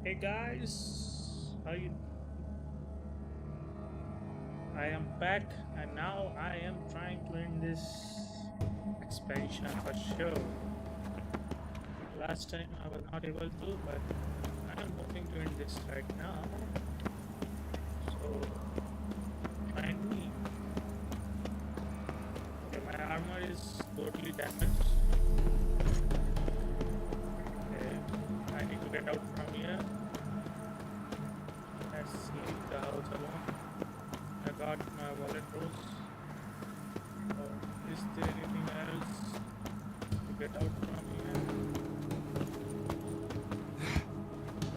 Hey guys, how you? I am back, and now I am trying to end this expansion for sure. Last time I was not able to, but I am hoping to end this right now. So find me. Okay, my armor is totally damaged. Okay, I need to get out from here. Let's leave the house alone. I got my wallet rose. Is there anything else to get out from here?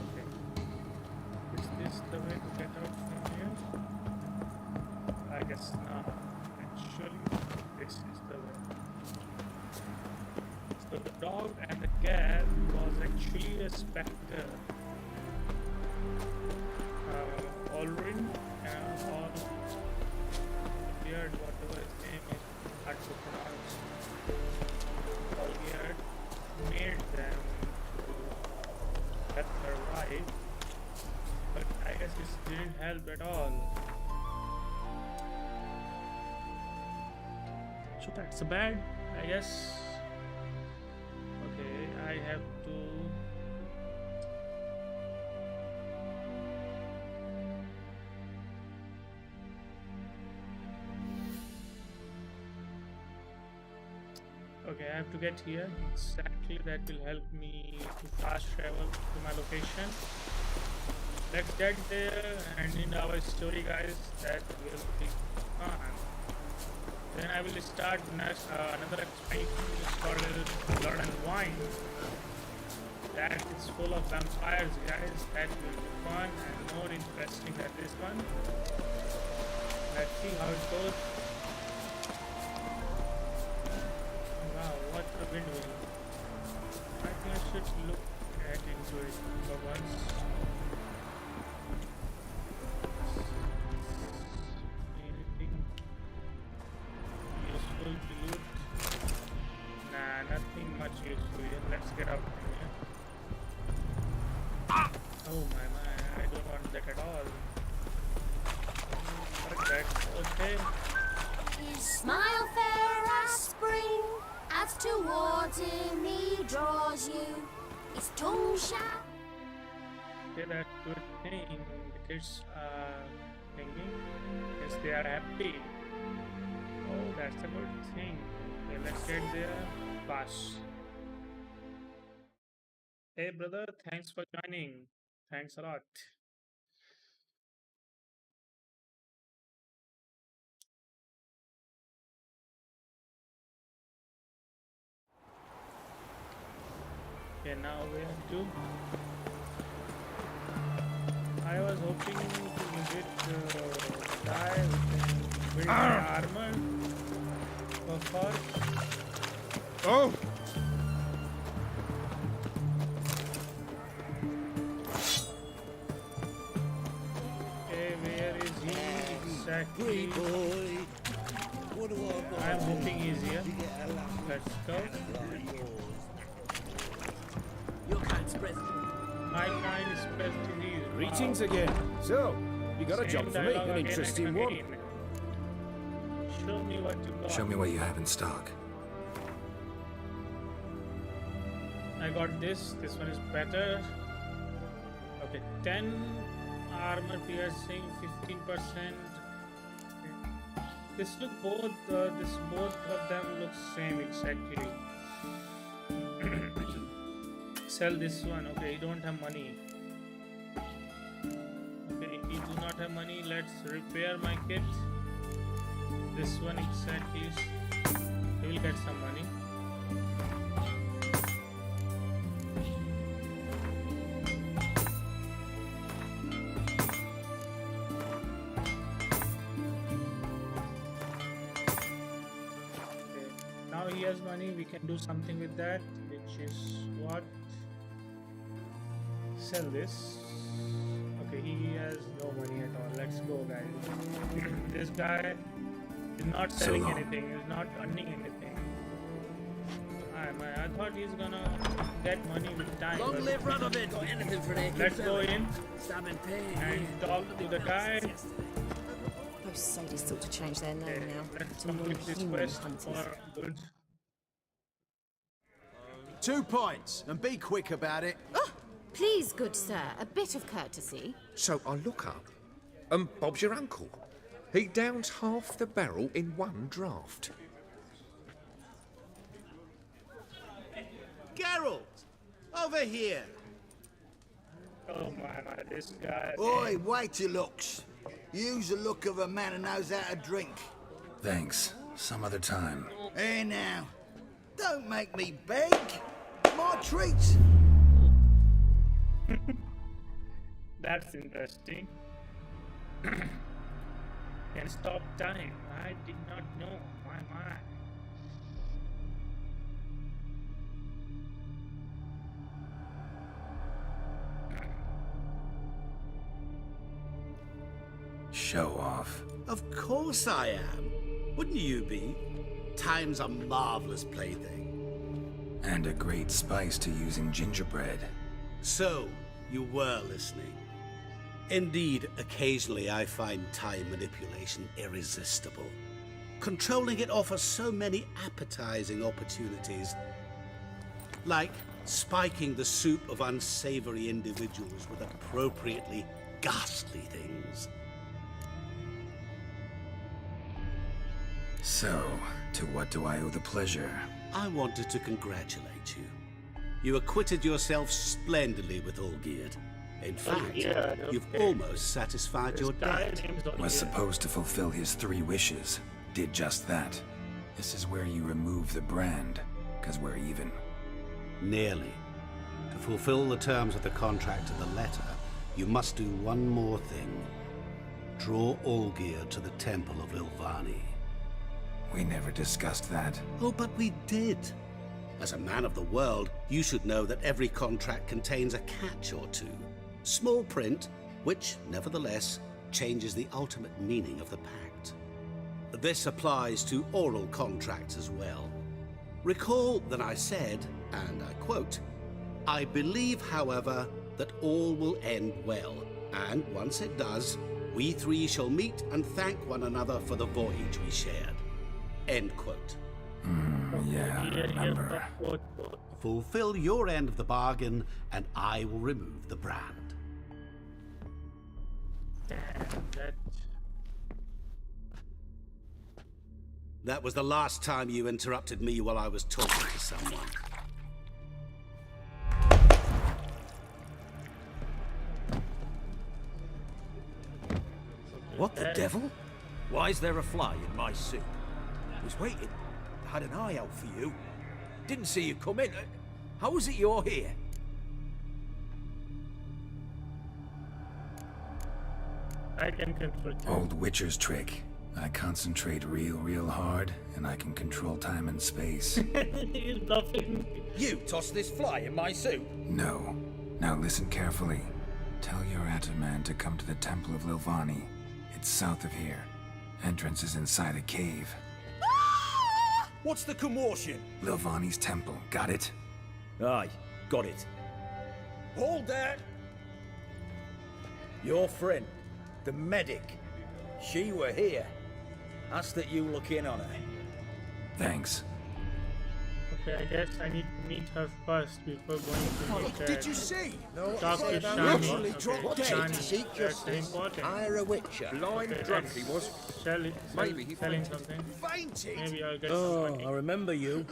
Okay. Is this the way to get out from here? I guess not. Actually, this is the way. So the dog and the cat was actually a specter. Olrin and all weird, whatever his name is, hard to pronounce. All weird made them to help survive, but I guess it didn't help at all. So that's bad, I guess. Okay, I have to. Okay, I have to get here. Exactly, that will help me to fast travel to my location. Let's get there and in our story, guys. That will be fun. Then I will start next another expansion called Blood and Wine. That is full of vampires, guys. That will be fun and more interesting than this one. Let's see how it goes. Wow, what a windmill. I think I should look at into it for once. Anything useful to loot? Nah, nothing much useful here. Let's get out from here. Oh my, I don't want that at all. But that's okay. His smile fair as spring, as towards him he draws you. His tongue sharp. Okay, that's good thing. The kids are thinking. Yes, they are happy. Oh, that's a good thing. Okay, let's get there fast. Hey brother, thanks for joining. Thanks a lot. Okay, now we have to. I was hoping to get guy who can build my armor. Of course. Oh! Okay, where is he exactly? boy. What do I I'm hoping he's here. Let's go. Your kind's present. My kind is present here. Greetings again. So, you got a Same job for me, dialogue an again interesting and one. again. Show me what you got. Show me what you have in stock. I got this. This one is better. Okay, 10 armor piercing, 15%. This look both. Both of them look same exactly. Sell this one. Okay, you don't have money. Okay, you do not have money. Let's repair my kit. This one exactly. You will get some money. money, we can do something with that, which is what? Sell this. Okay, he has no money at all. Let's go, guys. This guy is not selling anything. He's not earning anything. I thought he's gonna get money with time. Long live Radovid! Got anything for an Let's go in Stab and pay. and talk to the guy. Those sadists ought to change their name Okay, now let's to complete this non-human quest hunters. for goods. 2 points, and be quick about it. Oh, please, good sir, a bit of courtesy. So I look up, and Bob's your uncle. He downs half the barrel in one draft. Geralt! Over here! Oh my, this guy. Oi, wait your looks. Use the look of a man who knows how to drink. Thanks. Some other time. Here now. Don't make me beg. My treat. That's interesting. Can stop time. I did not know. My. Show off. Of course I am. Wouldn't you be? Time's a marvelous plaything. And a great spice to use in gingerbread. So, you were listening. Indeed, occasionally I find time manipulation irresistible. Controlling it offers so many appetizing opportunities. Like spiking the soup of unsavory individuals with appropriately ghastly things. So, to what do I owe the pleasure? I wanted to congratulate you. You acquitted yourself splendidly with Olgierd. In fact, you've almost satisfied your debt. Was supposed to fulfill his 3 wishes. Did just that. This is where you remove the brand, 'cause we're even. Nearly. To fulfill the terms of the contract to the letter, you must do one more thing. Draw Olgierd to the Temple of Ilvani. We never discussed that. Oh, but we did. As a man of the world, you should know that every contract contains a catch or two. Small print, which, nevertheless, changes the ultimate meaning of the pact. This applies to oral contracts as well. Recall that I said, and I quote, "I believe, however, that all will end well, and once it does, we 3 shall meet and thank one another for the voyage we shared." End quote. Yeah, I remember. Fulfill your end of the bargain, and I will remove the brand. That was the last time you interrupted me while I was talking to someone. What the devil? Why is there a fly in my soup? Was waiting. Had an eye out for you. Didn't see you come in. How is it you're here? I can control time. Old Witcher's trick. I concentrate real hard, and I can control time and space. He's bluffing. You tossed this fly in my soup? No. Now listen carefully. Tell your Ataman to come to the Temple of Lilvani. It's south of here. Entrance is inside a cave. What's the commotion? Lilvani's temple. Got it? Aye, got it. Hold that! Your friend, the medic, she were here. Ask that you look in on her. Thanks. Okay, I guess I need to meet her first before going to meet her. Did you see? No, Talk to I Shani. actually Okay, dropped Shani, dead. Seek justice. Important. Hire a witcher. Blind Okay, drunk let's he was. Maybe he selling fainted. something. Fainted? Maybe I'll get some money. I remember you.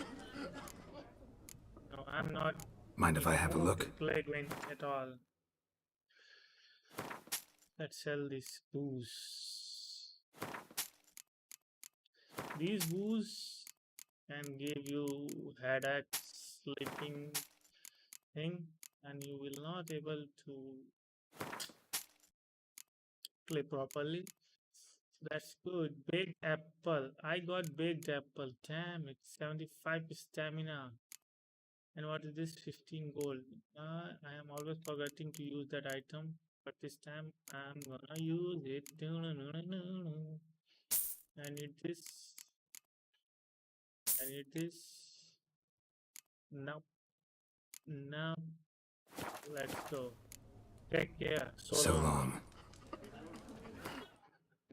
No, I'm not Mind if I have a look? plaguing at all. Let's sell this booze. These booze can give you headache, sleeping thing, and you will not able to play properly. That's good. Big apple. I got big apple. Damn, it's 75 stamina. And what is this? 15 gold. I am always forgetting to use that item, but this time I'm gonna use it. I need this. I need this. Now, now, let's go. Take care. So So long. long.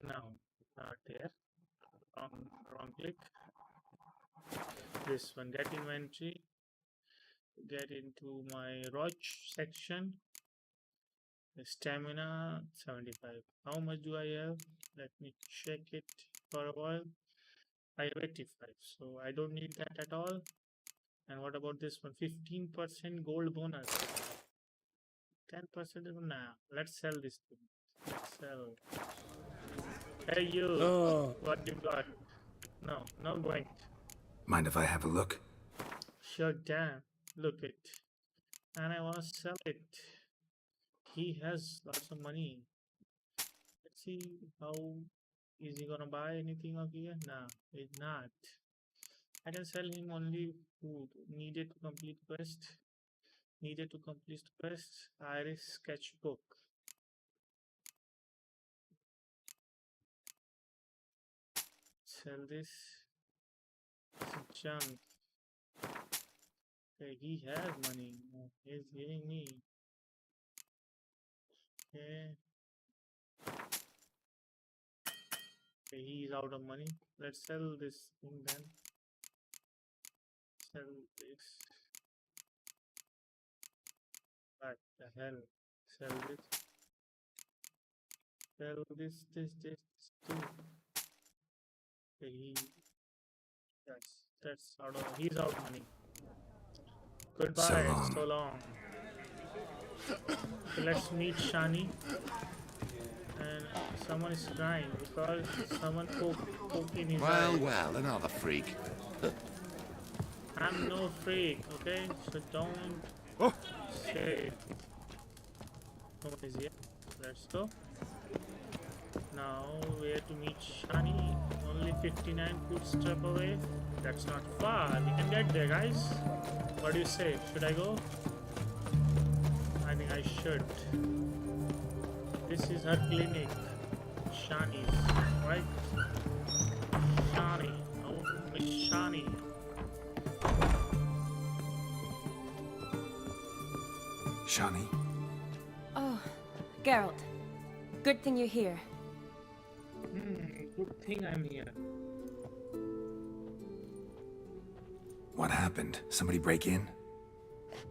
No, not there. Wrong click. This one. Get inventory. Get into my Roach section. Stamina 75. How much do I have? Let me check it for a while. I have 85, so I don't need that at all. And what about this one? 15% gold bonus. 10% nah. Let's sell this thing. Let's sell. Hey you, what you got? No, no going. Mind if I have a look? Sure, damn. Look it. And I want to sell it. He has lots of money. Let's see how is he gonna buy anything of here? Nah, he's not. I can sell him only food. Needed to complete quest. Needed to complete quest. Iris sketchbook. Sell this. Junk. Okay, he has money. He's giving me. Okay. Okay, he's out of money. Let's sell this thing then. Sell this. What the hell? Sell this. Sell this too. Okay, that's out of. He's out of money. Goodbye. So long. So long. Okay, let's meet Shani. And someone is crying because someone poked in his eye. Well, another freak. I'm no freak, okay? So don't say. No one is here. Let's go. Now we have to meet Shani. Only 59 footsteps away. That's not far. We can get there, guys. What do you say? Should I go? I think I should. This is her clinic. Shani's, right? Shani. Oh, Miss Shani. Shani? Oh, Geralt. Good thing you're here. Good thing I'm here. What happened? Somebody break in?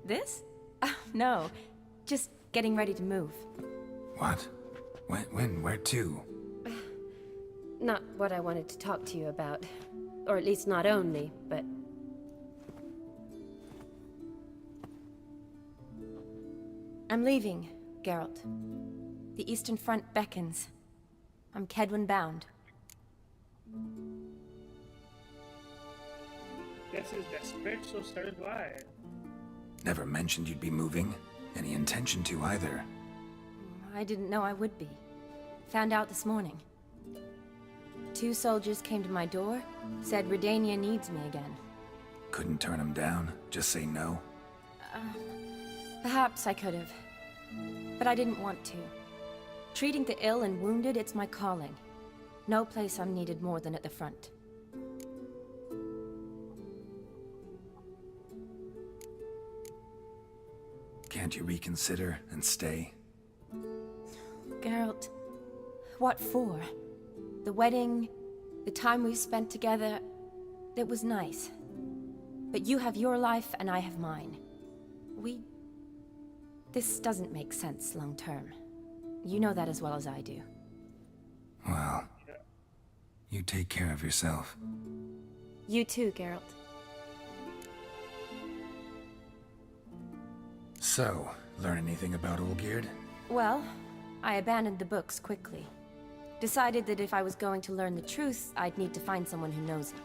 This? No. Just getting ready to move. What? When? Where to? Not what I wanted to talk to you about. Or at least not only, but... I'm leaving, Geralt. The Eastern Front beckons. I'm Kedwin bound. Guess he's desperate, so started why? Never mentioned you'd be moving. Any intention to either. I didn't know I would be. Found out this morning. 2 soldiers came to my door, said Redania needs me again. Couldn't turn him down? Just say no? Perhaps I could have. But I didn't want to. Treating the ill and wounded, it's my calling. No place I'm needed more than at the front. Can't you reconsider and stay? Geralt, what for? The wedding, the time we spent together, it was nice. But you have your life and I have mine. This doesn't make sense long term. You know that as well as I do. Well, you take care of yourself. You too, Geralt. So, learn anything about Olgierd? Well, I abandoned the books quickly. Decided that if I was going to learn the truth, I'd need to find someone who knows it.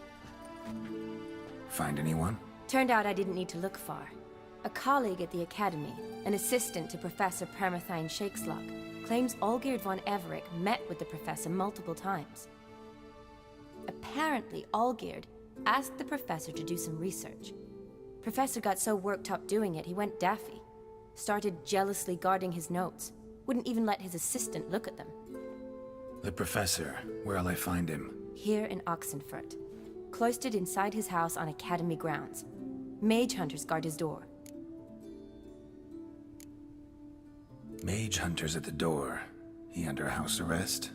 Find anyone? Turned out I didn't need to look far. A colleague at the Academy, an assistant to Professor Permathine Shakeslog, claims Olgierd von Everec met with the professor multiple times. Apparently, Olgierd asked the professor to do some research. Professor got so worked up doing it, he went daffy. Started jealously guarding his notes. Wouldn't even let his assistant look at them. The professor, where'll I find him? Here in Oxenfurt. Cloistered inside his house on Academy grounds. Mage hunters guard his door. Mage hunters at the door. He under house arrest?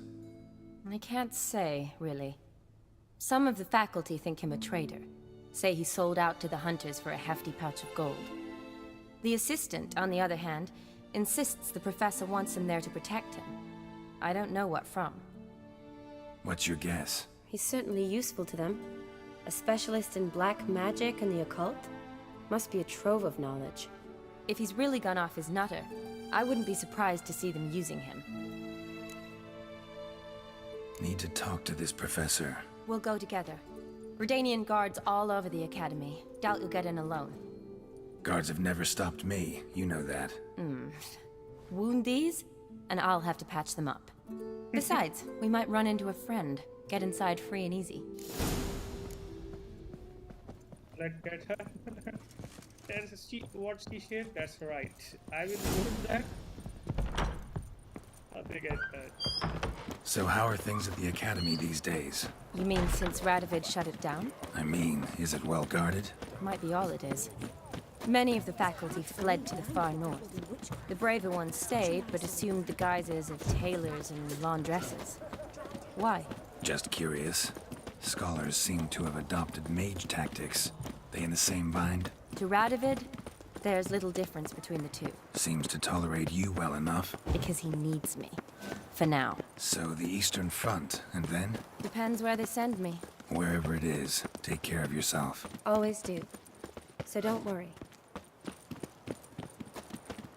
I can't say, really. Some of the faculty think him a traitor. Say he sold out to the hunters for a hefty pouch of gold. The assistant, on the other hand, insists the professor wants him there to protect him. I don't know what from. What's your guess? He's certainly useful to them. A specialist in black magic and the occult? Must be a trove of knowledge. If he's really gone off his nutter, I wouldn't be surprised to see them using him. Need to talk to this professor. We'll go together. Redanian guards all over the Academy. Doubt you'll get in alone. Guards have never stopped me, you know that. Wound these, and I'll have to patch them up. Besides, we might run into a friend. Get inside free and easy. Let's get her. What she said, that's right. I will do that. How they get that? So how are things at the Academy these days? You mean since Radovid shut it down? I mean, is it well guarded? Might be all it is. Many of the faculty fled to the far north. The braver ones stayed, but assumed the guises of tailors and laundresses. Why? Just curious. Scholars seem to have adopted mage tactics. They in the same bind? To Radovid, there's little difference between the two. Seems to tolerate you well enough. Because he needs me. For now. So the Eastern Front, and then? Depends where they send me. Wherever it is, take care of yourself. Always do. So don't worry.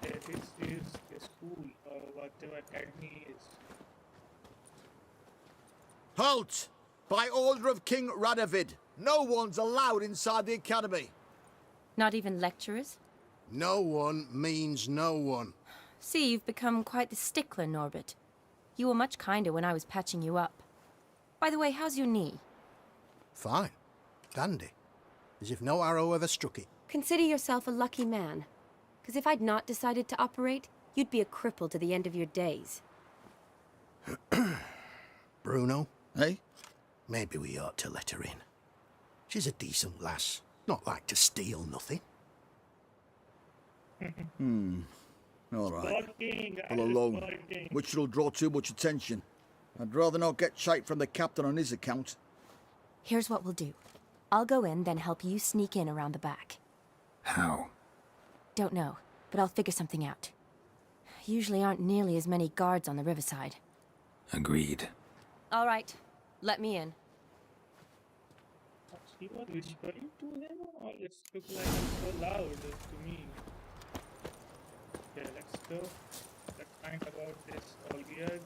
This is the school, or whatever academy is. Halt! By order of King Radovid, no one's allowed inside the Academy. Not even lecturers? No one means no one. See, you've become quite the stickler, Norbert. You were much kinder when I was patching you up. By the way, how's your knee? Fine. Dandy. As if no arrow ever struck it. Consider yourself a lucky man. Because if I'd not decided to operate, you'd be a cripple to the end of your days. Bruno, eh? Maybe we ought to let her in. She's a decent lass. Not like to steal nothing. All right. Working, All guys, alone, working. which will draw too much attention. I'd rather not get shite from the captain on his account. Here's what we'll do. I'll go in, then help you sneak in around the back. How? Don't know, but I'll figure something out. Usually aren't nearly as many guards on the riverside. Agreed. All right, let me in. She was whispering to him, or it looked like it's so loud to me. Okay, let's go. Let's find about this Olgierd.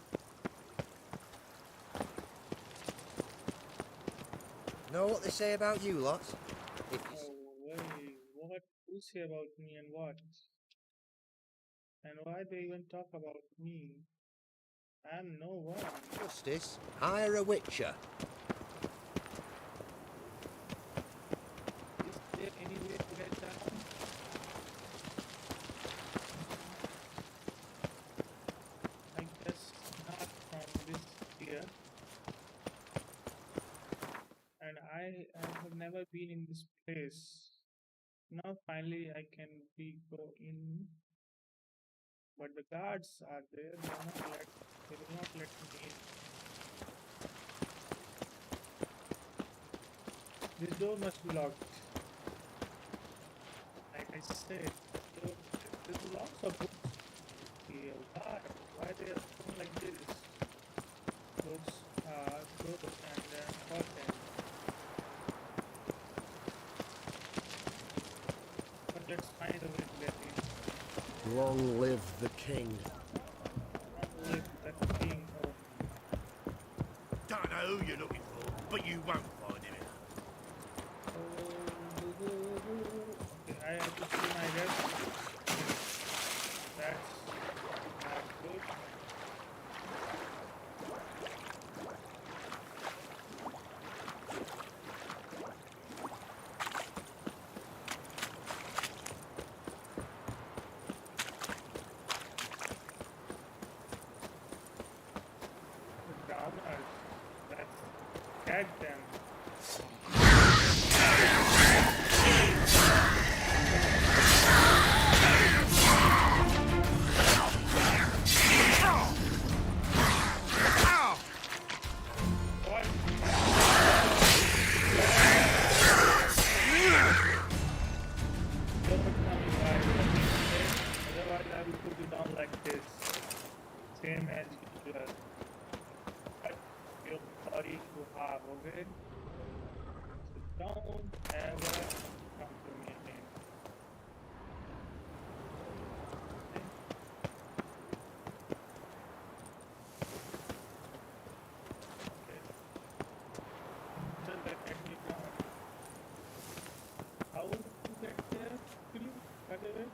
Know what they say about you lots? If Oh, wait, what? Who say about me and what? And why they even talk about me? I'm no one. justice, hire a witcher. Is there any way to get down? I guess not from this here. And I have never been in this place. Now finally I can go in. But the guards are there. They will not let me in. This door must be locked. Like I said, there's lots of books here. Why they are doing like this? Books are good and they're important. But let's find a way to get in. Long live the king. Long live the king. Oh, Don't know who you're looking for, but you won't find him. okay, I have to see my rest. That's not good. tag them. Otherwise, I will put it down like this, same as usual. Cut your body to half, okay? So don't ever come to me again. Okay. Just let me down. How to get there? Could you, by the way?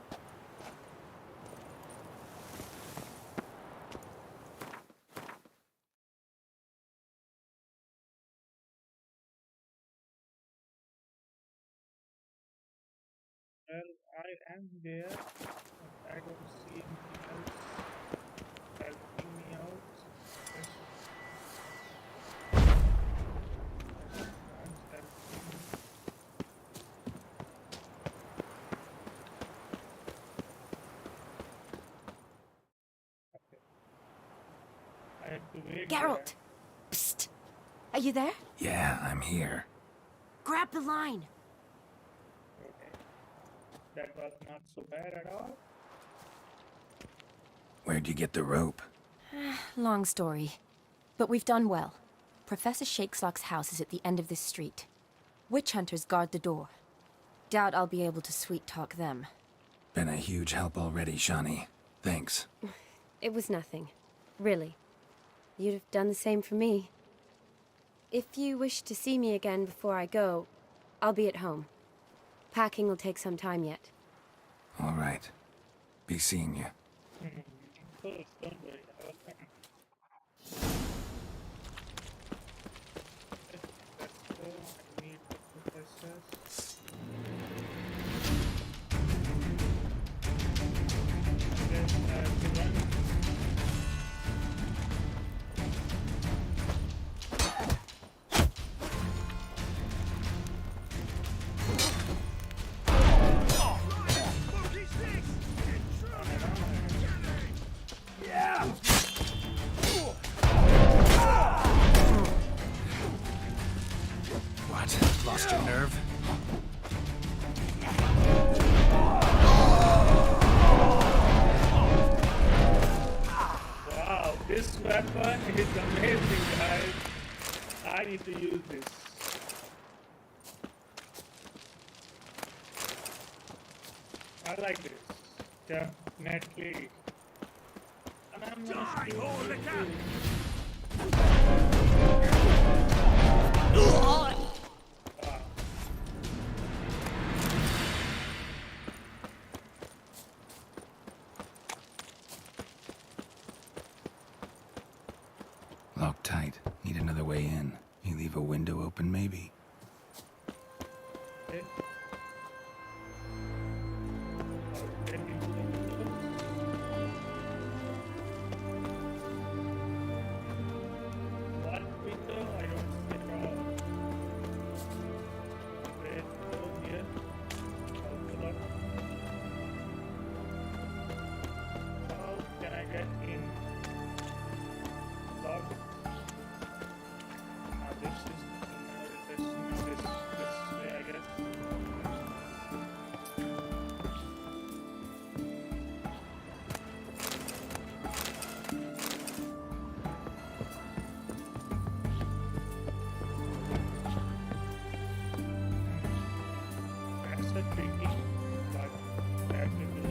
Well, I am there, but I don't see anything else helping me out. Yes. I'm helping. Okay. I have to wait there. Geralt! Psst! Are you there? Yeah, I'm here. Grab the line! Okay. That was not so bad at all. Where'd you get the rope? Long story. But we've done well. Professor Shakeslock's house is at the end of this street. Witch hunters guard the door. Doubt I'll be able to sweet-talk them. Been a huge help already, Shani. Thanks. It was nothing. Really. You'd have done the same for me. If you wish to see me again before I go, I'll be at home. Packing will take some time yet. All right. Be seeing you. Of course, don't worry. I will come. Let's go and meet the professors. Then I have to run. What? Lost your nerve? Wow, this weapon is amazing, guys. I need to use this. I like this. Definitely. And I'm gonna steal this too. Wow. Locked tight. Need another way in. You leave a window open, maybe? Okay. Get into the windows. What window? I don't see it all. Wait, go here. Also lock. How can I get in? Lock. This is this way, I guess. That's a tricky, but that will do.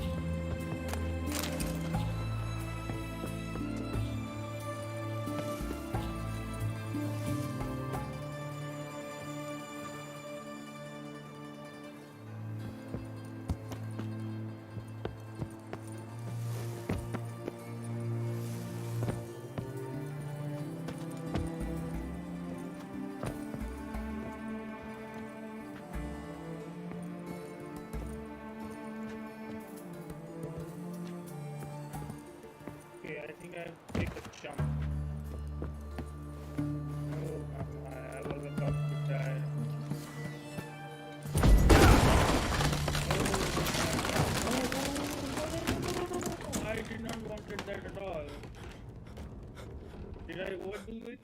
Okay, I think I'll take a jump. Oh, I was with.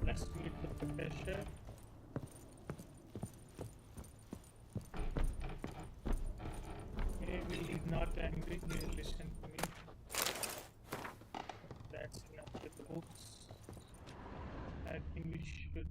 Let's meet the professor. Maybe he's not angry, he'll listen to me. That's enough with the books. I think we should.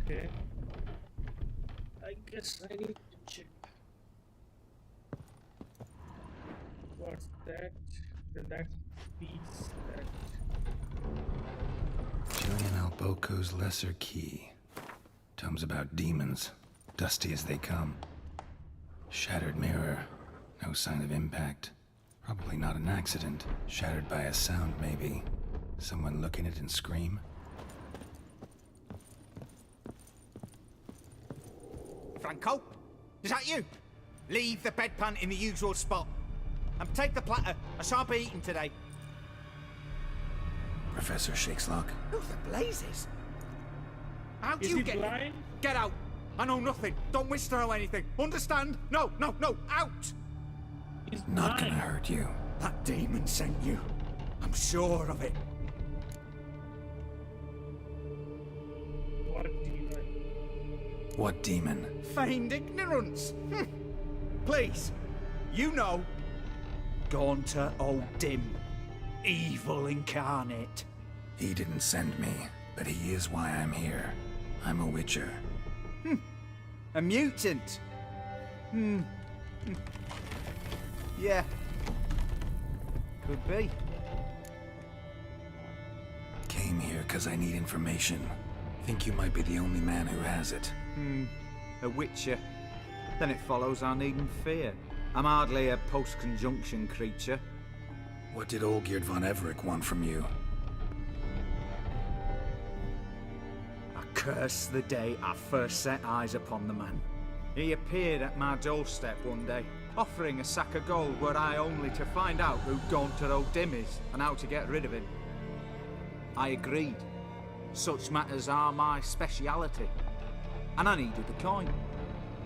Okay. I guess I need to check. What's that? That piece that. Julian Alboco's Lesser Key. Tomes about demons, dusty as they come. Shattered mirror. No sign of impact. Probably not an accident. Shattered by a sound, maybe. Someone look in it and scream. Franco? Is that you? Leave the bedpan in the usual spot. And take the platter. I shan't be eating today. Professor Shakeslock. Who the blazes? How do Is you he get... blind? Get out. I know nothing. Don't wish to know anything. Understand? No, no, no. Out! He's Not blind. gonna hurt you. That demon sent you. I'm sure of it. What demon? What demon? Feigned ignorance. Please. You know. Gaunter O'Dim. Evil incarnate. He didn't send me, but he is why I'm here. I'm a witcher. A mutant. Yeah. Could be. Came here because I need information. Think you might be the only man who has it. A witcher. Then it follows I needn't fear. I'm hardly a post-conjunction creature. What did Olgierd von Everec want from you? I curse the day I first set eyes upon the man. He appeared at my doorstep one day, offering a sack of gold were I only to find out who Gaunter O'Dim is and how to get rid of him. I agreed. Such matters are my speciality. And I needed the coin.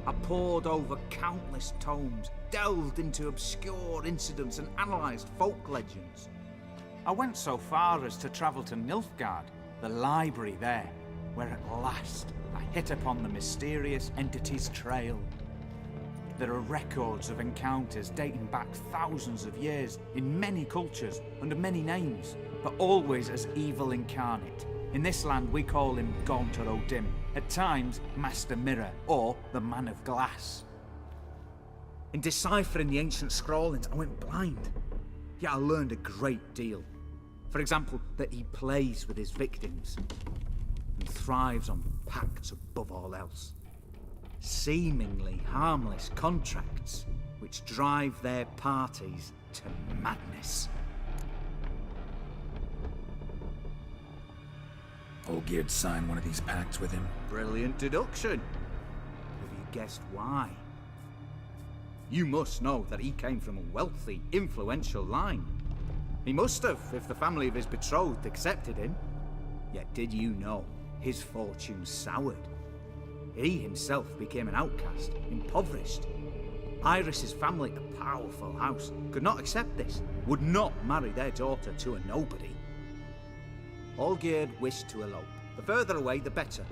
I pored over countless tomes, delved into obscure incidents and analysed folk legends. I went so far as to travel to Nilfgaard, the library there, where at last I hit upon the mysterious entity's trail. There are records of encounters dating back thousands of years in many cultures under many names, but always as evil incarnate. In this land we call him Gaunter O'Dim, at times Master Mirror or the Man of Glass. In deciphering the ancient scrawlings I went blind, yet I learned a great deal. For example, that he plays with his victims and thrives on pacts above all else. Seemingly harmless contracts which drive their parties to madness. Olgierd signed one of these pacts with him? Brilliant deduction. Have you guessed why? You must know that he came from a wealthy, influential line. He must have, if the family of his betrothed accepted him. Yet did you know his fortune soured? He himself became an outcast, impoverished. Iris's family, a powerful house, could not accept this, would not marry their daughter to a nobody. Olgierd wished to elope. The further away, the better.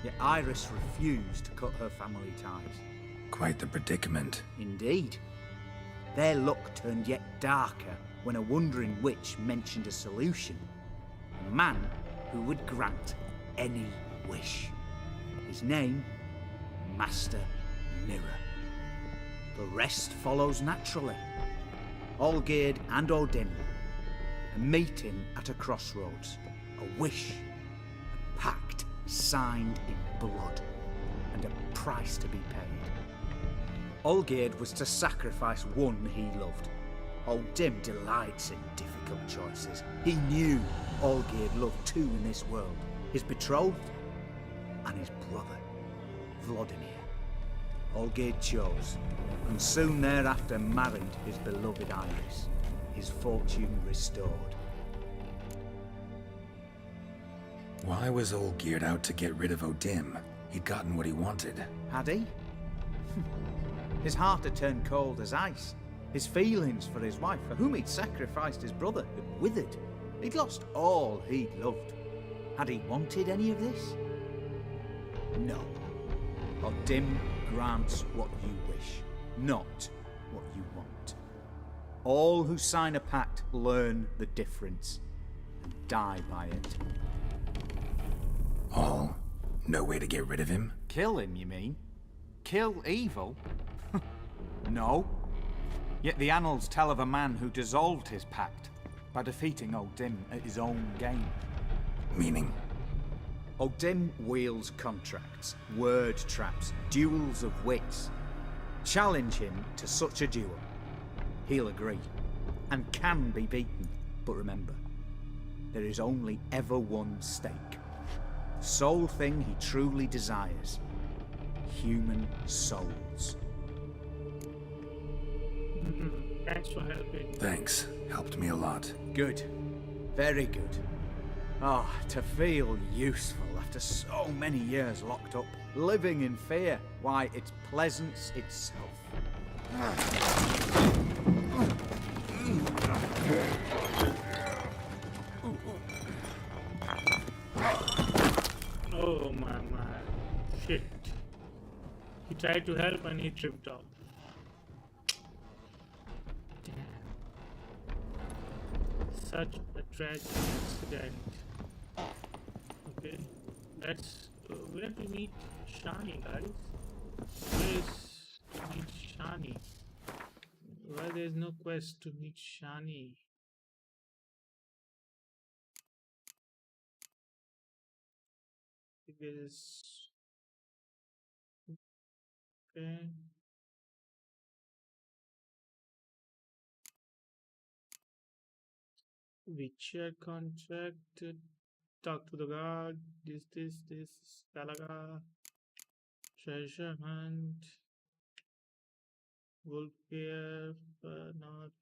Yet Iris refused to cut her family ties. Quite the predicament. Indeed. Their luck turned yet darker when a wandering witch mentioned a solution. A man who would grant any wish. His name, Master Mirror. The rest follows naturally. Olgierd and O'Dim, a meeting at a crossroads, a wish, a pact signed in blood, and a price to be paid. Olgierd was to sacrifice one he loved. O'Dim delights in difficult choices. He knew Olgierd loved two in this world, his betrothed and his brother, Vladimir. Olgierd chose, and soon thereafter married his beloved Iris, his fortune restored. Why was Ol geared out to get rid of O'Dim? He'd gotten what he wanted. Had he? His heart had turned cold as ice. His feelings for his wife, for whom he'd sacrificed his brother, had withered. He'd lost all he'd loved. Had he wanted any of this? No. O'Dim grants what you wish, not what you want. All who sign a pact learn the difference and die by it. All? No way to get rid of him? Kill him, you mean? Kill evil? No. Yet the annals tell of a man who dissolved his pact by defeating O'Dim at his own game. Meaning? O'Dim wields contracts, word traps, duels of wits. Challenge him to such a duel. He'll agree, and can be beaten. But remember, there is only ever one stake. The sole thing he truly desires. Human souls. Thanks for helping. Thanks. Helped me a lot. Good. Very good. Ah, to feel useful after so many years locked up, living in fear. Why, it's pleasance itself. Oh my. Shit. He tried to help and he tripped off. Damn. Such a tragic accident. Okay. Where do we meet Shani, guys? Where is to meet Shani? Why there's no quest to meet Shani? Because okay. Witcher contract. Talk to the guard. This. Galaga. Treasure hunt. Wolf care. Not.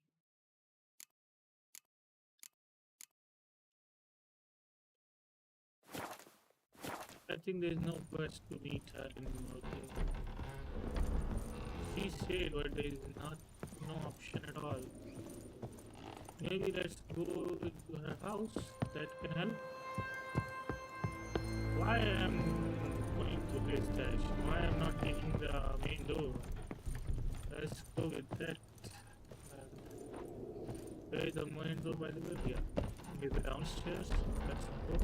I think there's no quest to meet her anymore. She said, but there is no option at all. Maybe let's go to her house. That can help. Why am going to this dash? Why am not taking the main door? Let's go with that. Where is the main door, by the way? Yeah. Is it downstairs? Let's go.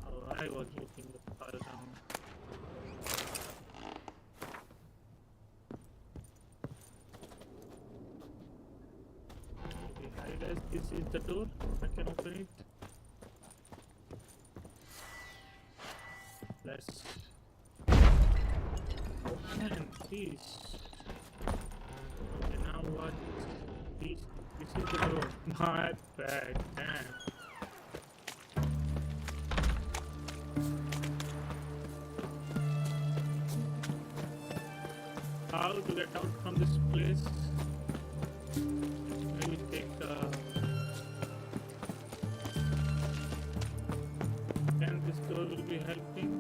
Oh, I was looking far down. Okay, I guess this is the door. I can open it. Let's open this. Okay, now what? This is the door. My bad, damn. How to get out from this place? Maybe take the. And this door will be helping.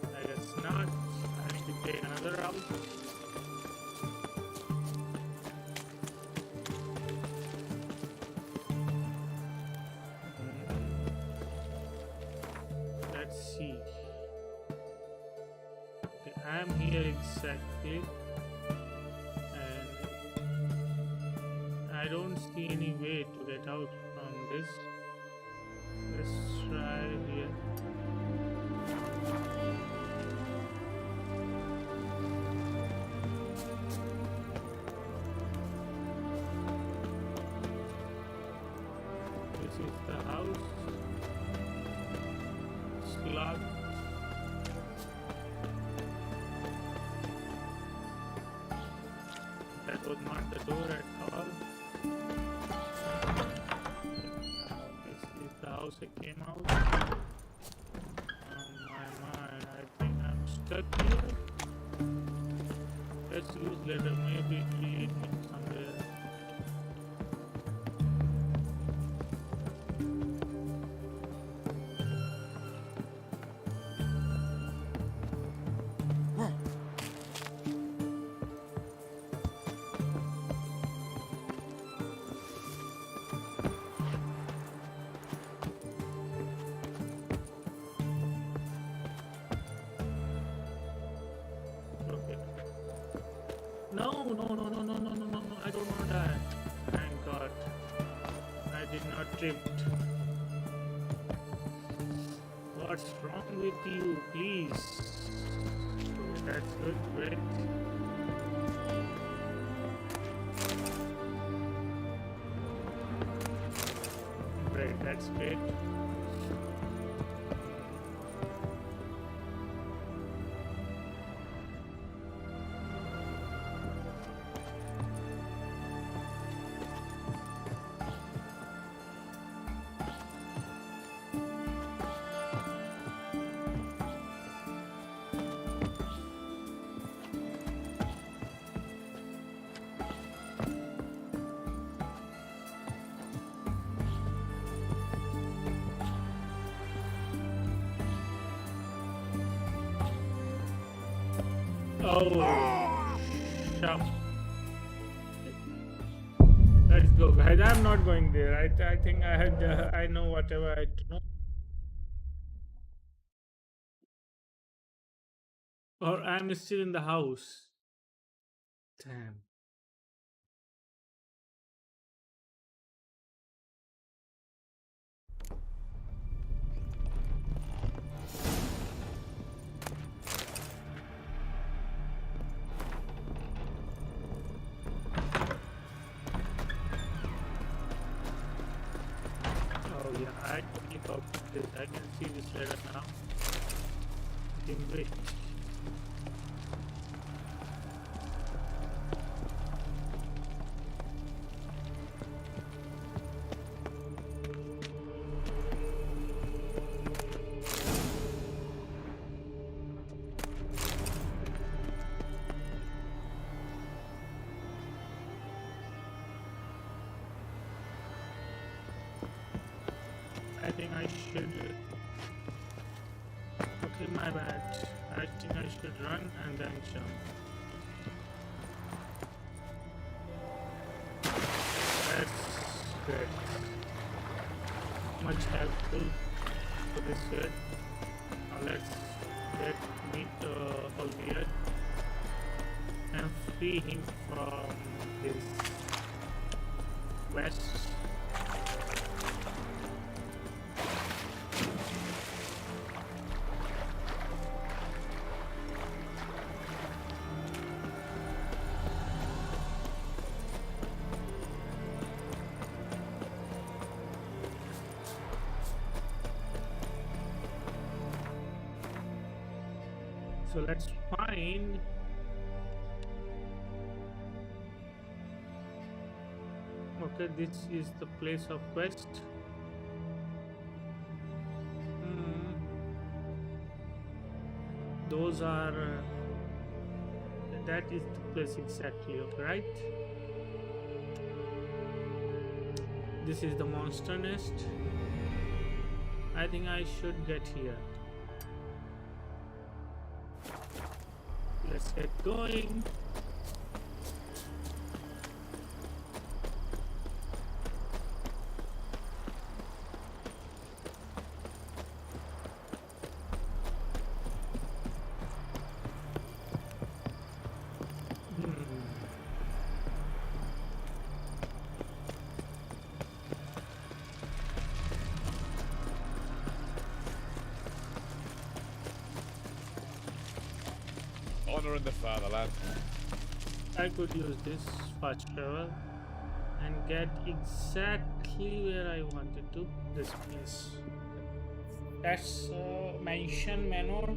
I guess not. I need to take another route. Let's see. Okay, I am here exactly, and I don't see any way to get out from this. Let's try here. This is the house. It's locked. That was not the door at all. This is the house I came out. Oh my, I think I'm stuck here. Let's use letter, maybe it lead me somewhere. No, no, no, no, no, no, no, no, no. I don't want that. Thank God. I did not tripped. What's wrong with you? Please. Okay, that's good. Great. Great. That's great. Oh, shut. Let's go, guys. I'm not going there. I think I had I know whatever I had to know. Or I'm still in the house. Damn. Oh yeah, I totally copied this. I can see this letter now. Great. I think I should. Okay, my bad. I think I should run and then jump. That's good. Much helpful for this good. Now let's get meet Olvier and free him from his quest. So let's find okay, this is the place of quest. Those are that is the place exactly, okay, right? This is the monster nest. I think I should get here. Let's get going. Honor in the fatherland. I could use this fast travel and get exactly where I wanted to. This place. That's Mansion Manor.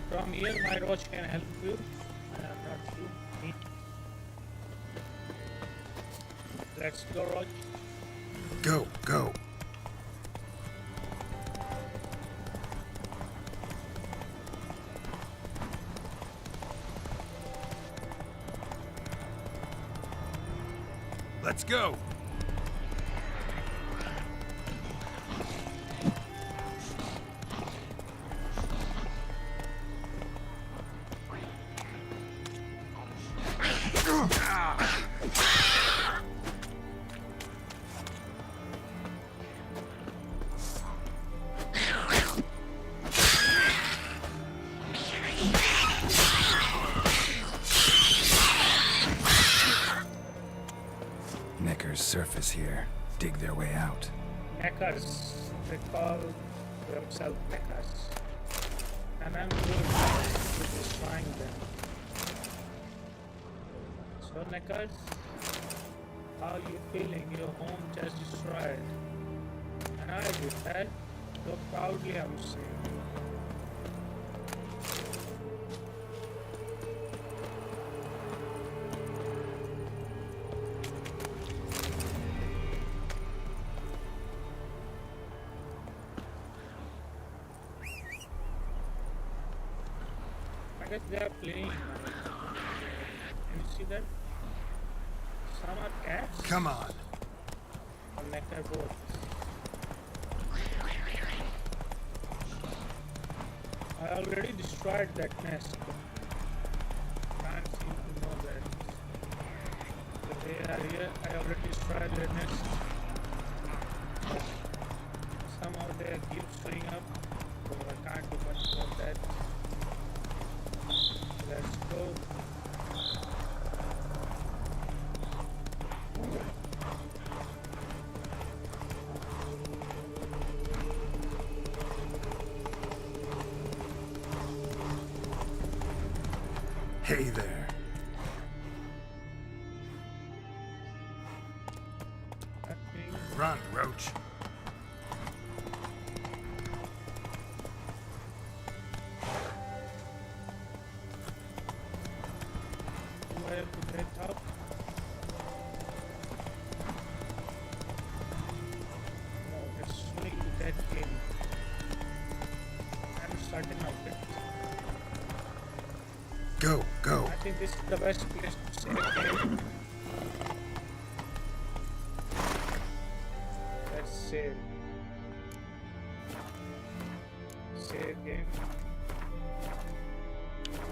From here, my Roach can help you. I am not you. Me. Let's go, Roach. Go, go. Let's go. here dig their way out? Mechas. They call themselves mechas. And I'm good at destroying them. So Mechas, how you feeling? Your home just destroyed. And I did that so proudly, I would say. I guess they are playing. Can you see that? Some are cats. Come on. Or mecha both. I already destroyed that nest. Can't seem to know that. But they are here. I already destroyed their nest. Somehow they keep showing up. So I can't do much about that. Let's go. Hey there. Run, Roach. Do I have to get up? No, it's swing to that game. I'm starting out it. Go, go. I think this is the best place to save game. Let's save. Save game.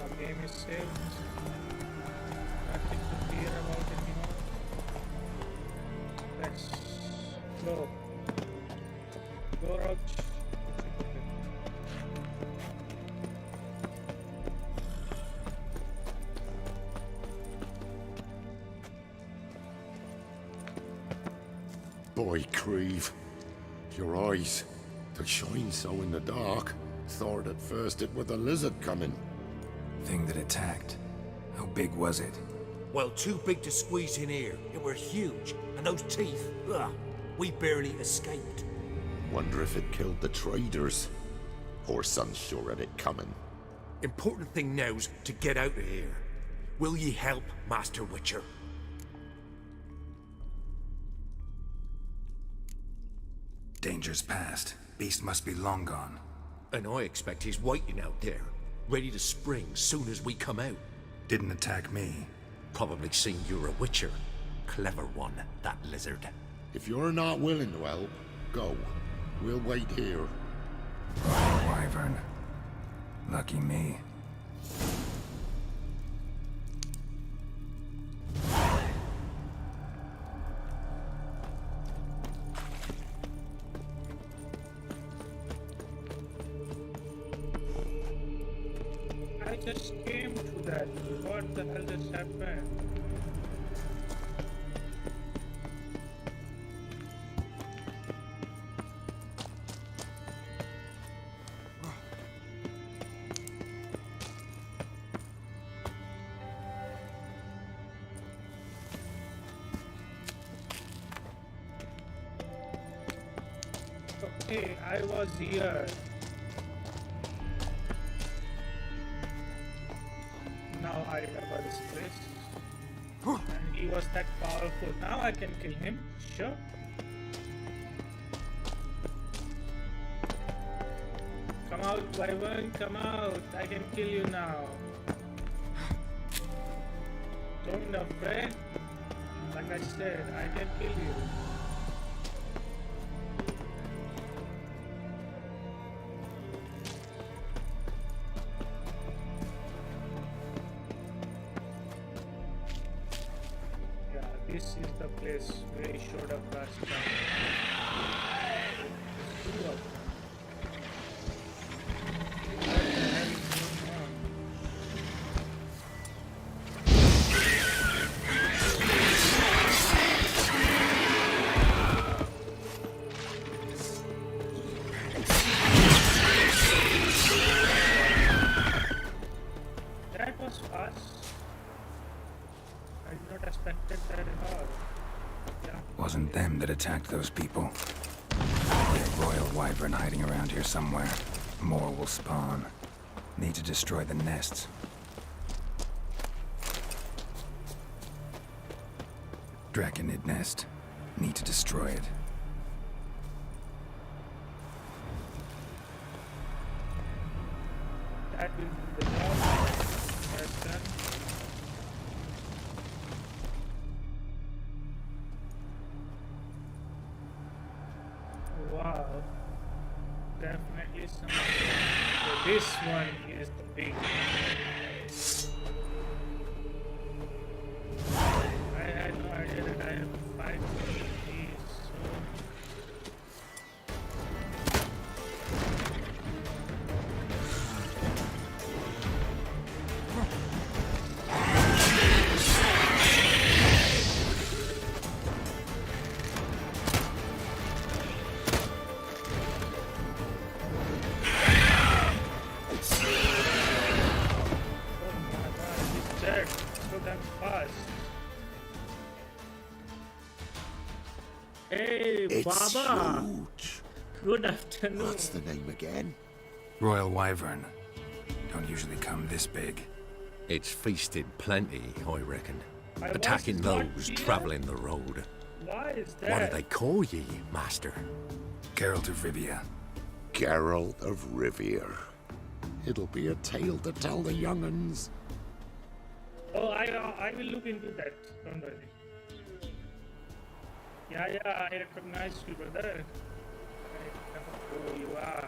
Our game is saved. Nothing to fear about anymore. Let's go. Go, Roach. Boy, Creve, your eyes, they shine so in the dark. Thought at first it was a lizard coming. Thing that attacked. How big was it? Well, too big to squeeze in here. It were huge. And those teeth, ugh, we barely escaped. Wonder if it killed the traders. Poor son's sure had it coming. Important thing now's to get out of here. Will ye help, Master Witcher? Danger's past. Beast must be long gone. And I expect he's waiting out there, ready to spring soon as we come out. Didn't attack me. Probably seen you're a Witcher. Clever one, that lizard. If you're not willing to help, go. We'll wait here. Wyvern. Lucky me. I just came to that. What the hell just happened? Okay, I was here. Now I remember this place. And he was that powerful. Now I can kill him. Sure. Come out, Wyvern, come out. I can kill you now. Don't be afraid. Like I said, I can kill you. This is the place where he showed up last time. There's two of them. What the hell is going on? wasn't them that attacked those people. There's a royal wyvern hiding around here somewhere. More will spawn. Need to destroy the nests. Draconid nest. Need to destroy it. That will be the job. That's done. Wow. Definitely some. So this one is the big. I had no idea that I have to fight these. Hey, It's Baba. huge. Good afternoon. What's the name again? Royal wyvern. Don't usually come this big. It's feasted plenty, I reckon. My Attacking voice is not those clear. travelling the road. Why is that? What do they call ye, master? Geralt of Rivia. Geralt of Rivia. It'll be a tale to tell the young'uns. Oh, I will look into that. Don't worry. Yeah, I recognize you, brother. I know who you are.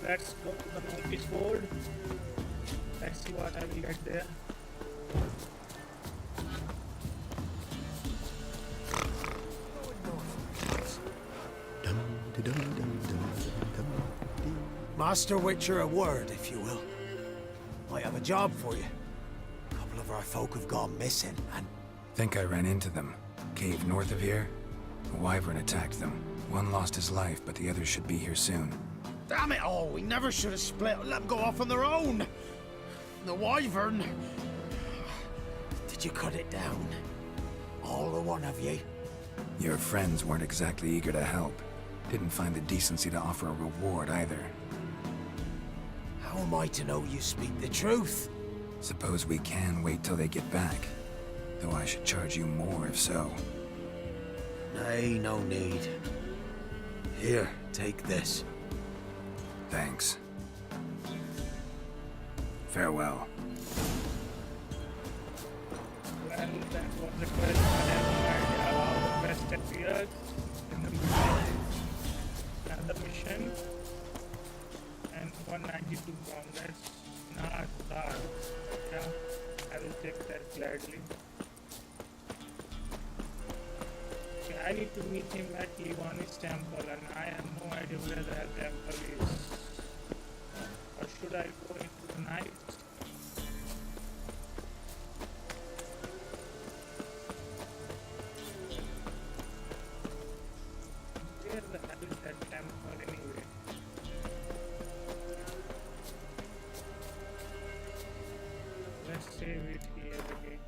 Let's go to the notice board. Let's see what I will get there. Master Witcher, a word, if you will. Might have a job for you. A couple of our folk have gone missing, and Think I ran into them. Cave north of here? A wyvern attacked them. One lost his life, but the others should be here soon. damn it all, we never should have split and let them go off on their own. The wyvern. Did you cut it down? All the one of ye? Your friends weren't exactly eager to help. Didn't find the decency to offer a reward either. How am I to know you speak the truth? Suppose we can wait till they get back. Though I should charge you more if so. Nay, no need. Here, take this. Thanks. Farewell. Well, that was the question. I have no idea how the best appears in the mission. And the mission. And 192 pounds. That's not bad. Yeah, I will take that gladly. Okay, I need to meet him at Livani's temple, and I have no idea where that temple is. Or should I go into the night? Where the hell is that temple anyway? Let's save it here again.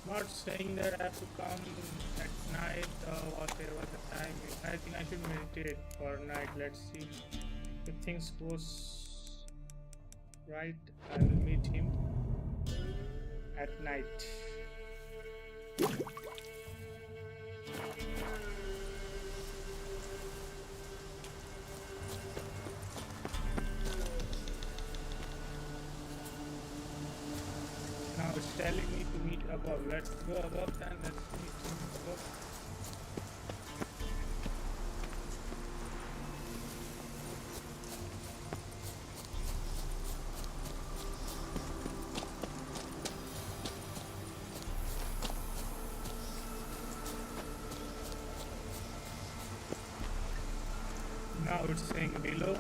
Not saying that I have to come at night or whatever the time is. I think I should meditate for a night. Let's see if things goes right. I will meet him at night. Now it's telling me to meet above. Let's go above and let's meet above. Now it's saying below.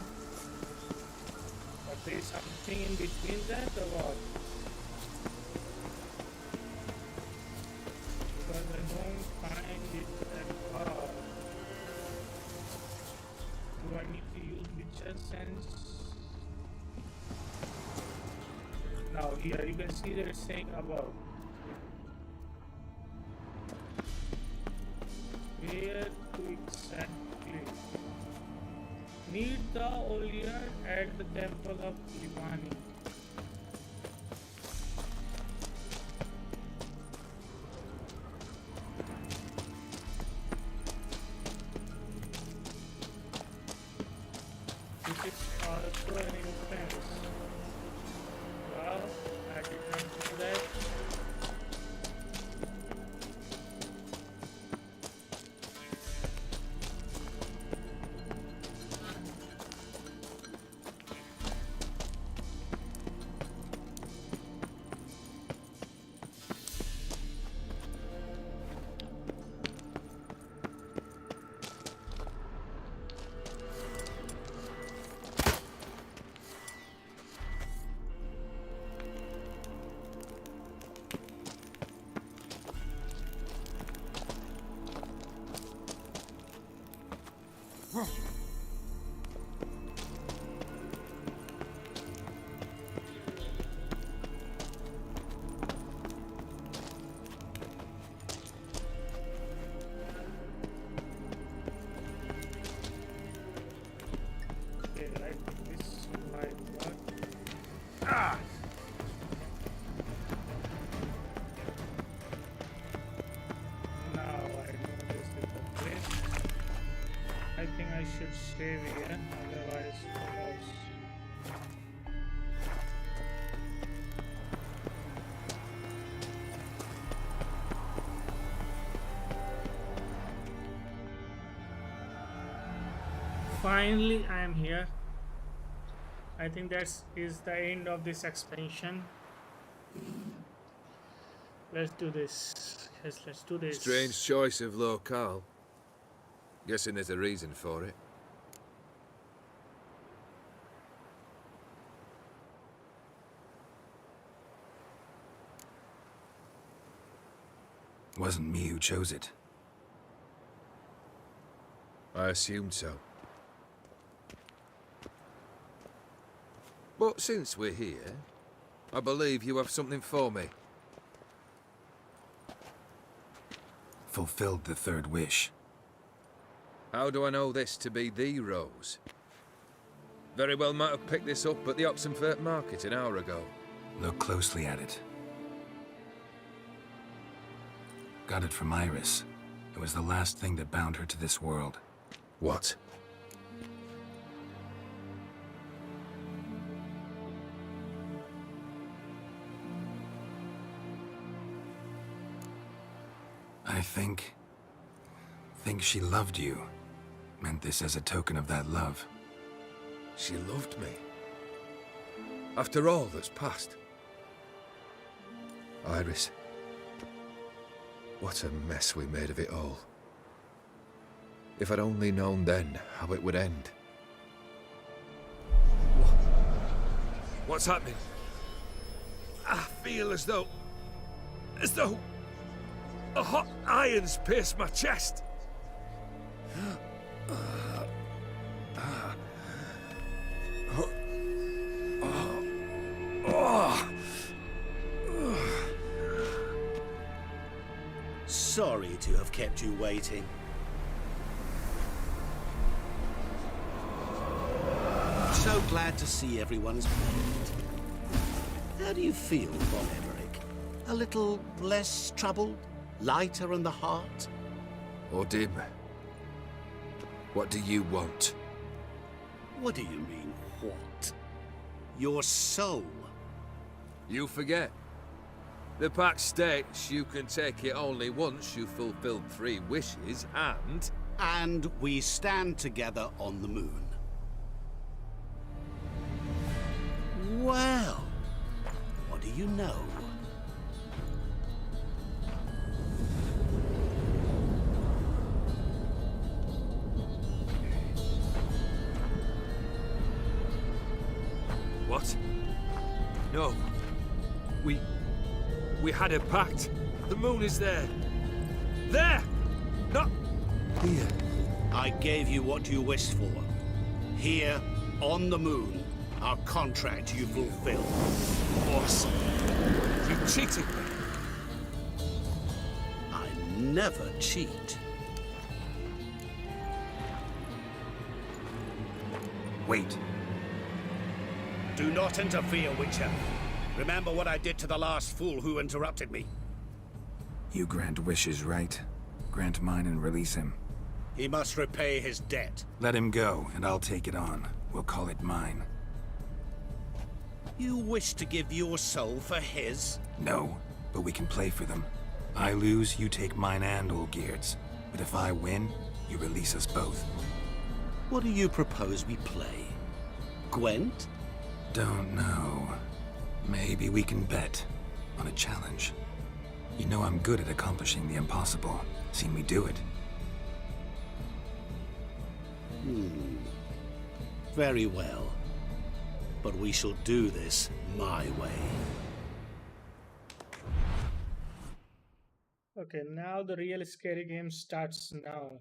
But there is something in between that or what? Because I don't find it at all. Do I need to use Witcher sense? Now here you can see that it's saying above. Where to exactly? Meet the Olier at the temple of Livani. This is also an influence. Wow, I did not know that. Okay, like this, like what? Ah! Now I know this is the place. I think I should save here, otherwise who knows. Finally, I am here. I think that is the end of this expansion. Let's do this. Yes, let's do this. Strange choice of locale. Guessing there's a reason for it. Wasn't me who chose it. I assumed so. But since we're here, I believe you have something for me. Fulfilled the third wish. How do I know this to be the rose? Very well might have picked this up at the Oxenfurt market an hour ago. Look closely at it. Got it from Iris. It was the last thing that bound her to this world. What? I think she loved you. Meant this as a token of that love. She loved me. After all that's passed. Iris. What a mess we made of it all. If I'd only known then how it would end. What's happening? I feel as though a hot iron's pierced my chest. Sorry to have kept you waiting. So glad to see everyone's made. How do you feel, Von Emmerich? A little less troubled? lighter in the heart? Or dim? What do you want? What do you mean, what? Your soul. You forget. The pact states you can take it only once you've fulfilled 3 wishes, and... And we stand together on the moon. Well, what do you know? What? No. We had a pact. The moon is there. There! Not here. I gave you what you wished for. Here, on the moon, our contract you fulfilled. Boss, you cheated me. I never cheat. Wait. Do not interfere, Witcher. Remember what I did to the last fool who interrupted me. You grant wishes, right? Grant mine and release him. He must repay his debt. Let him go, and I'll take it on. We'll call it mine. You wish to give your soul for his? No, but we can play for them. I lose, you take mine and Olgierd's. But if I win, you release us both. What do you propose we play? Gwent? Don't know. Maybe we can bet on a challenge. You know I'm good at accomplishing the impossible. Seen me do it. Very well. But we shall do this my way. Okay, now the real scary game starts now.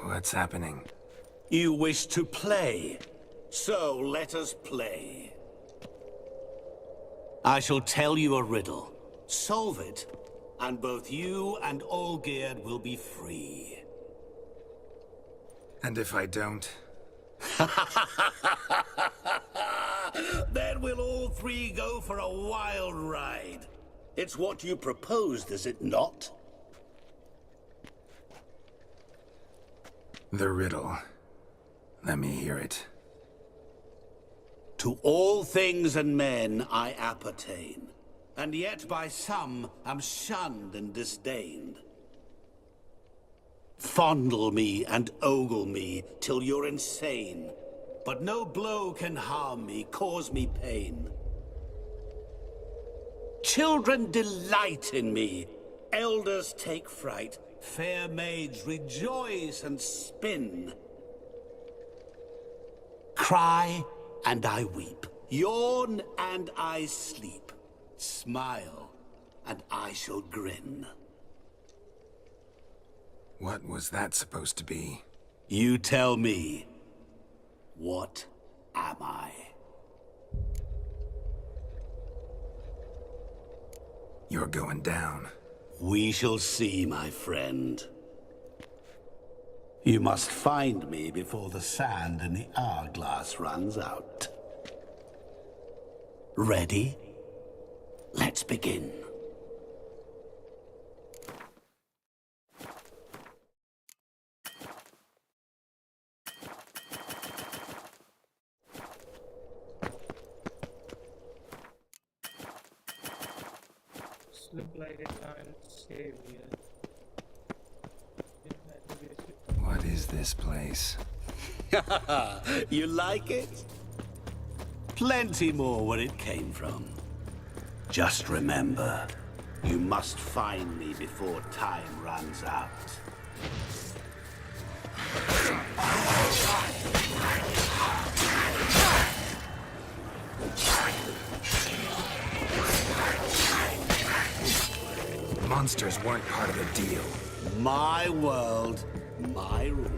What's happening? You wish to play, so let us play. I shall tell you a riddle. Solve it, and both you and Olgierd will be free. And if I don't? Then we'll all 3 go for a wild ride. It's what you proposed, is it not? The riddle. Let me hear it. To all things and men I appertain, and yet by some am shunned and disdained. Fondle me and ogle me till you're insane, but no blow can harm me, cause me pain. Children delight in me, elders take fright, fair maids rejoice and spin. Cry and I weep, yawn and I sleep, smile and I shall grin. What was that supposed to be? You tell me, what am I? You're going down. We shall see, my friend. You must find me before the sand in the hourglass runs out. Ready? Let's begin. Look like a kind savior. What is this place? You like it? Plenty more where it came from. Just remember, you must find me before time runs out. Monsters weren't part of the deal. My world, my rules.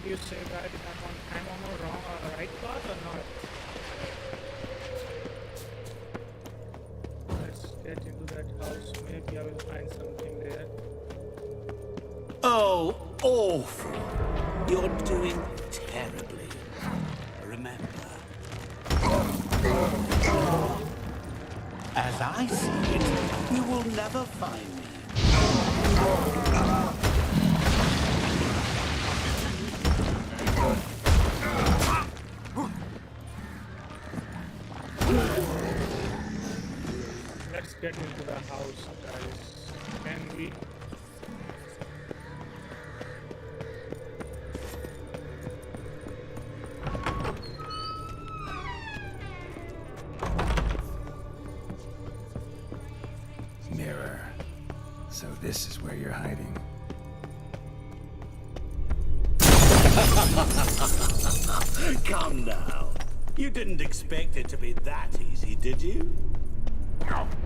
do you say, guys? I'm on a wrong right path or not? Let's get into that house. Maybe I will find something there. Oh, awful. You're doing terribly. Remember. As I see it, you will never find me. Let's get into the house, guys. Can we? Mirror. So this is where you're hiding. Come now. You didn't expect it to be that easy, did you? Gotcha.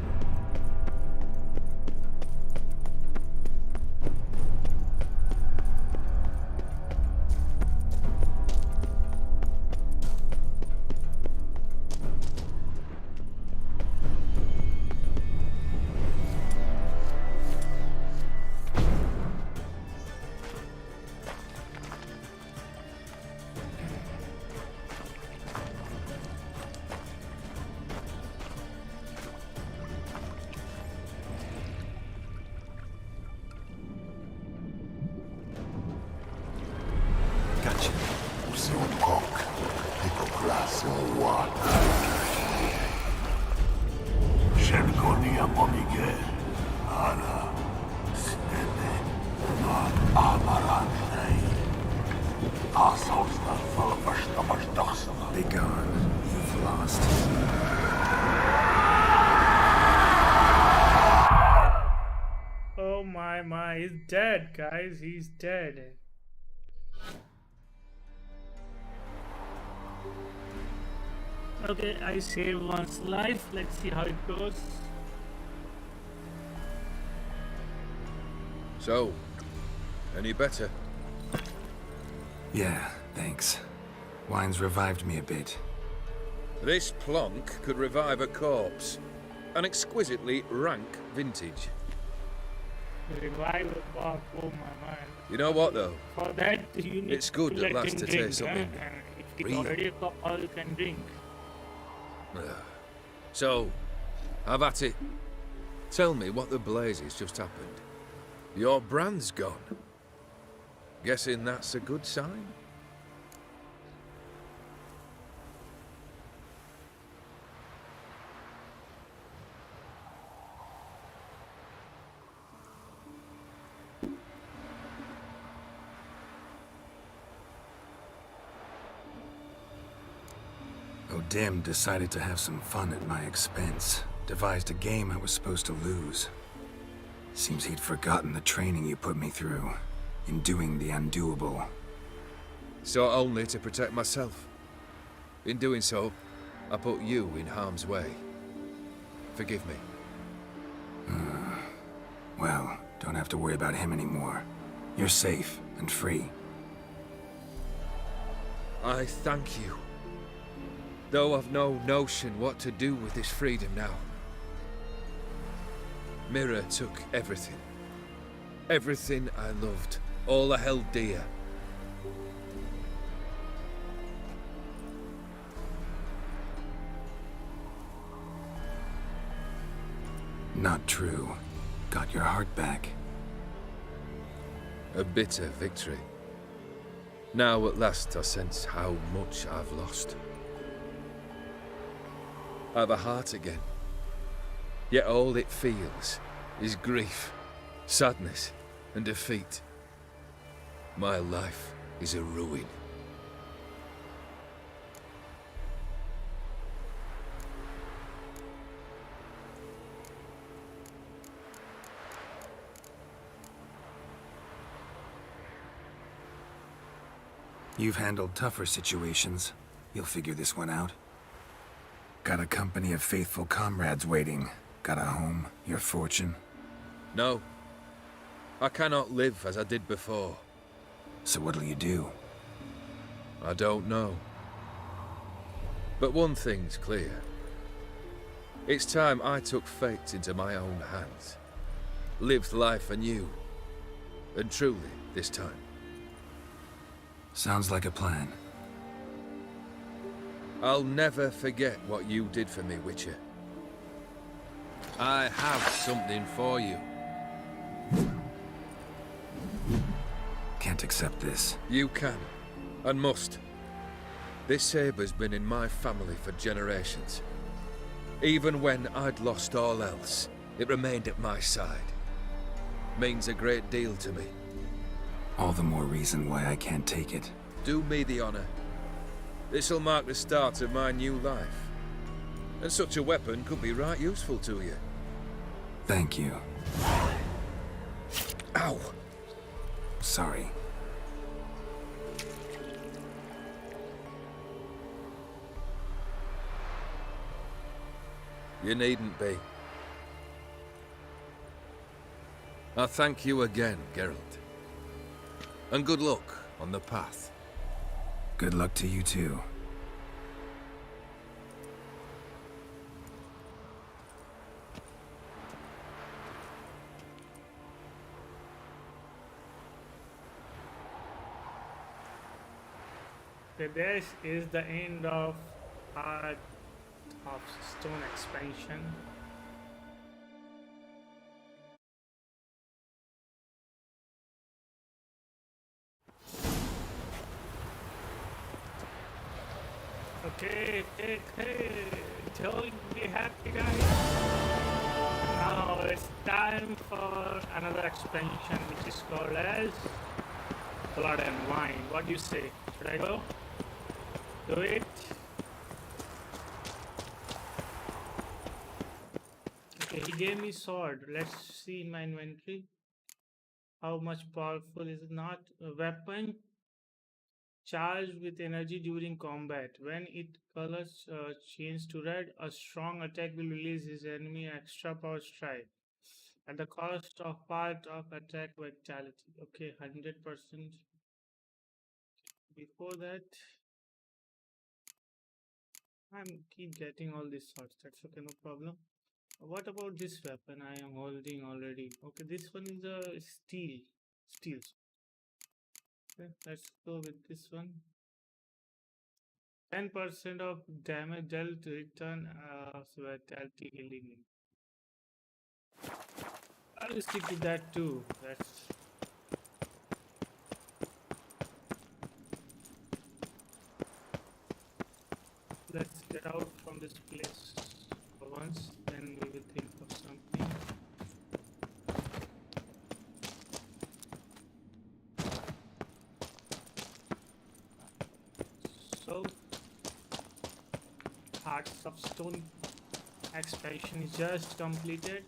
Be gone. You've lost. Oh my, he's dead, guys. He's dead. Okay, I saved one's life. Let's see how it goes. So, any better? Yeah, thanks. Wine's revived me a bit. This plonk could revive a corpse. An exquisitely rank vintage. Revive a bark. Oh my. You know what though? For that, you need It's good to at let last him to drink, taste something It's real. already all you can drink. So, have at it. Tell me what the blazes just happened. Your brand's gone. Guessing that's a good sign? Dim decided to have some fun at my expense. Devised a game I was supposed to lose. Seems he'd forgotten the training you put me through in doing the undoable. So only to protect myself. In doing so, I put you in harm's way. Forgive me. Well, don't have to worry about him anymore. You're safe and free. I thank you. Though I've no notion what to do with this freedom now. Mirror took everything. Everything I loved. All I held dear. Not true. Got your heart back. A bitter victory. Now at last I sense how much I've lost. I've a heart again. Yet all it feels is grief, sadness, and defeat. My life is a ruin. You've handled tougher situations. You'll figure this one out. Got a company of faithful comrades waiting. Got a home, your fortune. No. I cannot live as I did before. So what'll you do? I don't know. But one thing's clear. It's time I took fate into my own hands. Lived life anew. And truly, this time. Sounds like a plan. I'll never forget what you did for me, Witcher. I have something for you. Can't accept this. You can, and must. This sabre's been in my family for generations. Even when I'd lost all else, it remained at my side. Means a great deal to me. All the more reason why I can't take it. Do me the honor. This'll mark the start of my new life. And such a weapon could be right useful to you. Thank you. Ow! Sorry. You needn't be. I thank you again, Geralt. And good luck on the path. Good luck to you too. Okay, this is the end of Part of Stone expansion. Okay, don't be happy guys. Now it's time for another expansion which is called as Blood and Wine. What do you say? Should I go? Do it? Okay, he gave me sword. Let's see in my inventory. How much powerful is it? Not a weapon. Charged with energy during combat. When its colors change to red, a strong attack will release his enemy extra power strike at the cost of part of attack vitality. Okay, 100%. Before that, I'm keep getting all these swords. That's okay, no problem. What about this weapon I am holding already? Okay, this one is a steel. Okay, let's go with this one. 10% of damage dealt return vitality healing. I'll stick to that too. Let's get out from this place for once, then we will think of something. So, Hearts of Stone expansion is just completed.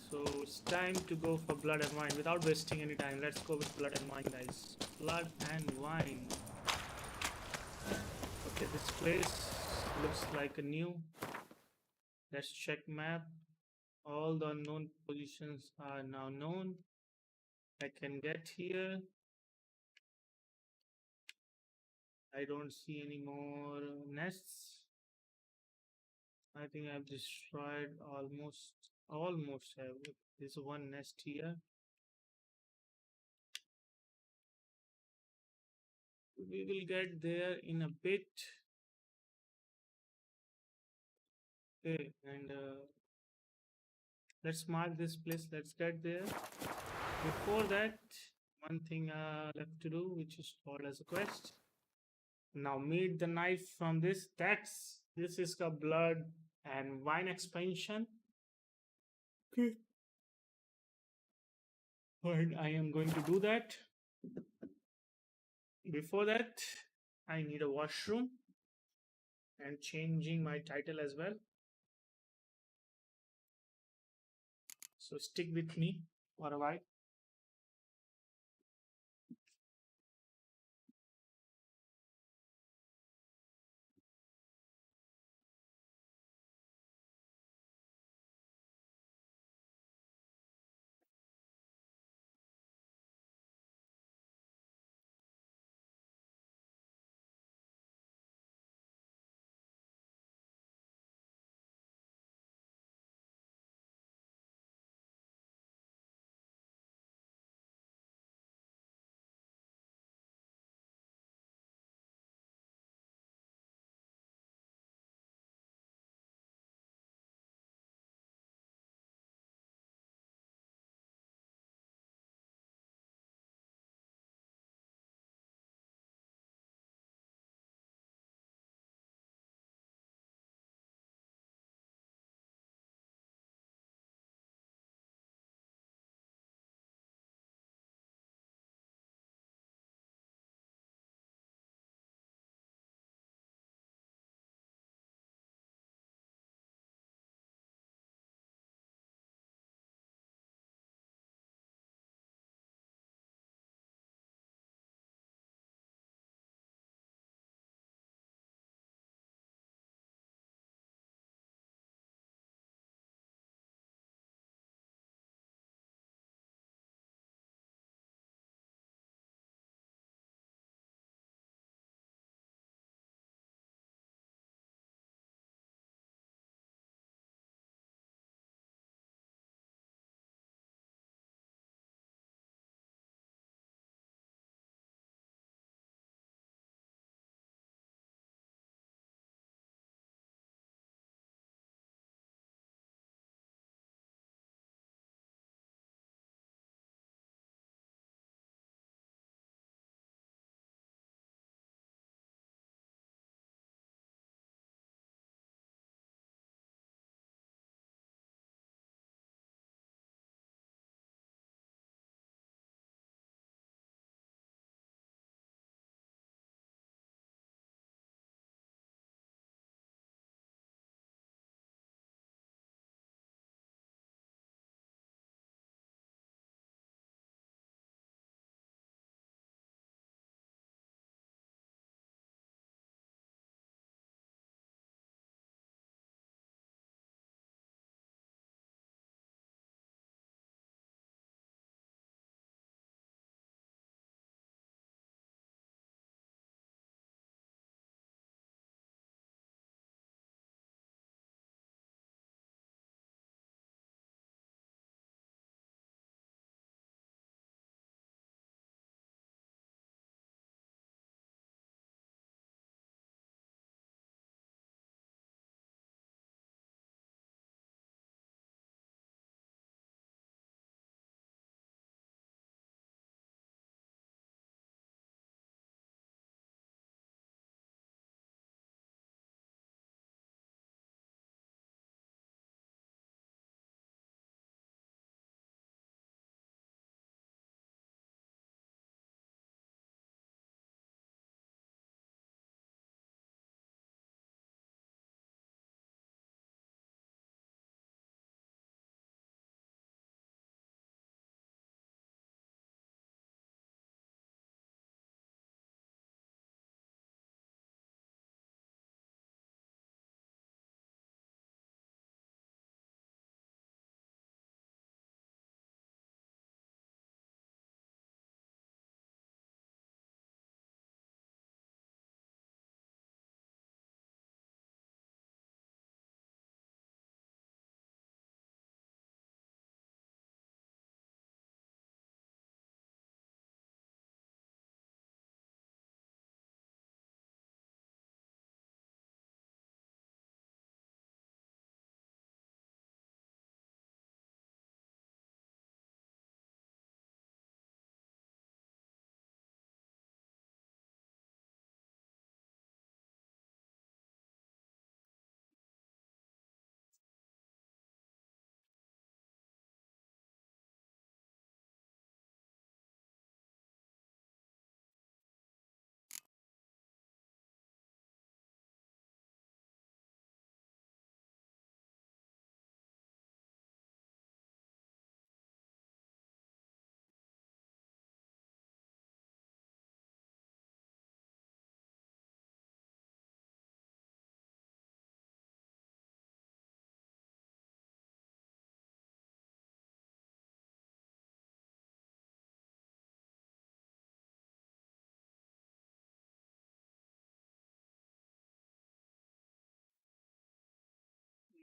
So it's time to go for Blood and Wine without wasting any time. Let's go with Blood and Wine, guys. Blood and Wine. Okay, this place looks like a new. Let's check map. All the unknown positions are now known. I can get here. I don't see any more nests. I think I've destroyed almost every. There's one nest here. We will get there in a bit. Okay, and let's mark this place. Let's get there. Before that, one thing left to do, which is called as a quest. Now meet the knife from this. This is the Blood and Wine expansion. Okay. And I am going to do that. Before that, I need a washroom and changing my title as well. So stick with me for a while.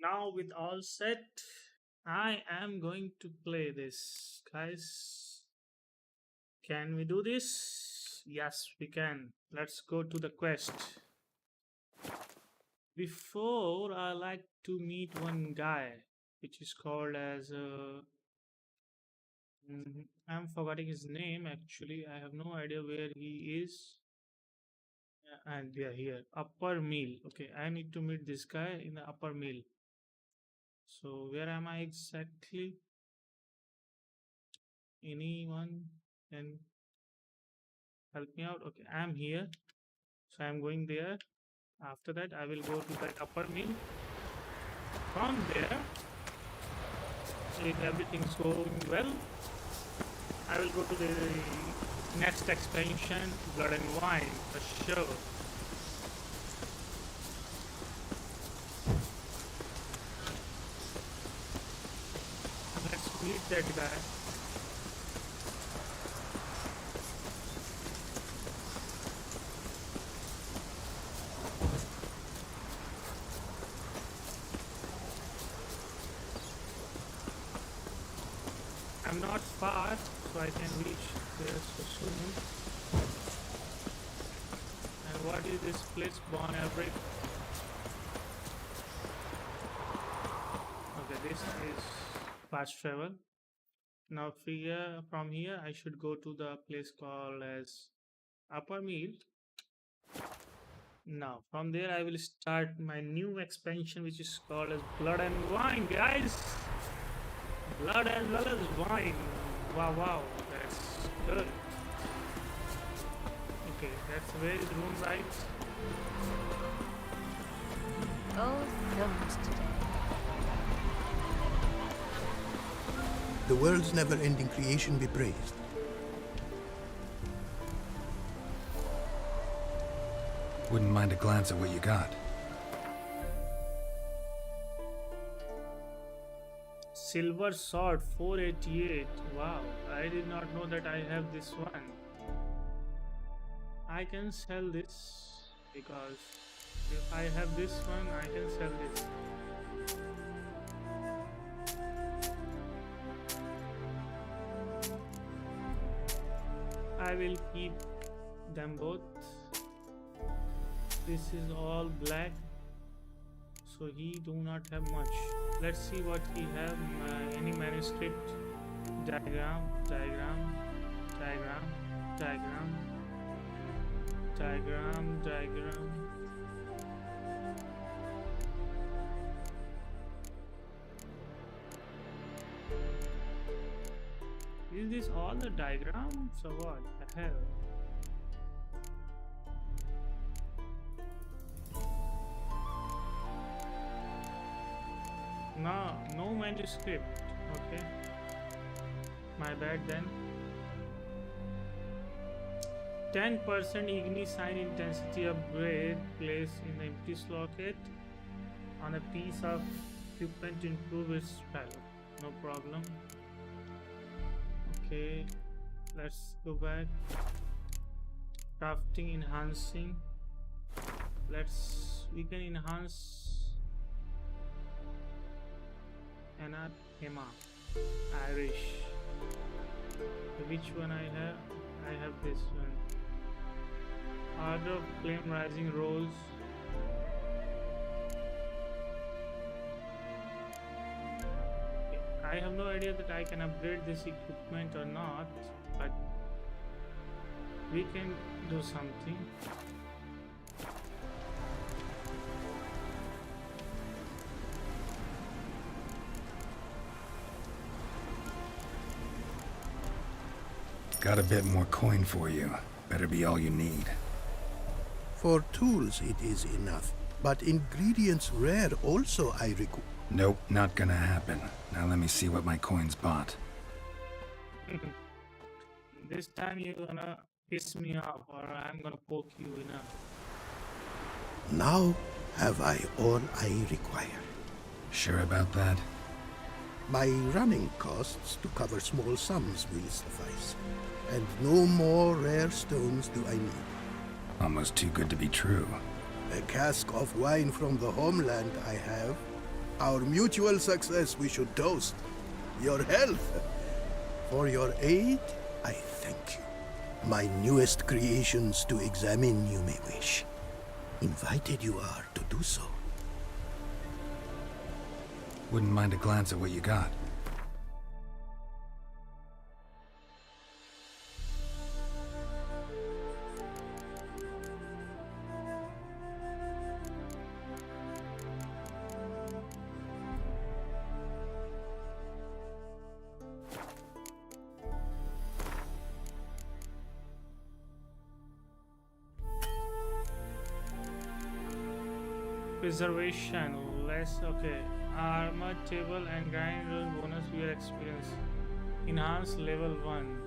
Now with all set, I am going to play this, guys. Can we do this? Yes, we can. Let's go to the quest. Before, I like to meet one guy, which is called as I'm forgetting his name actually. I have no idea where he is. And we are here. Upper Mill. Okay, I need to meet this guy in the Upper Mill. So where am I exactly? Anyone can help me out? Okay, I'm here. So I'm going there. After that, I will go to that Upper Mill. From there, if everything's going well, I will go to the next expansion, Blood and Wine, for sure. Let's meet that guy. I'm not far, so I can reach there so soon. And what is this place? Bon Everett. Okay, this is fast travel. Now from here, I should go to the place called as Upper Mill. Now, from there, I will start my new expansion, which is called as Blood and Wine, guys. Blood as well as wine. Wow, that's good. Okay, that's where is room right? Oh, films today. The world's never-ending creation be praised. Wouldn't mind a glance at what you got. Silver sword 488. Wow, I did not know that I have this one. I can sell this because if I have this one, I can sell this. I will keep them both. This is all black, so he do not have much. Let's see what he have. Any manuscript, diagram. Is this all the diagrams or what the hell? No manuscript. Okay, my bad then. 10% ignisign intensity upgrade placed in the empty socket on a piece of equipment to improve its spell. No problem. Okay, let's go back. Crafting, enhancing. We can enhance Anathema, Irish. Which one I have? I have this one. Order of Flame Rising Rose. I have no idea that I can upgrade this equipment or not, but we can do something. Got a bit more coin for you. Better be all you need. For tools it is enough, but ingredients rare also I require. Nope, not gonna happen. Now let me see what my coins bought. This time you're gonna piss me off or I'm gonna poke you enough. Now have I all I require. Sure about that? My running costs to cover small sums will suffice, and no more rare stones do I need. Almost too good to be true. A cask of wine from the homeland I have, Our mutual success we should toast. Your health. For your aid, I thank you. My newest creations to examine you may wish. Invited you are to do so. Wouldn't mind a glance at what you got. Preservation, less, okay. Armor table and grind roll bonus we are experiencing. Enhance level 1.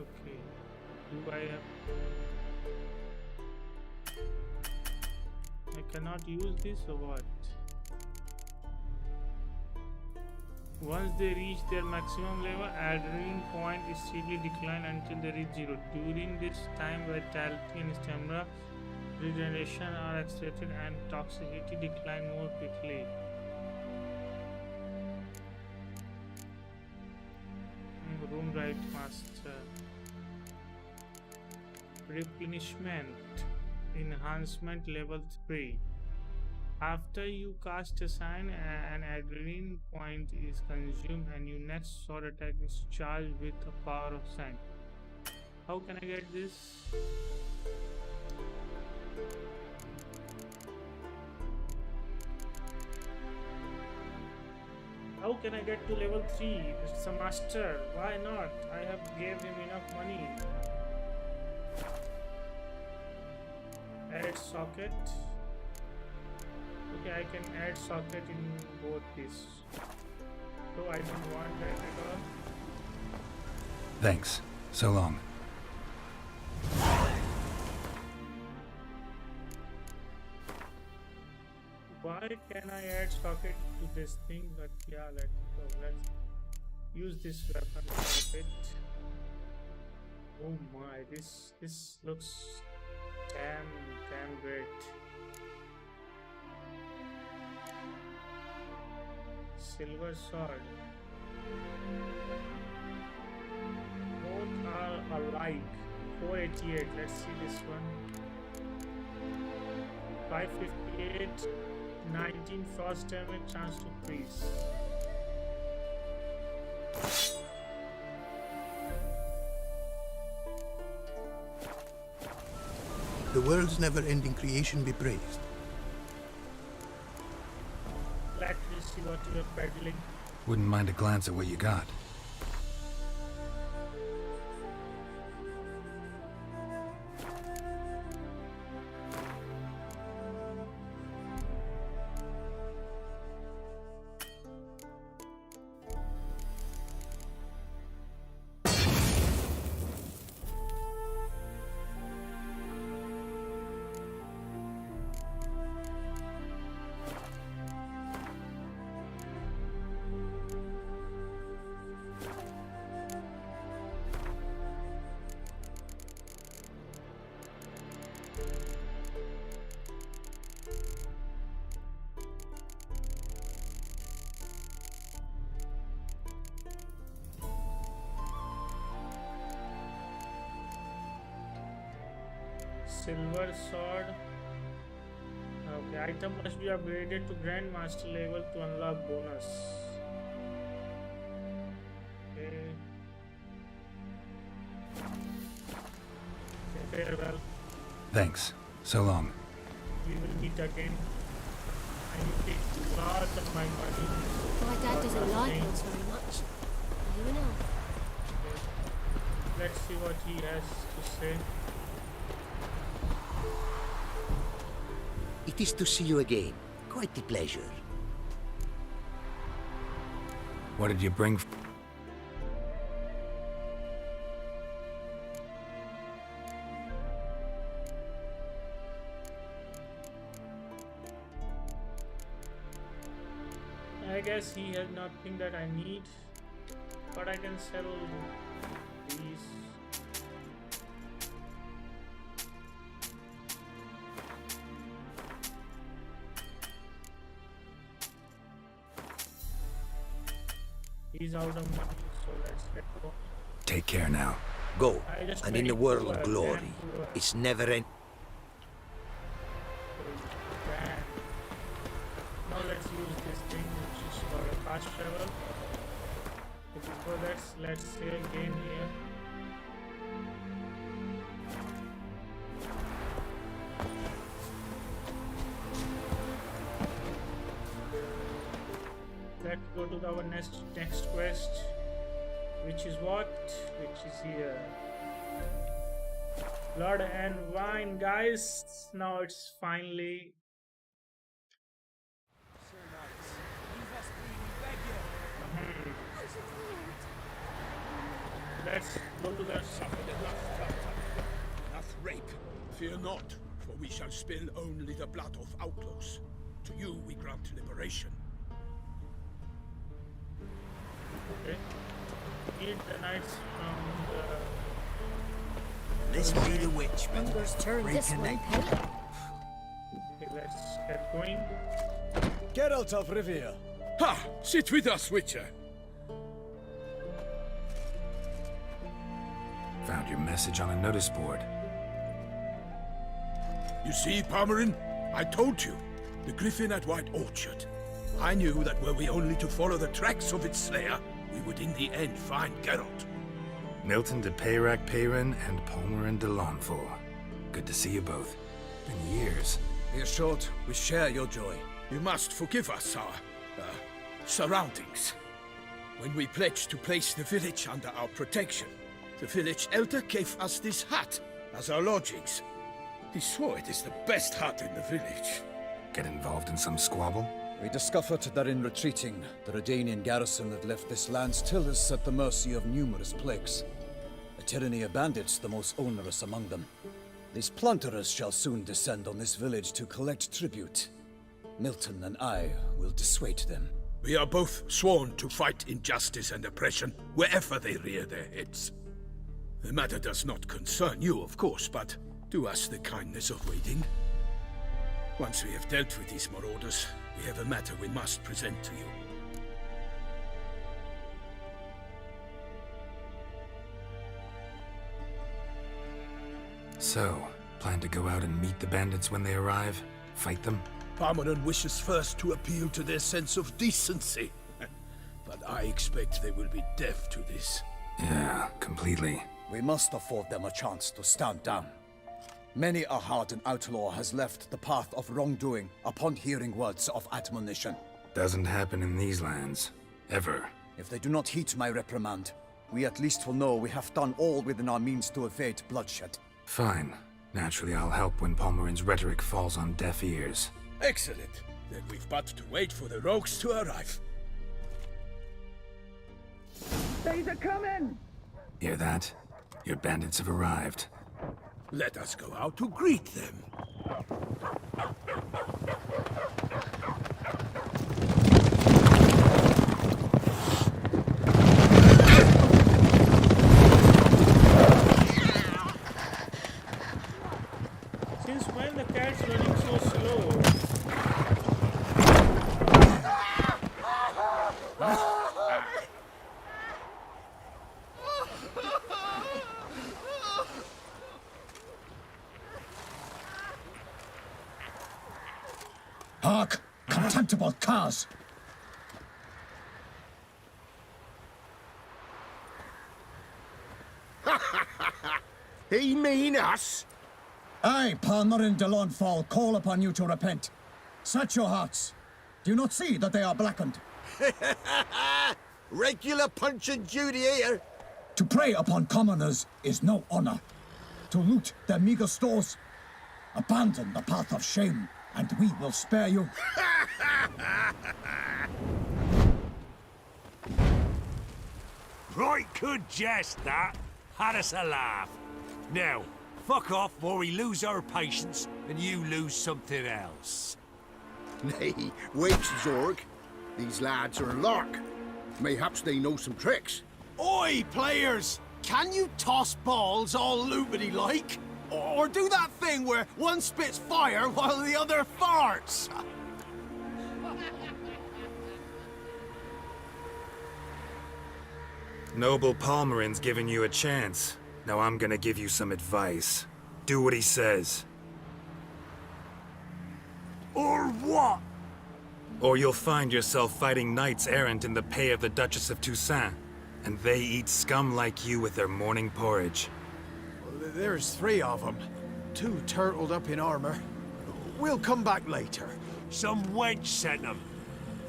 Okay. Do I have... I cannot use this or what? Once they reach their maximum level, adrenaline point is steadily decline until they reach 0. During this time, vitality and stamina regeneration are accelerated and toxicity decline more quickly. Room right master. Replenishment. Enhancement level 3. After you cast a sign, an adrenaline point is consumed and your next sword attack is charged with the power of sign. How can I get this? How can I get to level 3? It's a master. Why not? I have gave him enough money. Add socket. Okay, I can add socket in both these. So I don't want that at all. Thanks. So long. Why can I add socket to this thing? But yeah, let's use this weapon for a bit. Oh my, this looks damn great. Silver sword. Both are alike. 488. Let's see this one. 558. 19 frost damage, chance to freeze. The world's never-ending creation be praised. Let me see what you are peddling. Wouldn't mind a glance at what you got. Silver sword. Okay, item must be upgraded to Grandmaster level to unlock bonus. Okay. Farewell. Thanks. So long. We will meet again. I will take lots of my money. My dad doesn't like us very much. You know. Okay. Let's see what he has to say. It is to see you again. Quite the pleasure. What did you bring? I guess he has nothing that I need, but I can sell these. He's out of money, so let's get go. Take care now. Go, I just and made in the it world to of a glory, van to a it's never end. van. Now let's use this thing which is for a fast travel. So before that, let's say again here. Let's go to our next quest, which is what? Which is here. Blood and wine, guys. Now it's finally. Let's go to that. Hath rape. Fear not, for we shall spill only the blood of outlaws. To you we grant liberation. Okay. Eat the knights from This be the witch, but Numbers turn this way, Pete. Okay, let's get going. Geralt of Rivia. Ha! Sit with us, Witcher. Found your message on a notice board. You see, Palmerin? I told you. The griffin at White Orchard. I knew that were we only to follow the tracks of its slayer, we would in the end find Geralt. Milton de Peyrac Peyrin and Palmerin de Lawnfall. Good to see you both. Been years. Be assured, we share your joy. You must forgive us our surroundings. When we pledged to place the village under our protection, the village elder gave us this hut as our lodgings. He swore it is the best hut in the village. Get involved in some squabble? We discovered that in retreating, the Redanian garrison had left this land's tillers at the mercy of numerous plagues. A tyranny of bandits, the most onerous among them. These plunderers shall soon descend on this village to collect tribute. Milton and I will dissuade them. We are both sworn to fight injustice and oppression wherever they rear their heads. The matter does not concern you, of course, but do us the kindness of waiting. Once we have dealt with these marauders, we have a matter we must present to you. So, plan to go out and meet the bandits when they arrive? Fight them? Palmerin wishes first to appeal to their sense of decency. But I expect they will be deaf to this. Yeah, completely. We must afford them a chance to stand down. Many a hardened outlaw has left the path of wrongdoing upon hearing words of admonition. Doesn't happen in these lands. Ever. If they do not heed my reprimand, we at least will know we have done all within our means to evade bloodshed. Fine. Naturally, I'll help when Palmerin's rhetoric falls on deaf ears. Excellent. Then we've but to wait for the rogues to arrive. They're coming! Hear that? Your bandits have arrived. Let us go out to greet them. Since when the cat's running so slow? Hark! Contemptible curs! He mean us? I, Palmerin de Lawnfall, call upon you to repent. Set your hearts. Do you not see that they are blackened? Regular Punch and Judy here. To prey upon commoners is no honor. To loot their meager stores, abandon the path of shame, and we will spare you. Right good jest, that. Had us a laugh. Now, fuck off before we lose our patience and you lose something else. Nay, wait, Zorg. These lads are a lark. Mayhaps they know some tricks. Oi, players! Can you toss balls all loopity-like? Or do that thing where one spits fire while the other farts? Noble Palmerin's giving you a chance. Now I'm gonna give you some advice. Do what he says. Or what? Or you'll find yourself fighting knights errant in the pay of the Duchess of Toussaint. And they eat scum like you with their morning porridge. There's 3 of them. 2 turtled up in armor. We'll come back later. Some wench sent them.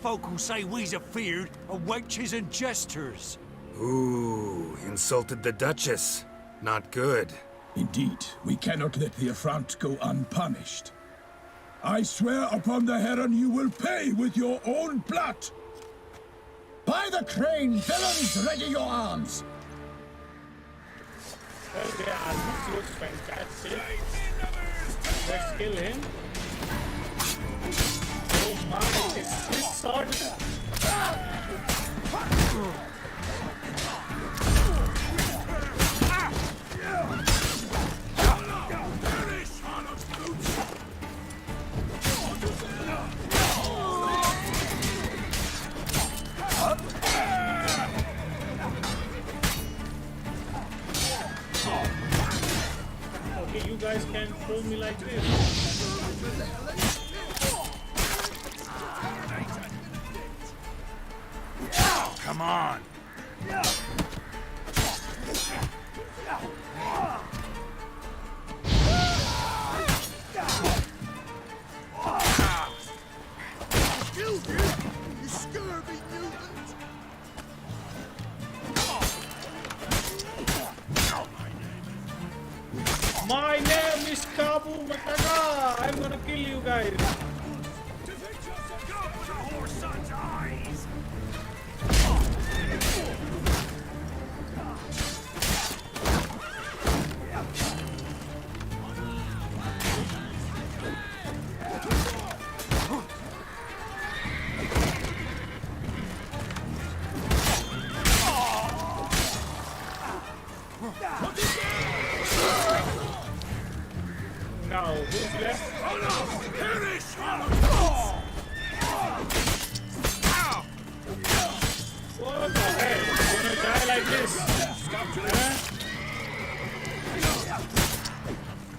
Folk who say we's afeard of wenches and jesters. Ooh, insulted the Duchess. Not good. Indeed, we cannot let the affront go unpunished. I swear upon the Heron you will pay with your own blood! By the crane, villains, ready your arms! Well, their armor looks fantastic. Let's kill him. Oh my, it's this sword. Okay, you guys can throw me like this. Come on. Killed you, you scurvy mutant! My name is Kabu Mataga. I'm gonna kill you guys. Now, who's left? What the heck? You're gonna die like this?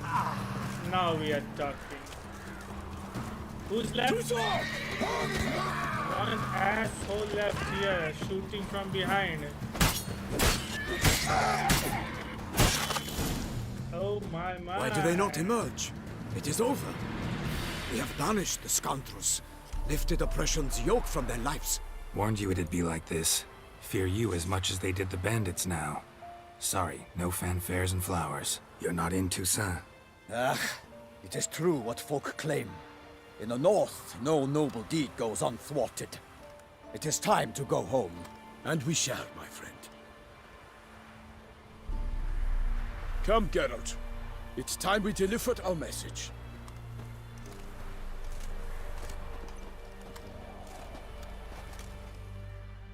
Huh? Now we are talking. Who's left? One asshole left here, shooting from behind. Oh my. Why do they not emerge? It is over. We have banished the scoundrels, lifted oppression's yoke from their lives. Warned you it'd be like this. Fear you as much as they did the bandits now. Sorry, no fanfares and flowers. You're not in Toussaint. Ah, it is true what folk claim. In the north, no noble deed goes unthwarted. It is time to go home. And we shall, my friend. Come, Geralt. It's time we delivered our message.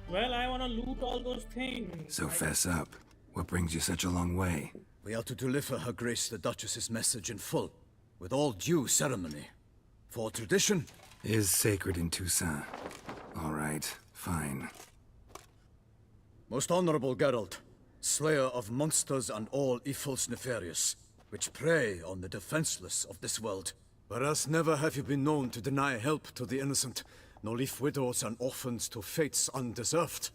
Well, I wanna loot all those things. So fess up. What brings you such a long way? We are to deliver Her Grace the Duchess's message in full, with all due ceremony. For tradition is sacred in Toussaint. All right, fine. Most honorable Geralt, slayer of monsters and all evils nefarious, which prey on the defenseless of this world. Whereas never have you been known to deny help to the innocent, nor leave widows and orphans to fates undeserved.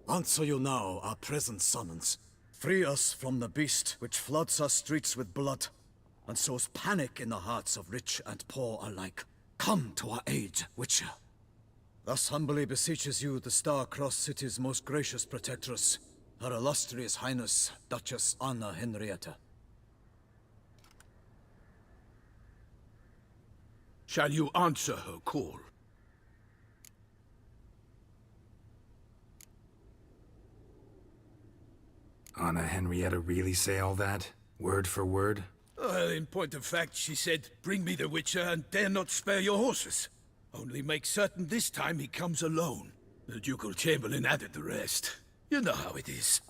Answer you now our present summons. Free us from the beast which floods our streets with blood, and sows panic in the hearts of rich and poor alike. Come to our aid, Witcher. Thus humbly beseeches you the Star-Crossed City's most gracious protectress, Her Illustrious Highness, Duchess Anna Henrietta. Shall you answer her call? Anna Henrietta really say all that? Word for word? Well, in point of fact, she said, bring me the Witcher and dare not spare your horses. Only make certain this time he comes alone. The Ducal Chamberlain added the rest. You know how it is.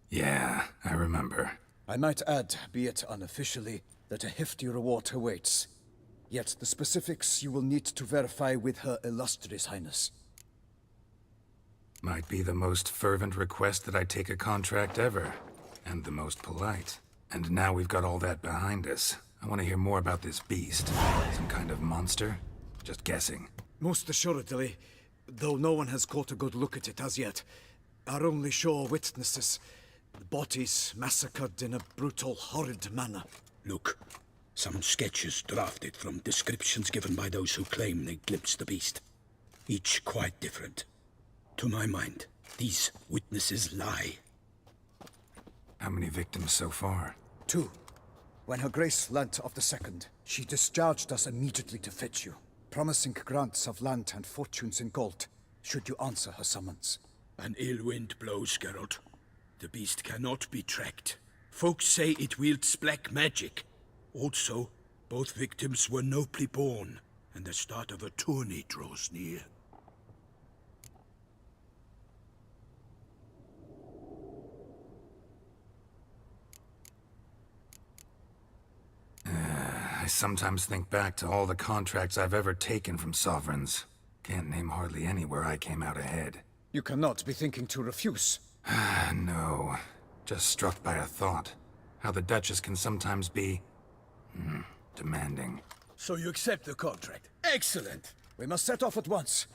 Yeah, I remember. I might add, be it unofficially, that a hefty reward awaits. Yet the specifics you will need to verify with Her Illustrious Highness. Might be the most fervent request that I take a contract ever. And the most polite. And now we've got all that behind us. I want to hear more about this beast. Some kind of monster? Just guessing. Most assuredly, though no one has caught a good look at it as yet. Our only sure witnesses. Bodies massacred in a brutal, horrid manner. Look, some sketches drafted from descriptions given by those who claim they glimpsed the beast. Each quite different. To my mind, these witnesses lie. How many victims so far? 2. When Her Grace learnt of the second, she discharged us immediately to fetch you, promising grants of land and fortunes in gold, should you answer her summons. An ill wind blows, Geralt. The beast cannot be tracked. Folks say it wields black magic. Also, both victims were nobly born, and the start of a tourney draws near. I sometimes think back to all the contracts I've ever taken from sovereigns. Can't name hardly any where I came out ahead. You cannot be thinking to refuse. No. Just struck by a thought. How the Duchess can sometimes be... demanding. So you accept the contract? Excellent! We must set off at once.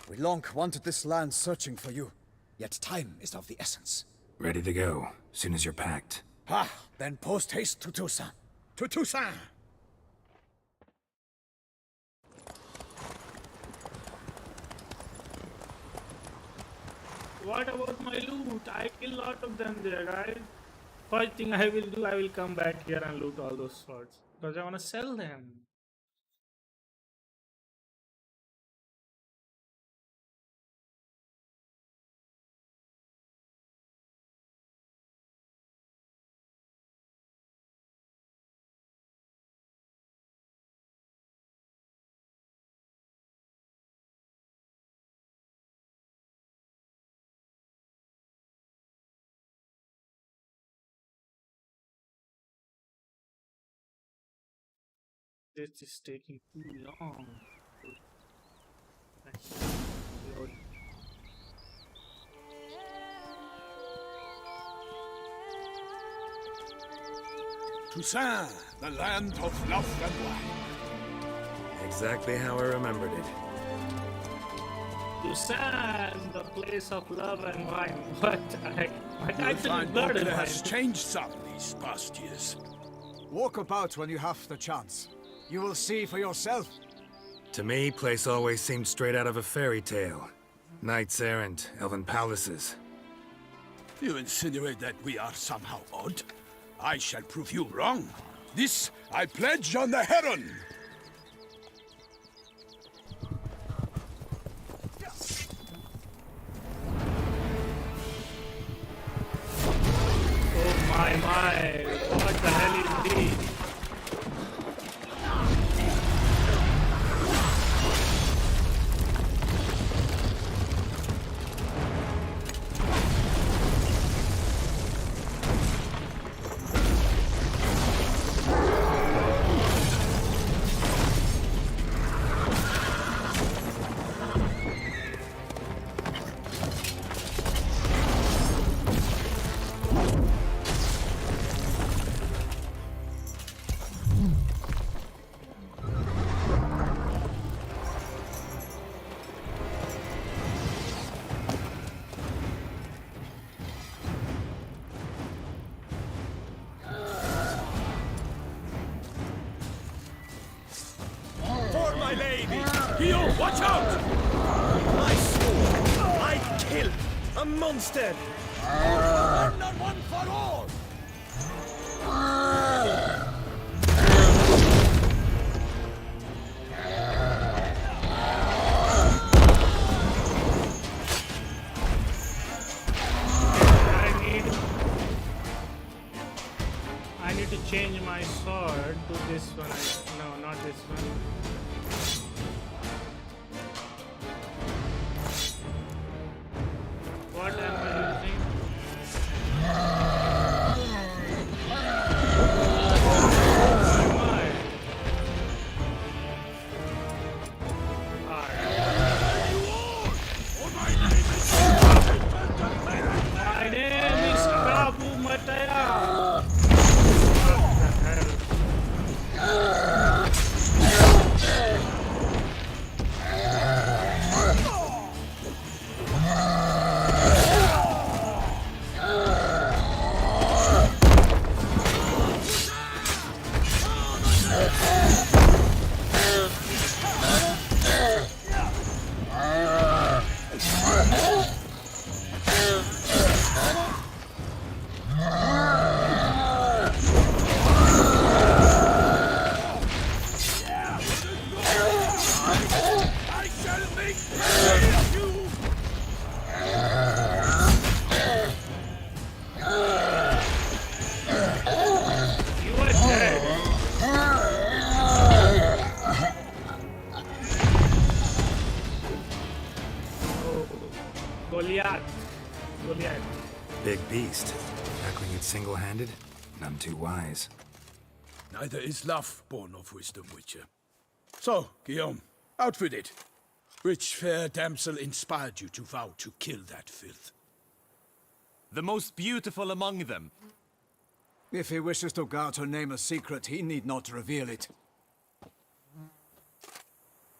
We long wanted this land searching for you. Yet time is of the essence. Ready to go, soon as you're packed. Then post haste to Toussaint. To Toussaint! What about my loot? I killed a lot of them there, guys. First thing I will do, I will come back here and loot all those swords. Because I want to sell them. This is taking too long. Toussaint, the land of love and wine. Exactly how I remembered it. Toussaint, the place of love and wine. What? My You'll title is find Blood and Orkney Wine. has changed some these past years. Walk about when you have the chance. You will see for yourself. To me, place always seemed straight out of a fairy tale. Knights errant, elven palaces. You insinuate that we are somehow odd? I shall prove you wrong. This I pledge on the Heron. Oh my, what the hell is this? For my lady! Guillaume, watch out! I swore I'd kill a monster! One and one for all! I need to change my sword to this one. No, not this one. What am I using? Goliath. Big beast. Tackling it single-handed? None too wise. Neither is love born of wisdom, Witcher. So, Guillaume, out with it. Which fair damsel inspired you to vow to kill that filth? The most beautiful among them. If he wishes to guard her name a secret, he need not reveal it.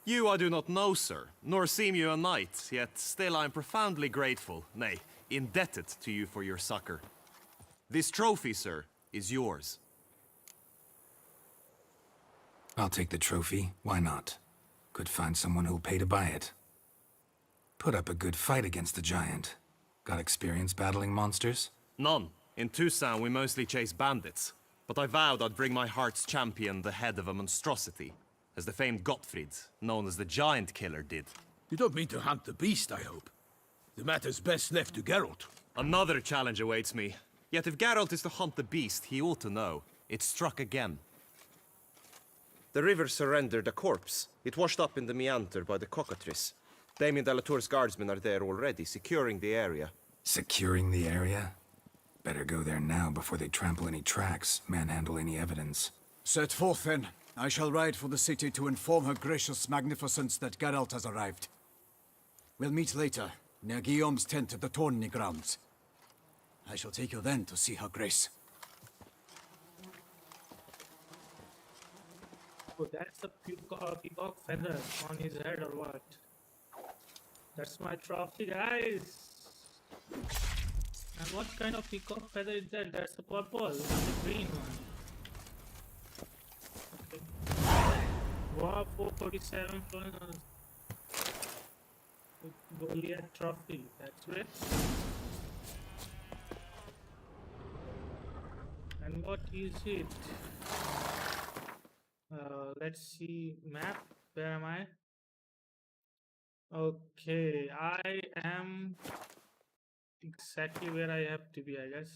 You I do not know, sir, nor seem you a knight, yet still I am profoundly grateful, nay, indebted to you for your succor. This trophy, sir, is yours. I'll take the trophy. Why not? Could find someone who'll pay to buy it. Put up a good fight against the giant. Got experience battling monsters? None. In Toussaint we mostly chase bandits. But I vowed I'd bring my heart's champion the head of a monstrosity, as the famed Gottfried, known as the Giant Killer, did. You don't mean to hunt the beast, I hope. The matter's best left to Geralt. Another challenge awaits me. Yet if Geralt is to hunt the beast, he ought to know. It struck again. The river surrendered a corpse. It washed up in the meander by the cockatrice. Damien de la Tour's guardsmen are there already, securing the area. Securing the area? Better go there now before they trample any tracks, manhandle any evidence. Set forth, then. I shall ride for the city to inform her gracious magnificence that Geralt has arrived. We'll meet later, near Guillaume's tent at the Tourney grounds. I shall take you then to see her grace. Oh, that's a peacock feather on his head or what? That's my trophy, guys! And what kind of peacock feather is that? That's the purple, not the green one. Okay. Wow, 447 for Goliath trophy. That's great. And what is it? Let's see. Map. Where am I? Okay, I am exactly where I have to be, I guess.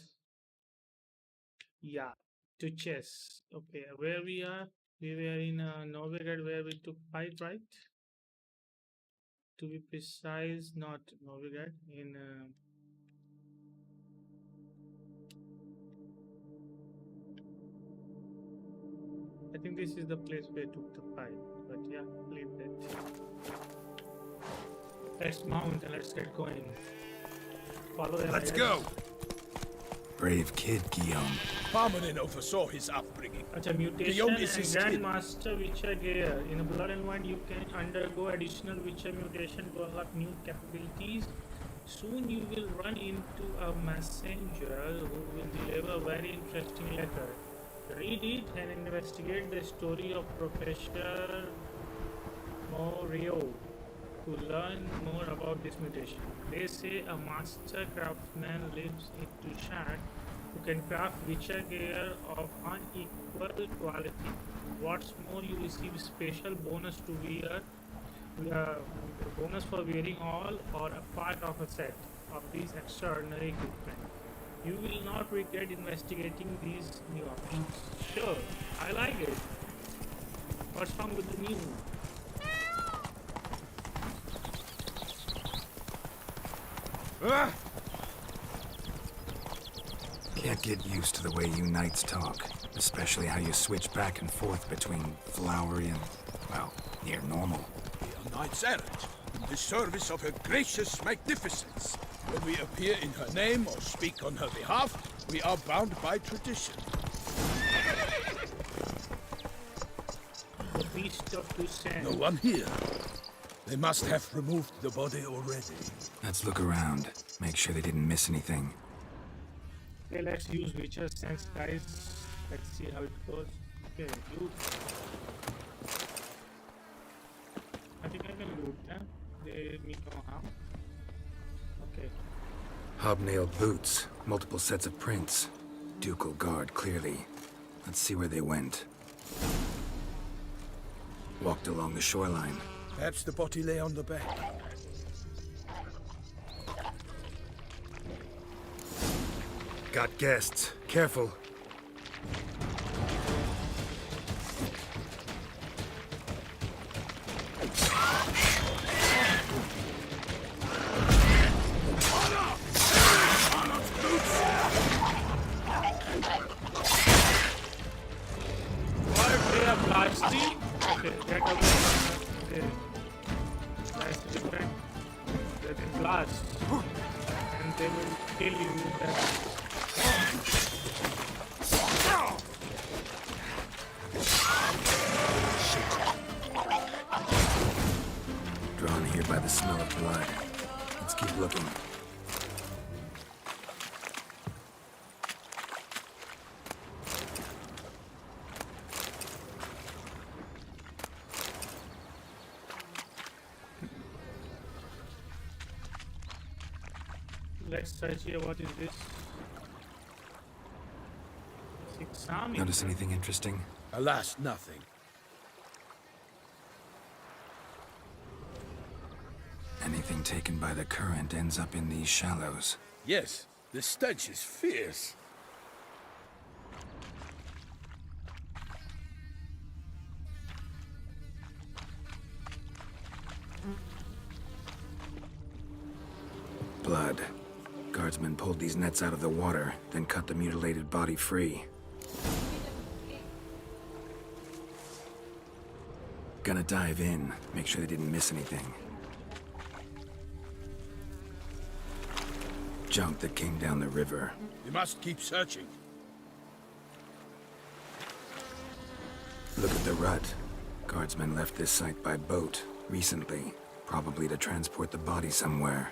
Yeah, to chess. Okay, where we are? We were in Novigrad, where we took fight, right? To be precise, not Novigrad. In I think this is the place where I took the fight. But yeah, leave that. Let's mount and let's get going. Follow them. Let's go! Brave kid, Guillaume. Parmanin oversaw his upbringing. Acha, mutation Guillaume is and his kid. Grandmaster Witcher gear. In Blood and Wine, you can undergo additional Witcher mutation to unlock new capabilities. Soon you will run into a messenger who will deliver a very interesting letter. Read it and investigate the story of Professor Morio to learn more about this mutation. They say a master craftsman lives in Toussaint who can craft Witcher gear of unequal quality. What's more, you receive special bonus to wear, bonus for wearing all or a part of a set of these extraordinary equipment. You will not regret investigating these new options. Sure, I like it. What's wrong with the new? Can't get used to the way you knights talk, especially how you switch back and forth between flowery and, well, near normal. We are knights errant, in the service of her gracious magnificence. When we appear in her name or speak on her behalf, we are bound by tradition. The beast of Toussaint. No one here. They must have removed the body already. Let's look around. Make sure they didn't miss anything. Okay, let's use Witcher sense, guys. Let's see how it goes. Okay, loot. I think I can loot them. They mean no harm. Okay. Hobnailed boots, multiple sets of prints. Ducal guard, clearly. Let's see where they went. Walked along the shoreline. Perhaps the body lay on the bank. Got guests. Careful. get away from the that's different. They can blast and they will kill you with that. Drawn here by the smell of blood. Let's keep looking. Let's search here. What is this? Examine. Notice anything interesting? Alas, nothing. Anything taken by the current ends up in these shallows. Yes, the stench is fierce. Blood. Guardsmen pulled these nets out of the water, then cut the mutilated body free. Gonna dive in, make sure they didn't miss anything. Junk that came down the river. We must keep searching. Look at the rut. Guardsmen left this site by boat recently, probably to transport the body somewhere.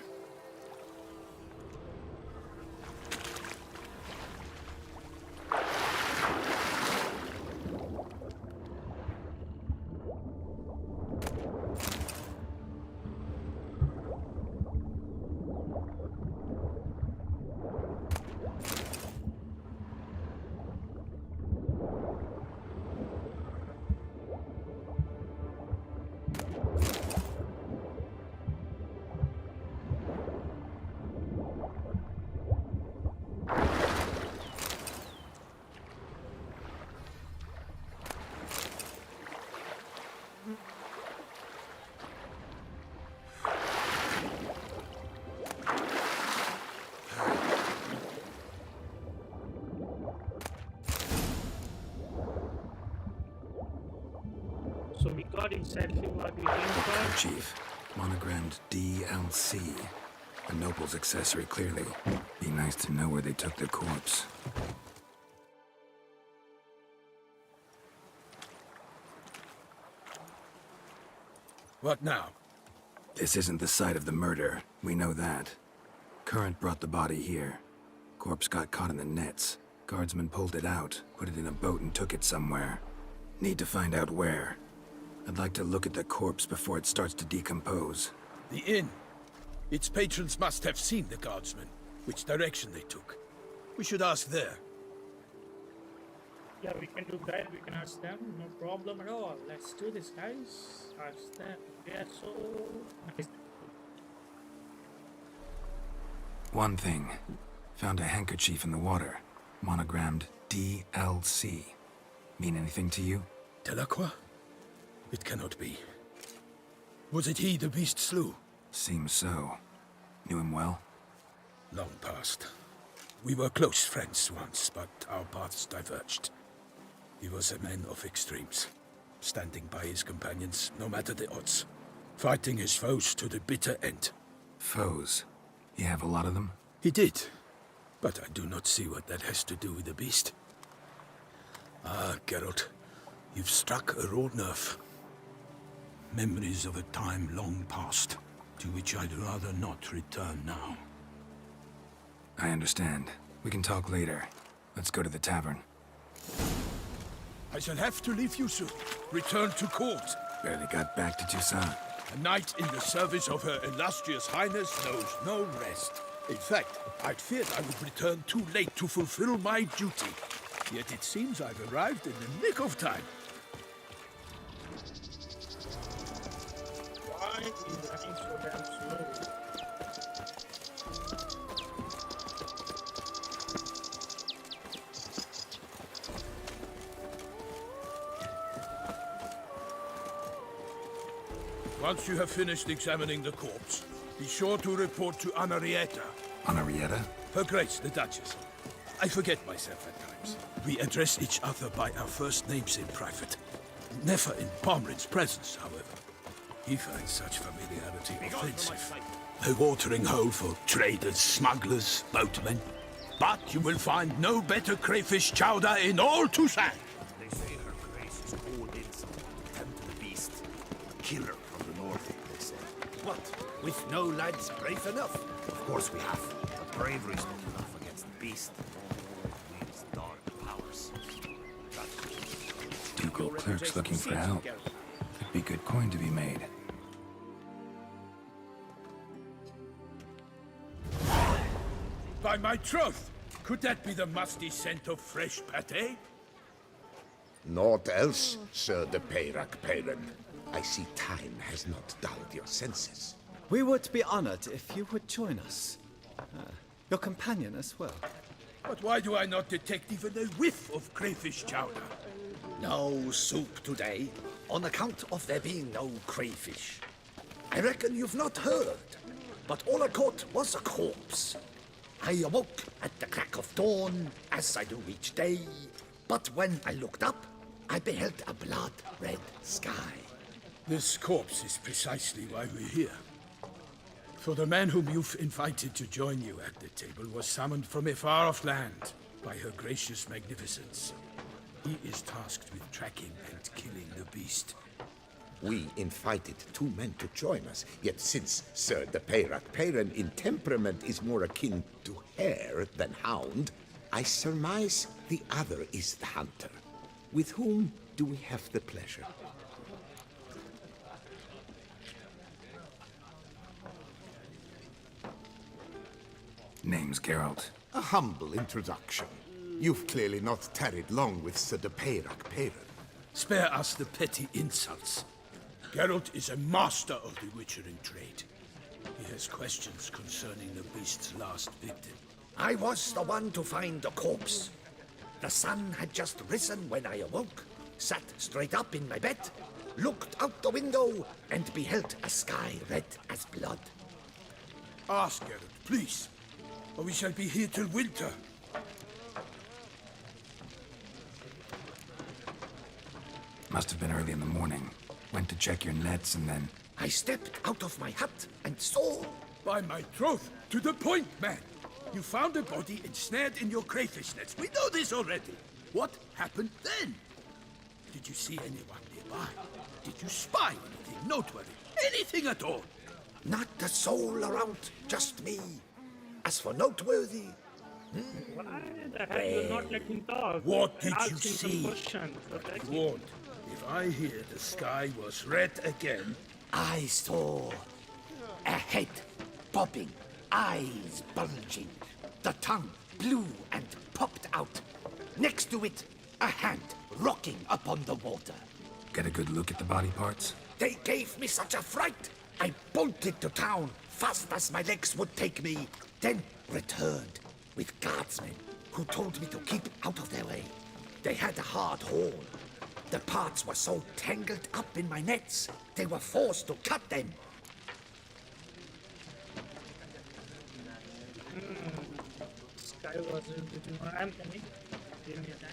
So we got exactly what we came for. Chief, monogrammed DLC. A noble's accessory, clearly. Be nice to know where they took the corpse. What now? This isn't the site of the murder. We know that. Current brought the body here. Corpse got caught in the nets. Guardsmen pulled it out, put it in a boat and took it somewhere. Need to find out where. I'd like to look at the corpse before it starts to decompose. The inn. Its patrons must have seen the guardsmen, which direction they took. We should ask there. Yeah, we can do that. We can ask them. No problem at all. Let's do this, guys. Ask them. They are so nice. One thing. Found a handkerchief in the water. Monogrammed DLC. Mean anything to you? Delacroix? It cannot be. Was it he the beast slew? Seems so. Knew him well? Long past. We were close friends once, but our paths diverged. He was a man of extremes, standing by his companions no matter the odds, fighting his foes to the bitter end. Foes? You have a lot of them? He did, but I do not see what that has to do with the beast. Ah, Geralt, you've struck a raw nerve. Memories of a time long past, to which I'd rather not return now. I understand. We can talk later. Let's go to the tavern. I shall have to leave you soon. Return to court. Barely got back to Toussaint. A knight in the service of Her Illustrious Highness knows no rest. In fact, I'd feared I would return too late to fulfill my duty. Yet it seems I've arrived in the nick of time. Why is he running so damn slow? Once you have finished examining the corpse, be sure to report to Anarietta. Anarietta? Her Grace, the Duchess. I forget myself at times. We address each other by our first names in private. Never in Pomrin's presence, however. He finds such familiarity offensive. A watering hole for traders, smugglers, boatmen. But you will find no better crayfish chowder in all Toussaint. They say her grace is all insult. Tempt the beast. Kill her from the north, they say. What? With no lads brave enough? Of course we have. But bravery's not enough against the beast. Wields dark powers. Ducal clerks looking for help. Could be good coin to be made. By my troth! Could that be the musty scent of fresh pâté? Naught else, Sir de Peyrac Peyran. I see time has not dulled your senses. We would be honored if you would join us. Your companion as well. But why do I not detect even a whiff of crayfish chowder? No soup today, on account of there being no crayfish. I reckon you've not heard, but all I caught was a corpse. I awoke at the crack of dawn, as I do each day, but when I looked up, I beheld a blood-red sky. This corpse is precisely why we're here. For the man whom you've invited to join you at the table was summoned from a far-off land by her gracious magnificence. He is tasked with tracking and killing the beast. We invited two men to join us, yet since Sir de Peyrac Peyran in temperament is more akin to hare than hound, I surmise the other is the hunter. With whom do we have the pleasure? Name's Geralt. A humble introduction. You've clearly not tarried long with Sir de Peyrac Peyran. Spare us the petty insults. Geralt is a master of the witchering trade. He has questions concerning the beast's last victim. I was the one to find the corpse. The sun had just risen when I awoke, sat straight up in my bed, looked out the window, and beheld a sky red as blood. Ask Geralt, please, or we shall be here till winter. Must have been early in the morning. Went to check your nets and then... I stepped out of my hut and saw... By my troth, to the point, man. You found a body ensnared in your crayfish nets. We know this already. What happened then? Did you see anyone nearby? Did you spy anything noteworthy? Anything at all? Not a soul around, just me. As for noteworthy... Why the hell you not let him talk? What did Ask you him some see? questions. Warned. If I hear the sky was red again... I saw a head bobbing, eyes bulging, the tongue blue and popped out. Next to it, a hand rocking upon the water. Get a good look at the body parts? They gave me such a fright. I bolted to town fast as my legs would take me, then returned with guardsmen who told me to keep out of their way. They had a hard haul. The parts were so tangled up in my nets, they were forced to cut them. Sky was between... I'm coming. Give me a time.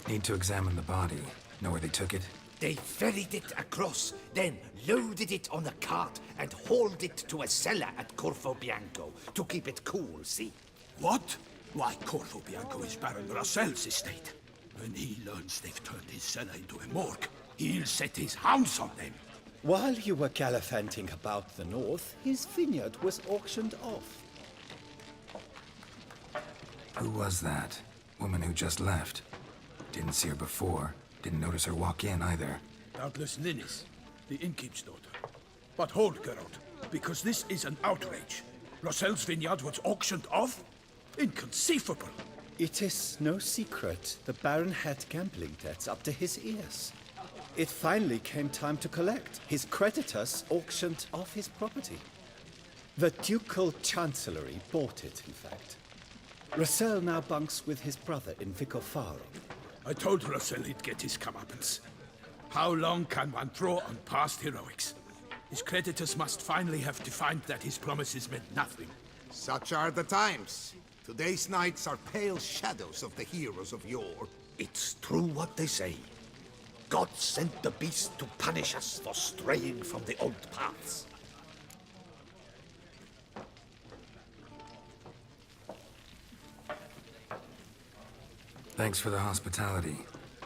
Need to examine the body. Know where they took it? They ferried it across, then loaded it on a cart and hauled it to a cellar at Corvo Bianco to keep it cool, see? What? Why, Corvo Bianco is Baron Russell's estate. When he learns they've turned his cellar into a morgue, he'll set his hounds on them. While you were gallivanting about the north, his vineyard was auctioned off. Who was that? Woman who just left. Didn't see her before. Didn't notice her walk in either. Doubtless Linnis, the innkeep's daughter. But hold, Geralt, because this is an outrage. Roselle's vineyard was auctioned off? Inconceivable! It is no secret the Baron had gambling debts up to his ears. It finally came time to collect. His creditors auctioned off his property. The Ducal Chancellery bought it, in fact. Roselle now bunks with his brother in Vicofaro. I told Russell he'd get his comeuppance. How long can one throw on past heroics? His creditors must finally have defined that his promises meant nothing. Such are the times. Today's knights are pale shadows of the heroes of yore. It's true what they say. God sent the beast to punish us for straying from the old paths. Thanks for the hospitality.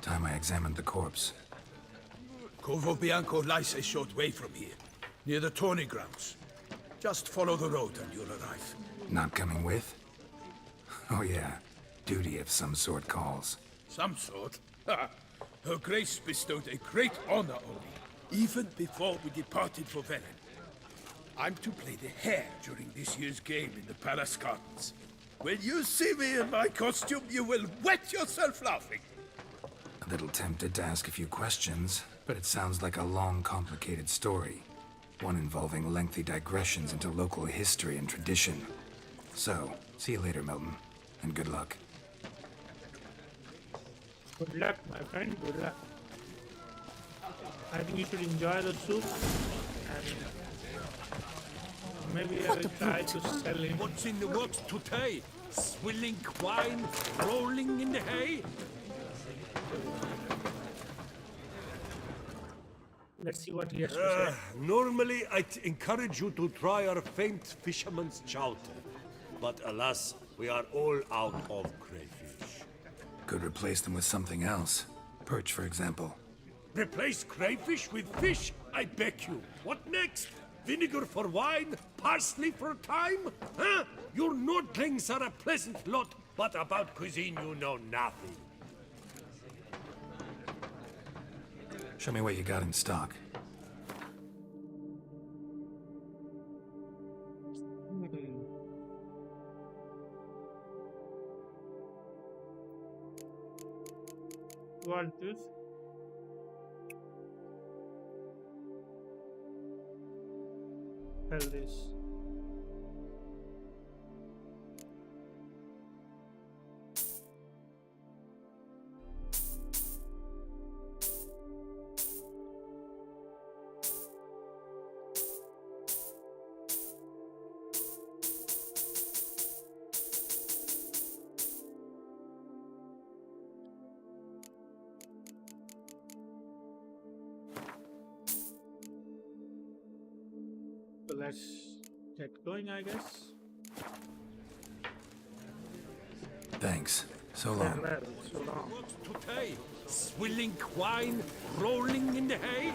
Time I examined the corpse. Corvo Bianco lies a short way from here, near the tourney grounds. Just follow the road and you'll arrive. Not coming with? Oh yeah, duty of some sort calls. Some sort? Ha! Her Grace bestowed a great honor on me, even before we departed for Velen. I'm to play the hare during this year's game in the palace gardens. When you see me in my costume, you will wet yourself laughing. A little tempted to ask a few questions, but it sounds like a long, complicated story. One involving lengthy digressions into local history and tradition. So, see you later, Milton, and good luck. Good luck, my friend, good luck. I think you should enjoy the soup, and maybe I will try to sell him. What's in the works today? Swilling wine, rolling in the hay? Let's see what he has to say. Normally, I'd encourage you to try our famed fisherman's chowder. But alas, we are all out of crayfish. Could replace them with something else. Perch, for example. Replace crayfish with fish? I beg you. What next? Vinegar for wine? Parsley for thyme? Huh? Your Nordlings are a pleasant lot, but about cuisine you know nothing. Show me what you got in stock. Want this? Hell this. So let's get going, I guess. Thanks. So long. Well, so long. Today, swilling wine, rolling in the hay?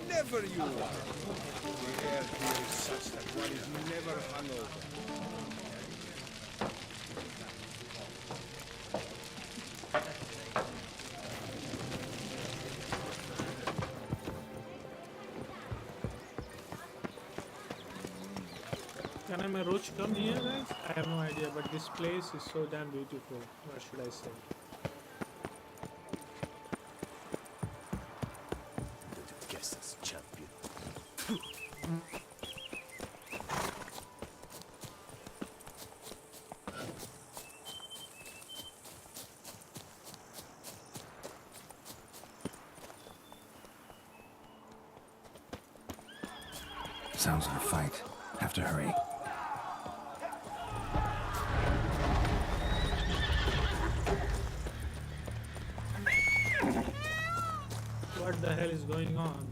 Never you are. The air here is such that one is never hungover. Can I my roach come here, guys? I have no idea, but this place is so damn beautiful. What should I say? Guess as champion. Sounds of a fight. Have to hurry. What the hell is going on?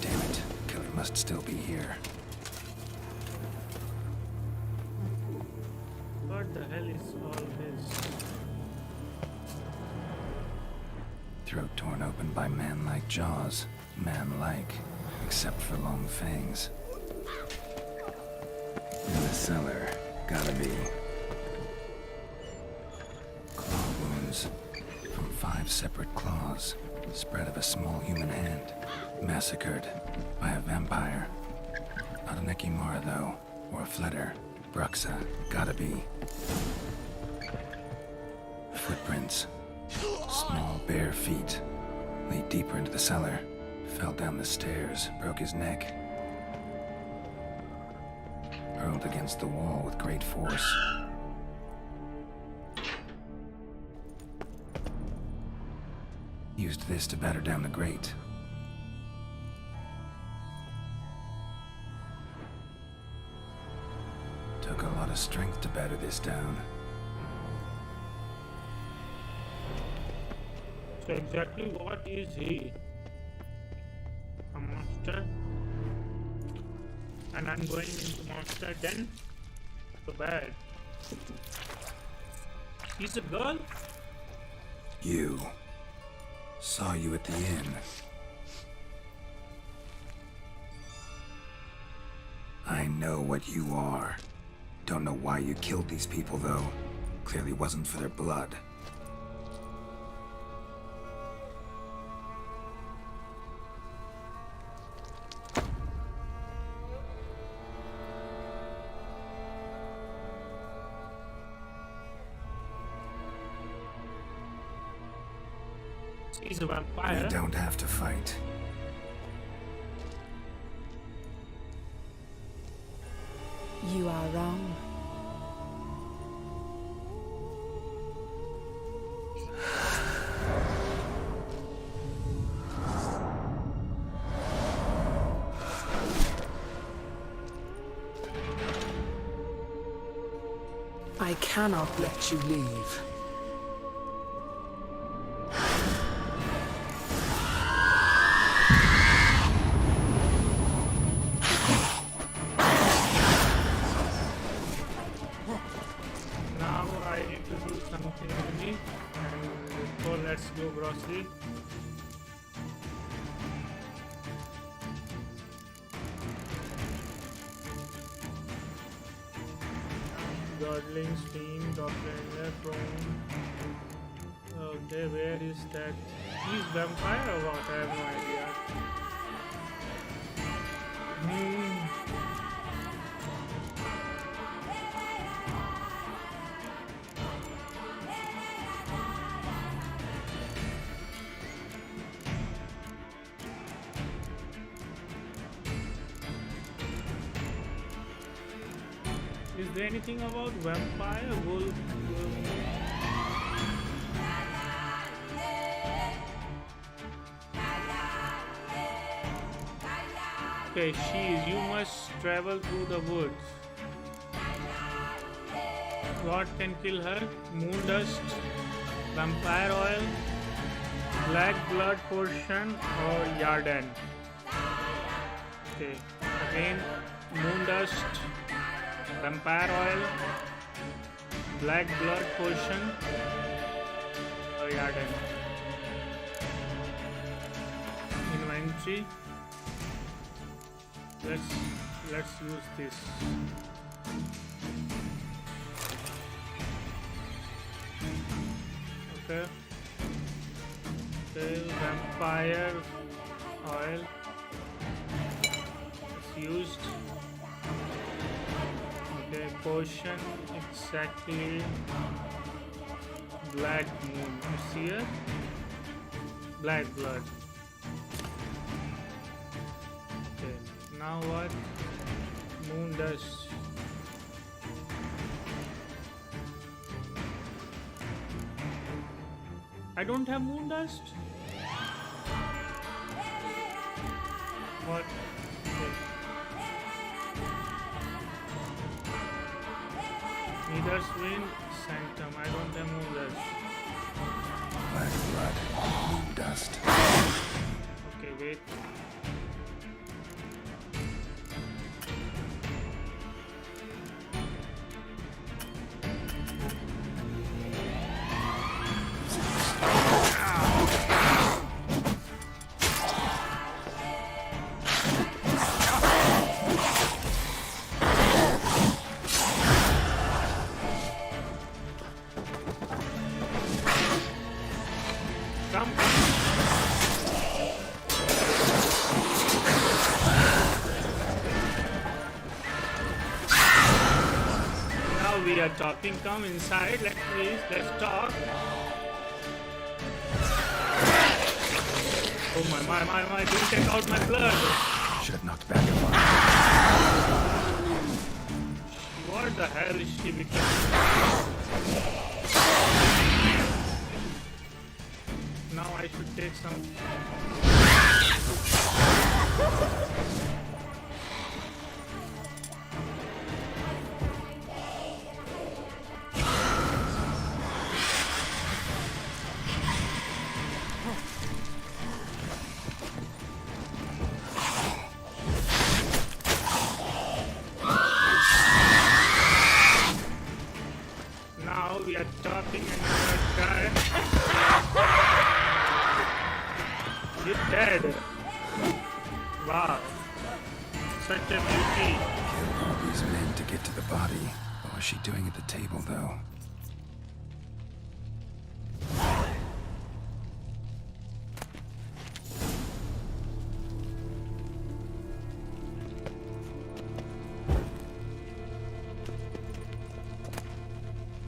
Damn it. Killer must still be here. What the hell is all this? Throat torn open by man-like jaws. Man-like, except for long fangs. In the cellar. Gotta be. Claw wounds. From 5 separate claws. Spread of a small human hand. Massacred by a vampire. Not an Ekimara, though. Or a Fletter. Bruxa. Gotta be. Footprints. Small, bare feet. Lead deeper into the cellar. Fell down the stairs. Broke his neck. Hurled against the wall with great force. Used this to batter down the grate. Took a lot of strength to batter this down. So exactly what is he? A monster? And I'm going into monster den? So bad. He's a girl? You. Saw you at the inn. I know what you are. Don't know why you killed these people, though. Clearly wasn't for their blood. He's a vampire. We don't have to fight. You are wrong. I cannot let you leave. Now I need to do something unique, and so let's go grocery. Godling, steam, doppelganger, prone. Okay, where is that? He's vampire or what? I have no idea. Is there anything about vampire wolf? Okay, you must travel through the woods. What can kill her? Moon dust, vampire oil, black blood potion, or Yarden. Okay, again, moon dust, vampire oil, black blood potion, or Yarden. Inventory. Let's use this. Okay. Okay, vampire oil. It's used. Okay, potion exactly. Black moon. You see it? Black blood. Okay. Now what? Moon dust. I don't have moon dust. What? Neither's wind, sanctum. I don't have movers. Black blood, moon dust. Okay, wait. We are talking. Come inside. Let's talk. Oh my! Don't take out my blood. Should have knocked back a lot. What the hell is she becoming? Now I should take some. We are talking and you're dead. You're dead. Wow. Such a beauty. Killed all these men to get to the body. What was she doing at the table, though?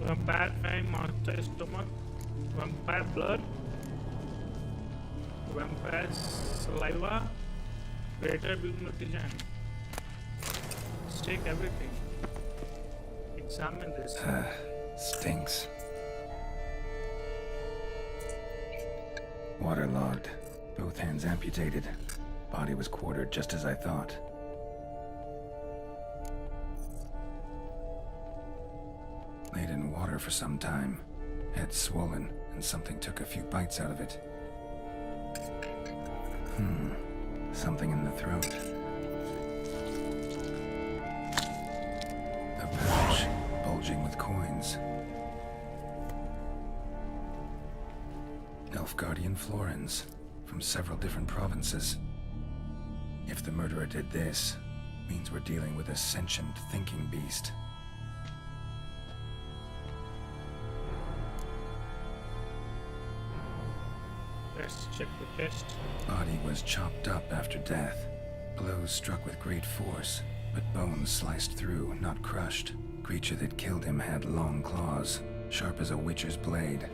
Vampire crime, monster stomach, vampire blood, vampire saliva, greater hypnotism. Let's take everything. Examine this. Stinks. Waterlogged. Both hands amputated. Body was quartered just as I thought. Laid in water for some time. Head swollen, and something took a few bites out of it. Something in the throat. A pouch, bulging with coins. Nilfgaardian florins, from several different provinces. If the murderer did this, means we're dealing with a sentient thinking beast. Let's check the chest. Body was chopped up after death. Blows struck with great force, but bones sliced through, not crushed. Creature that killed him had long claws, sharp as a witcher's blade.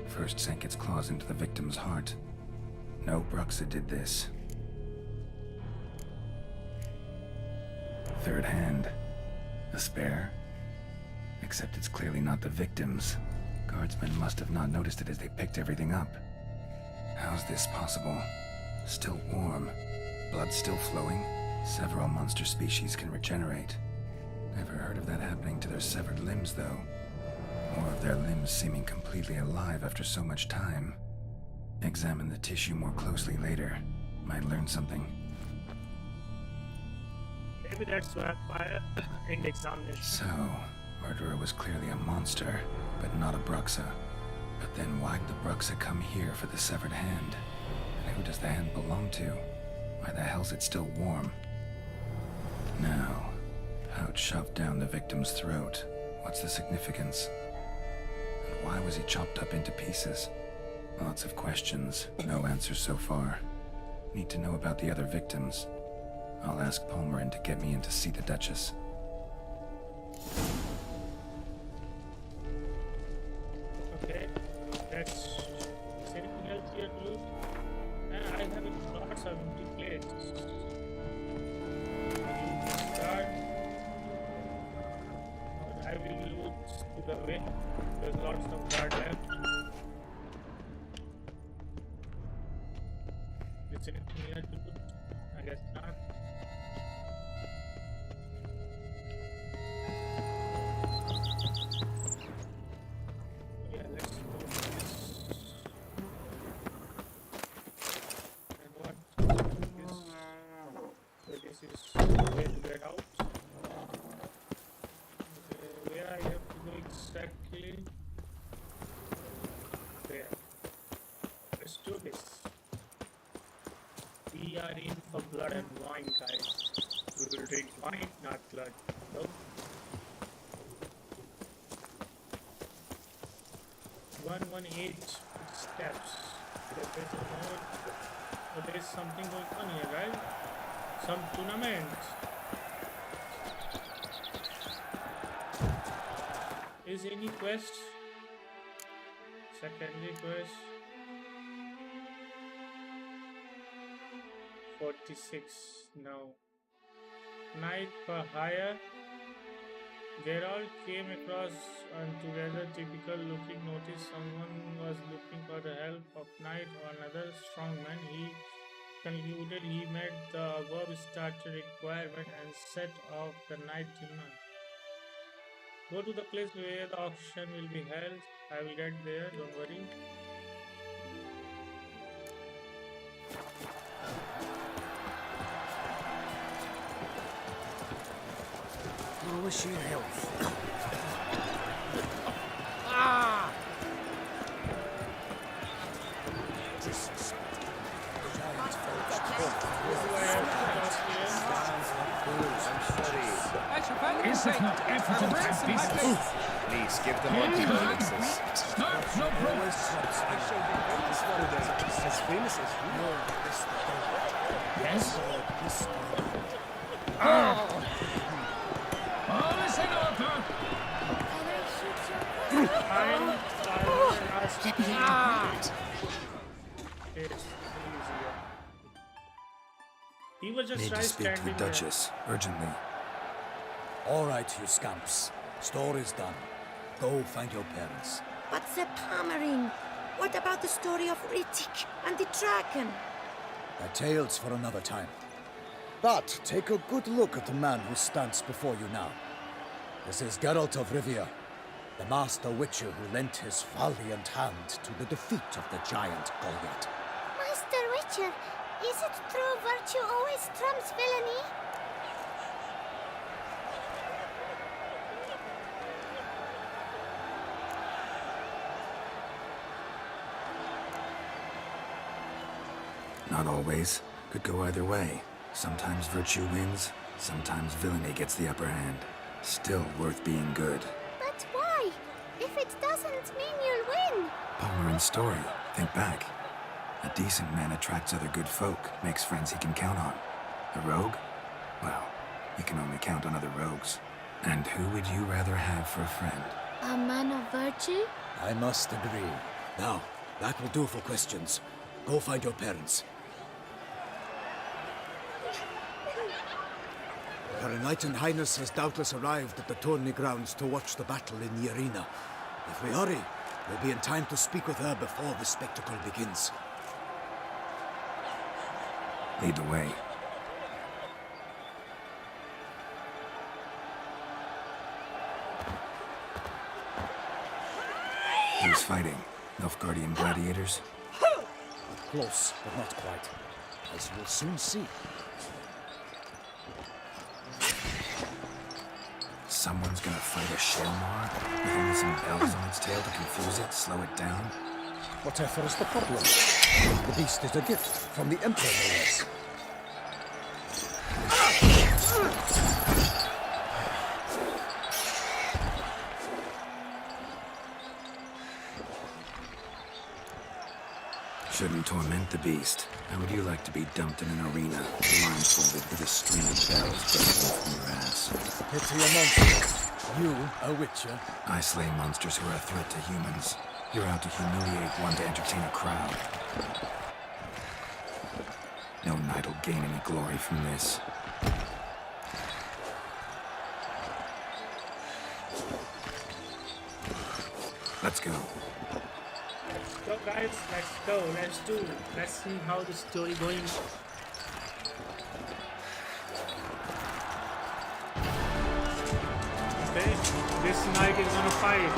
First sank its claws into the victim's heart. No Bruxa did this. Third hand. A spare? Except it's clearly not the victim's. Guardsmen must have not noticed it as they picked everything up. How's this possible? Still warm. Blood still flowing? Several monster species can regenerate. Never heard of that happening to their severed limbs, though. Or of their limbs seeming completely alive after so much time. Examine the tissue more closely later. Might learn something. Maybe that's vampire in the examination. So, murderer was clearly a monster, but not a Bruxa. But then why'd the Bruxa come here for the severed hand? And who does the hand belong to? Why the hell's it still warm? Now, pouch shoved down the victim's throat. What's the significance? And why was he chopped up into pieces? Lots of questions, no answers so far. Need to know about the other victims. I'll ask Palmerin to get me in to see the Duchess. Okay, that's anything else here to loot? I have lots of empty plates. Start. I will loot to the way. There's lots of guard left. Is anything here to loot? I guess not. Fight, not blood. Nope. 118 steps. There is something going on here, right? Some tournament. Is any quest? Secondary quest. 46. No. Night for hire. Geralt came across together typical looking notice someone was looking for the help of knight or another strong man. He concluded he met the above starter requirement and set off the night demand. Go to the place where the auction will be held. I will get there, don't worry. I wish you health. Ah! Is it not evident at this? Please give them antidolences. No problem. As famous as you. Yes? Oh! All is in order. He was just Need to right speak to the standing there. Duchess, urgently. All right, you scamps. Story's done. Go find your parents. But the Pomerine, what about the story of Rittik and the dragon? A tale's for another time. But take a good look at the man who stands before you now. This is Geralt of Rivia, the master witcher who lent his valiant hand to the defeat of the giant Goliath. Master Witcher, is it true virtue always trumps villainy? Not always. Could go either way. Sometimes virtue wins, sometimes villainy gets the upper hand. Still worth being good. But why? If it doesn't mean you'll win. Palmerin's story. Think back. A decent man attracts other good folk, makes friends he can count on. A rogue? Well, you can only count on other rogues. And who would you rather have for a friend? A man of virtue? I must agree. Now, that will do for questions. Go find your parents. Her Knight and Highness has doubtless arrived at the tourney grounds to watch the battle in the arena. If we hurry, we'll be in time to speak with her before the spectacle begins. Lead the way. Who's fighting? Nilfgaardian gladiators? Close, but not quite. As you'll soon see. Someone's gonna fight a Shelmar with only some bells on its tail to confuse it, slow it down? Whatever is the problem? The beast is a gift from the Emperor, no less. Shouldn't torment the beast. How would you like to be dumped in an arena, blindfolded with a string of bells dangling from your ass? Pity a monster. You, a witcher? I slay monsters who are a threat to humans. You're out to humiliate one to entertain a crowd. No knight will gain any glory from this. Let's go. So guys, let's go. Let's see how the story going. Okay, this knight is gonna fight.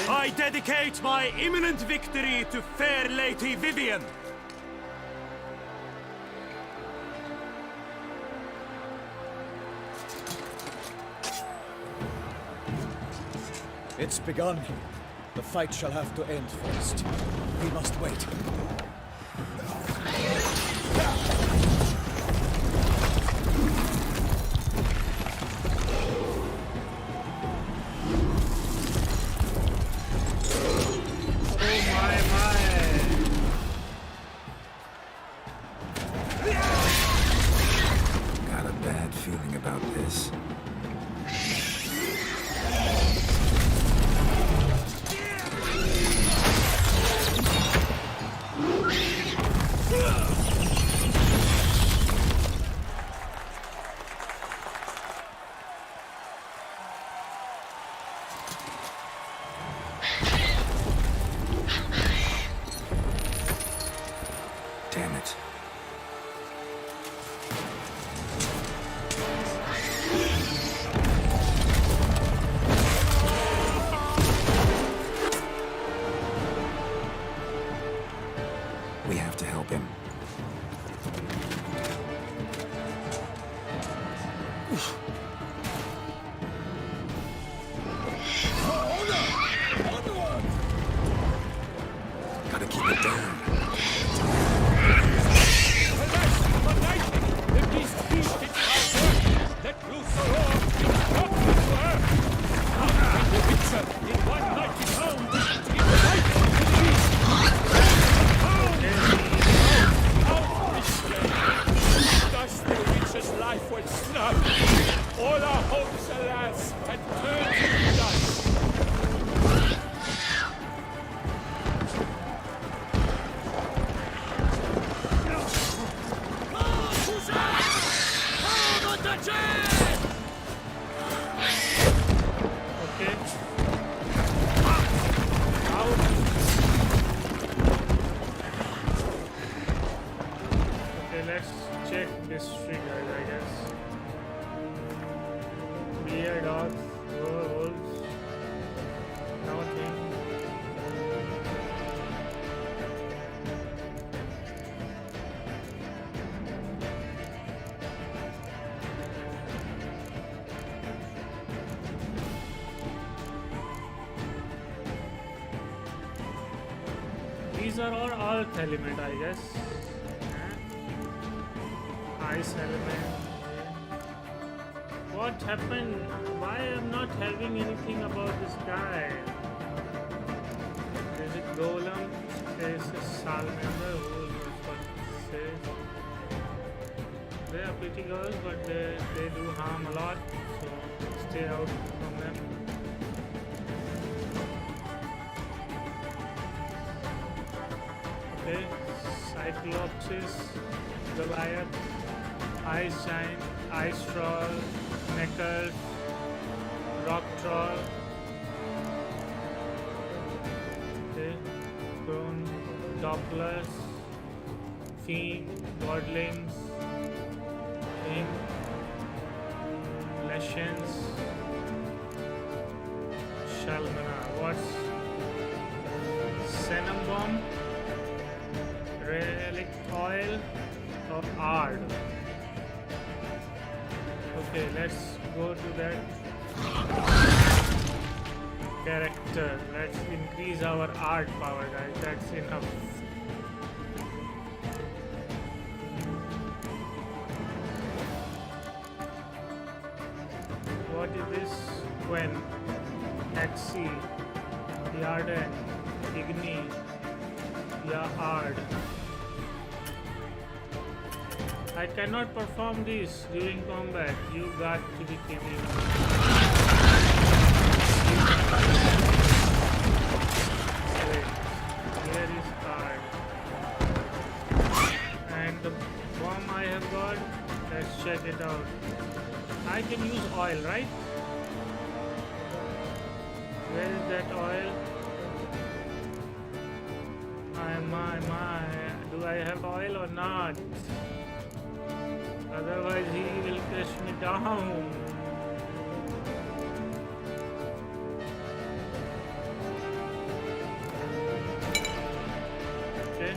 I dedicate my imminent victory to fair Lady Vivian. It's begun. The fight shall have to end first. We must wait. Got a bad feeling about this. Damn it. We have to help him. Gotta keep it down. The beast feast its power. Let loose the roar. It's not to her. How can the Witcher in one mighty pound give life to the beast? Out this flame. Thus the Witcher's life was snuffed. All our hopes, alas, had turned to dust. Okay. Out. Okay, let's check history, guys, I guess. Beer dogs, wolves, nothing. These are all earth element, I guess. Ice element. What happened? Why I'm not having anything about this guy? Is it golem? This is salamander. Who knows what this is? They are pretty girls, but they do harm a lot. So stay out from them. Okay, Cyclopsis, Goliath, Ice Giant, Ice Troll, Knuckles, Rock Troll, okay, Crone, Dopplers, Fiend, Godlings, Imp, Leshens, Shalmana, what's Venom Bomb? Relic Oil of Ard. Okay, let's go to that character. Let's increase our art power, guys. That's enough. What is this? When Taxi, Yarden, Igni, Ard. I cannot perform this during combat. You got to be kidding me. Wait, here is card. And the bomb I have got, let's check it out. I can use oil, right? Where is that oil? My. Do I have oil or not? Otherwise he will crush me down. Okay.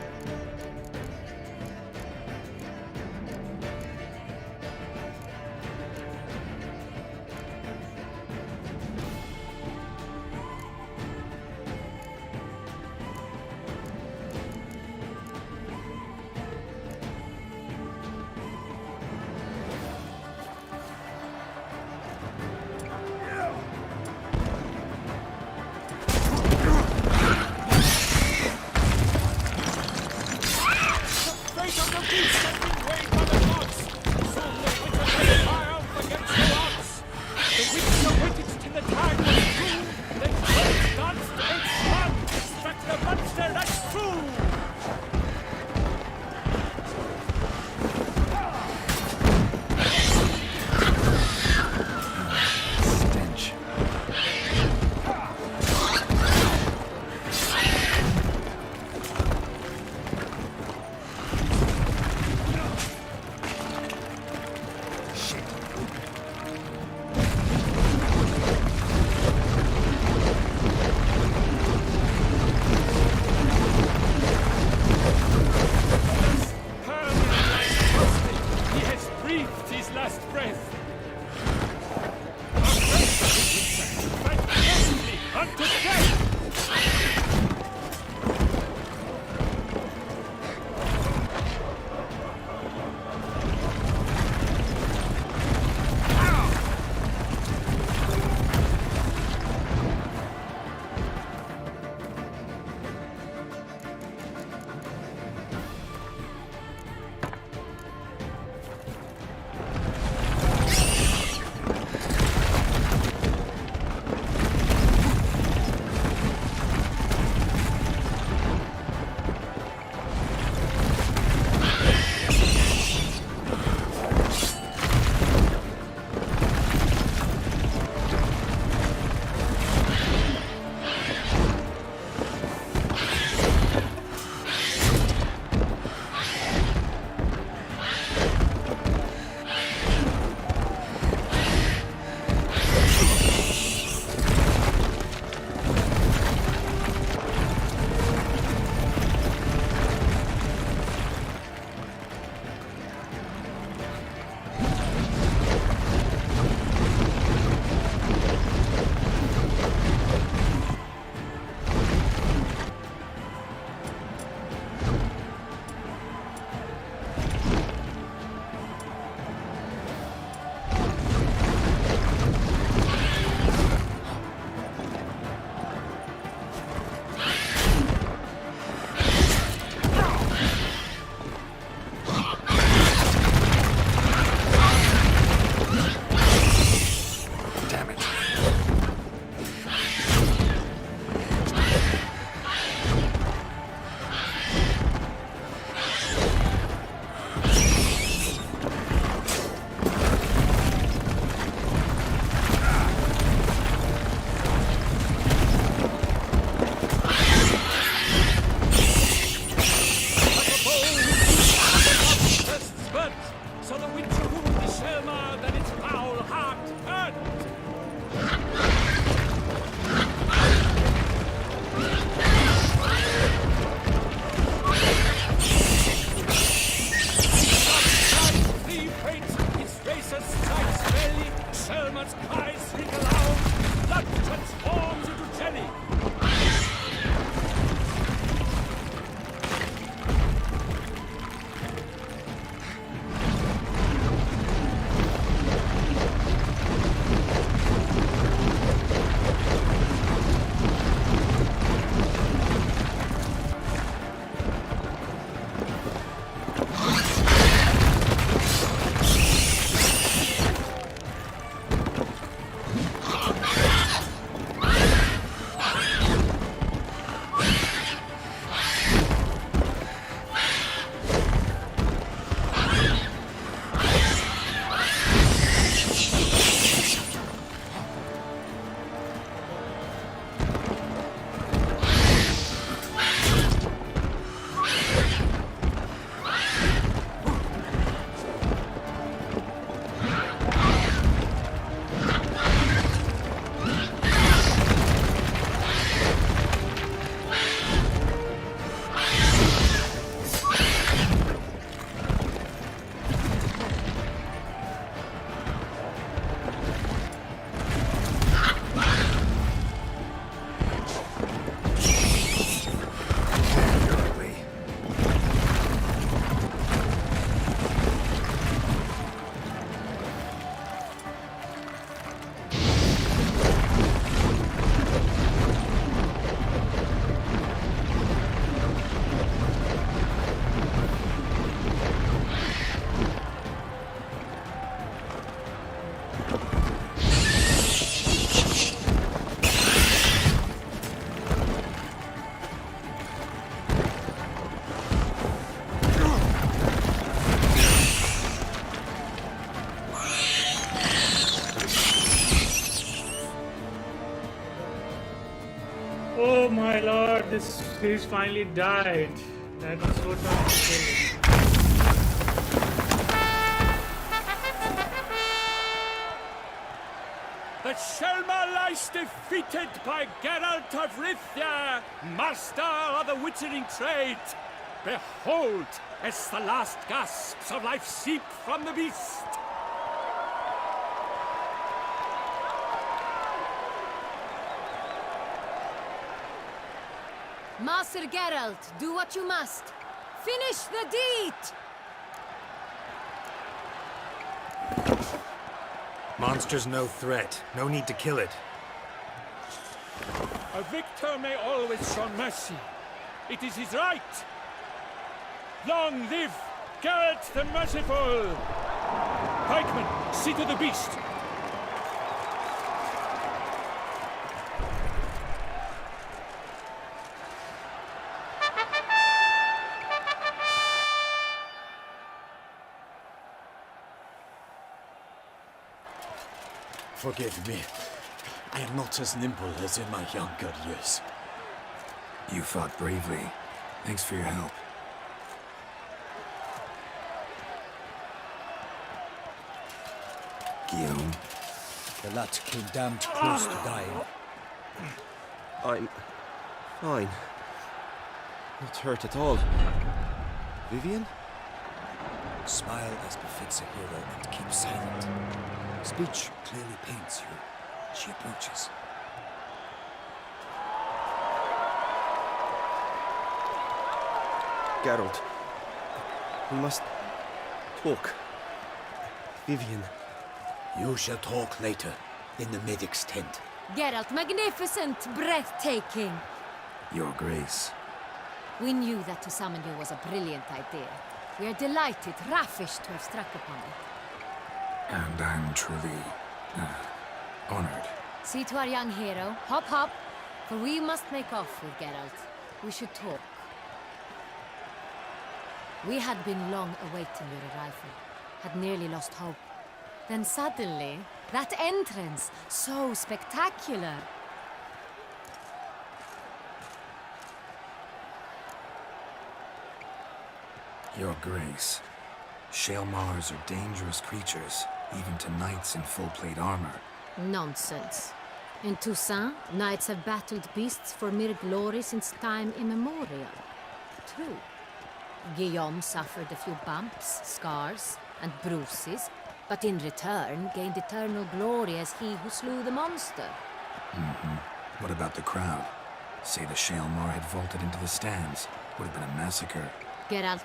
Oh my lord, he's finally died. That was so tough to kill. The Shelma lies defeated by Geralt of Rithia, master of the witchering trade. Behold, as the last gasps of life seep from the beast. Master Geralt, do what you must. Finish the deed! Monster's no threat. No need to kill it. A victor may always show mercy. It is his right. Long live Geralt the Merciful! Pikeman, see to the beast. Forgive me. I am not as nimble as in my younger years. You fought bravely. Thanks for your help. Guillaume. The lad came damned close to dying. I'm fine. Not hurt at all. Vivian? Smile as befits a hero and keep silent. Speech clearly paints you. She approaches. Geralt. We must talk. Vivian. You shall talk later, in the medic's tent. Geralt, magnificent, breathtaking. Your Grace. We knew that to summon you was a brilliant idea. We are delighted, ravished to have struck upon it. And I'm truly honored. See to our young hero. Hop, hop. For we must make off with Geralt. We should talk. We had been long awaiting your arrival. Had nearly lost hope. Then suddenly, that entrance, so spectacular. Your Grace. Shale Maulers are dangerous creatures, even to knights in full-plate armor. Nonsense. In Toussaint, knights have battled beasts for mere glory since time immemorial. True. Guillaume suffered a few bumps, scars, and bruises, but in return gained eternal glory as he who slew the monster. What about the crowd? Say the Shale Mar had vaulted into the stands. Would have been a massacre. Geralt,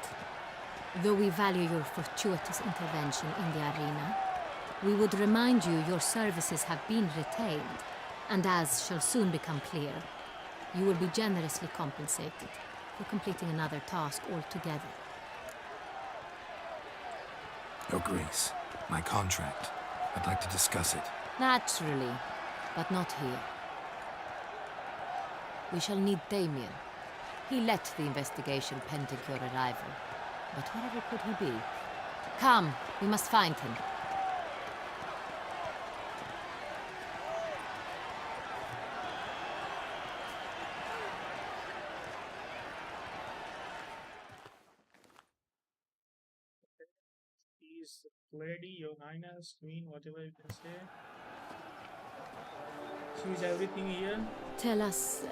though we value your fortuitous intervention in the arena, we would remind you your services have been retained, and as shall soon become clear, you will be generously compensated for completing another task altogether. Your Grace, my contract. I'd like to discuss it. Naturally, but not here. We shall need Damien. He led the investigation pending your arrival. But wherever could he be? Come, we must find him. Please, lady, your highness, queen, whatever you can say. So is everything here? Tell us,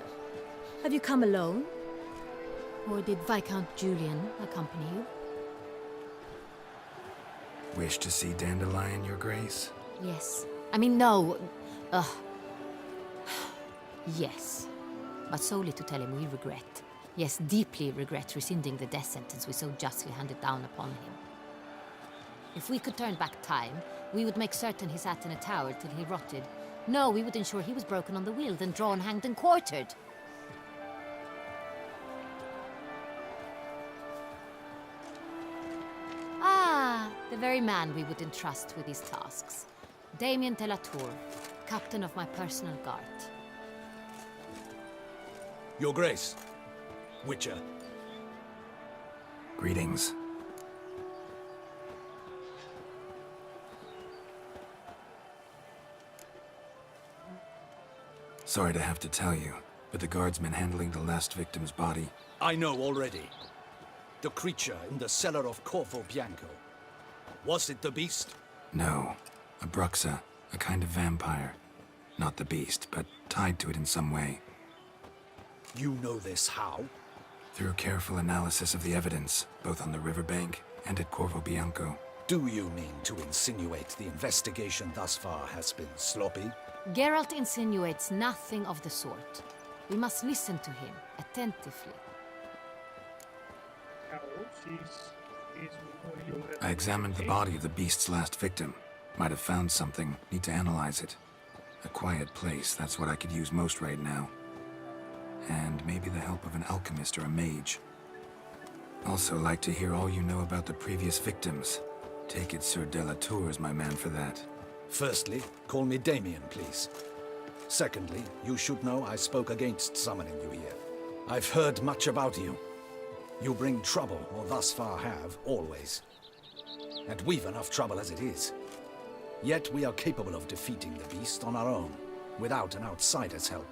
have you come alone? Or did Viscount Julian accompany you? Wish to see Dandelion, Your Grace? Yes. I mean, no. Yes. But solely to tell him we regret. Yes, deeply regret rescinding the death sentence we so justly handed down upon him. If we could turn back time, we would make certain he sat in a tower till he rotted. No, we would ensure he was broken on the wheel, then drawn, hanged, and quartered. Ah, the very man we would entrust with these tasks. Damien de la Tour, captain of my personal guard. Your Grace. Witcher. Greetings. Sorry to have to tell you. but the guardsman handling the last victim's body. I know already. The creature in the cellar of Corvo Bianco. Was it the beast? No, a bruxa, a kind of vampire. Not the beast, but tied to it in some way. You know this how? Through careful analysis of the evidence, both on the riverbank and at Corvo Bianco. Do you mean to insinuate the investigation thus far has been sloppy? Geralt insinuates nothing of the sort. We must listen to him attentively. I examined the body of the beast's last victim. Might have found something. Need to analyze it. A quiet place, that's what I could use most right now. And maybe the help of an alchemist or a mage. Also like to hear all you know about the previous victims. Take it Sir Delatour is my man for that. Firstly, call me Damien, please. Secondly, you should know I spoke against summoning you here. I've heard much about you. You bring trouble, or thus far have, always. And we've enough trouble as it is. Yet we are capable of defeating the beast on our own, without an outsider's help.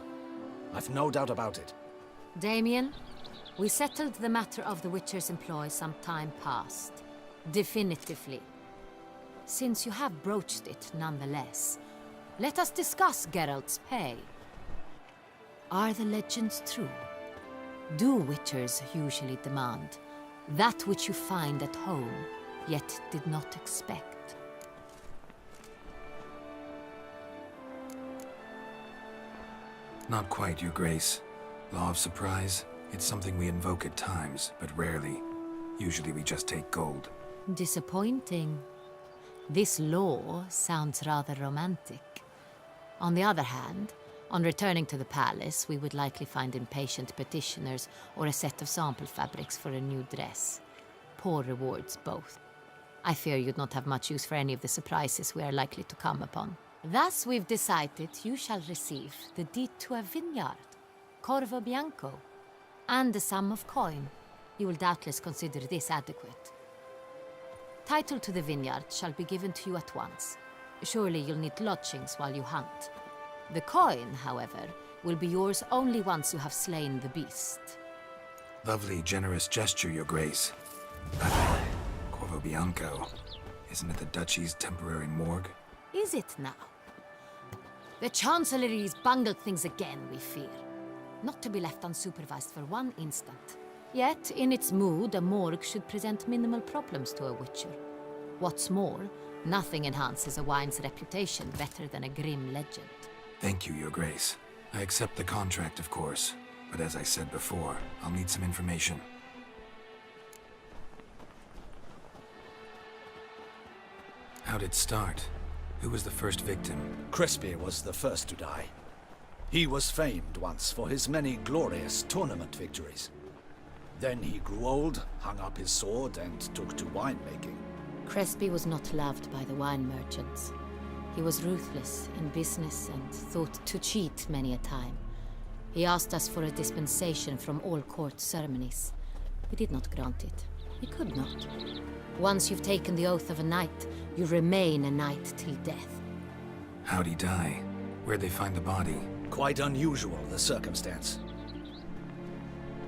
I've no doubt about it. Damien, we settled the matter of the Witcher's employ some time past. Definitively. Since you have broached it nonetheless, let us discuss Geralt's pay. Are the legends true? Do Witchers usually demand that which you find at home, yet did not expect? Not quite, Your Grace. Law of surprise, it's something we invoke at times, but rarely. Usually we just take gold. Disappointing. This law sounds rather romantic. On the other hand, on returning to the palace, we would likely find impatient petitioners or a set of sample fabrics for a new dress. Poor rewards, both. I fear you'd not have much use for any of the surprises we are likely to come upon. Thus, we've decided you shall receive the deed to a vineyard, Corvo Bianco, and a sum of coin. You will doubtless consider this adequate. Title to the vineyard shall be given to you at once. Surely you'll need lodgings while you hunt. The coin, however, will be yours only once you have slain the beast. Lovely, generous gesture, Your Grace. Corvo Bianco. Isn't it the Duchy's temporary morgue? Is it now? The Chancellery's bungled things again, we fear. Not to be left unsupervised for one instant. Yet, in its mood, a morgue should present minimal problems to a Witcher. What's more, nothing enhances a wine's reputation better than a grim legend. Thank you, Your Grace. I accept the contract, of course. But as I said before, I'll need some information. How'd it start? Who was the first victim? Crespi was the first to die. He was famed once for his many glorious tournament victories. Then he grew old, hung up his sword, and took to winemaking. Crespi was not loved by the wine merchants. He was ruthless in business and thought to cheat many a time. He asked us for a dispensation from all court ceremonies. We did not grant it. We could not. Once you've taken the oath of a knight, you remain a knight till death. How'd he die? Where'd they find the body? Quite unusual, the circumstance.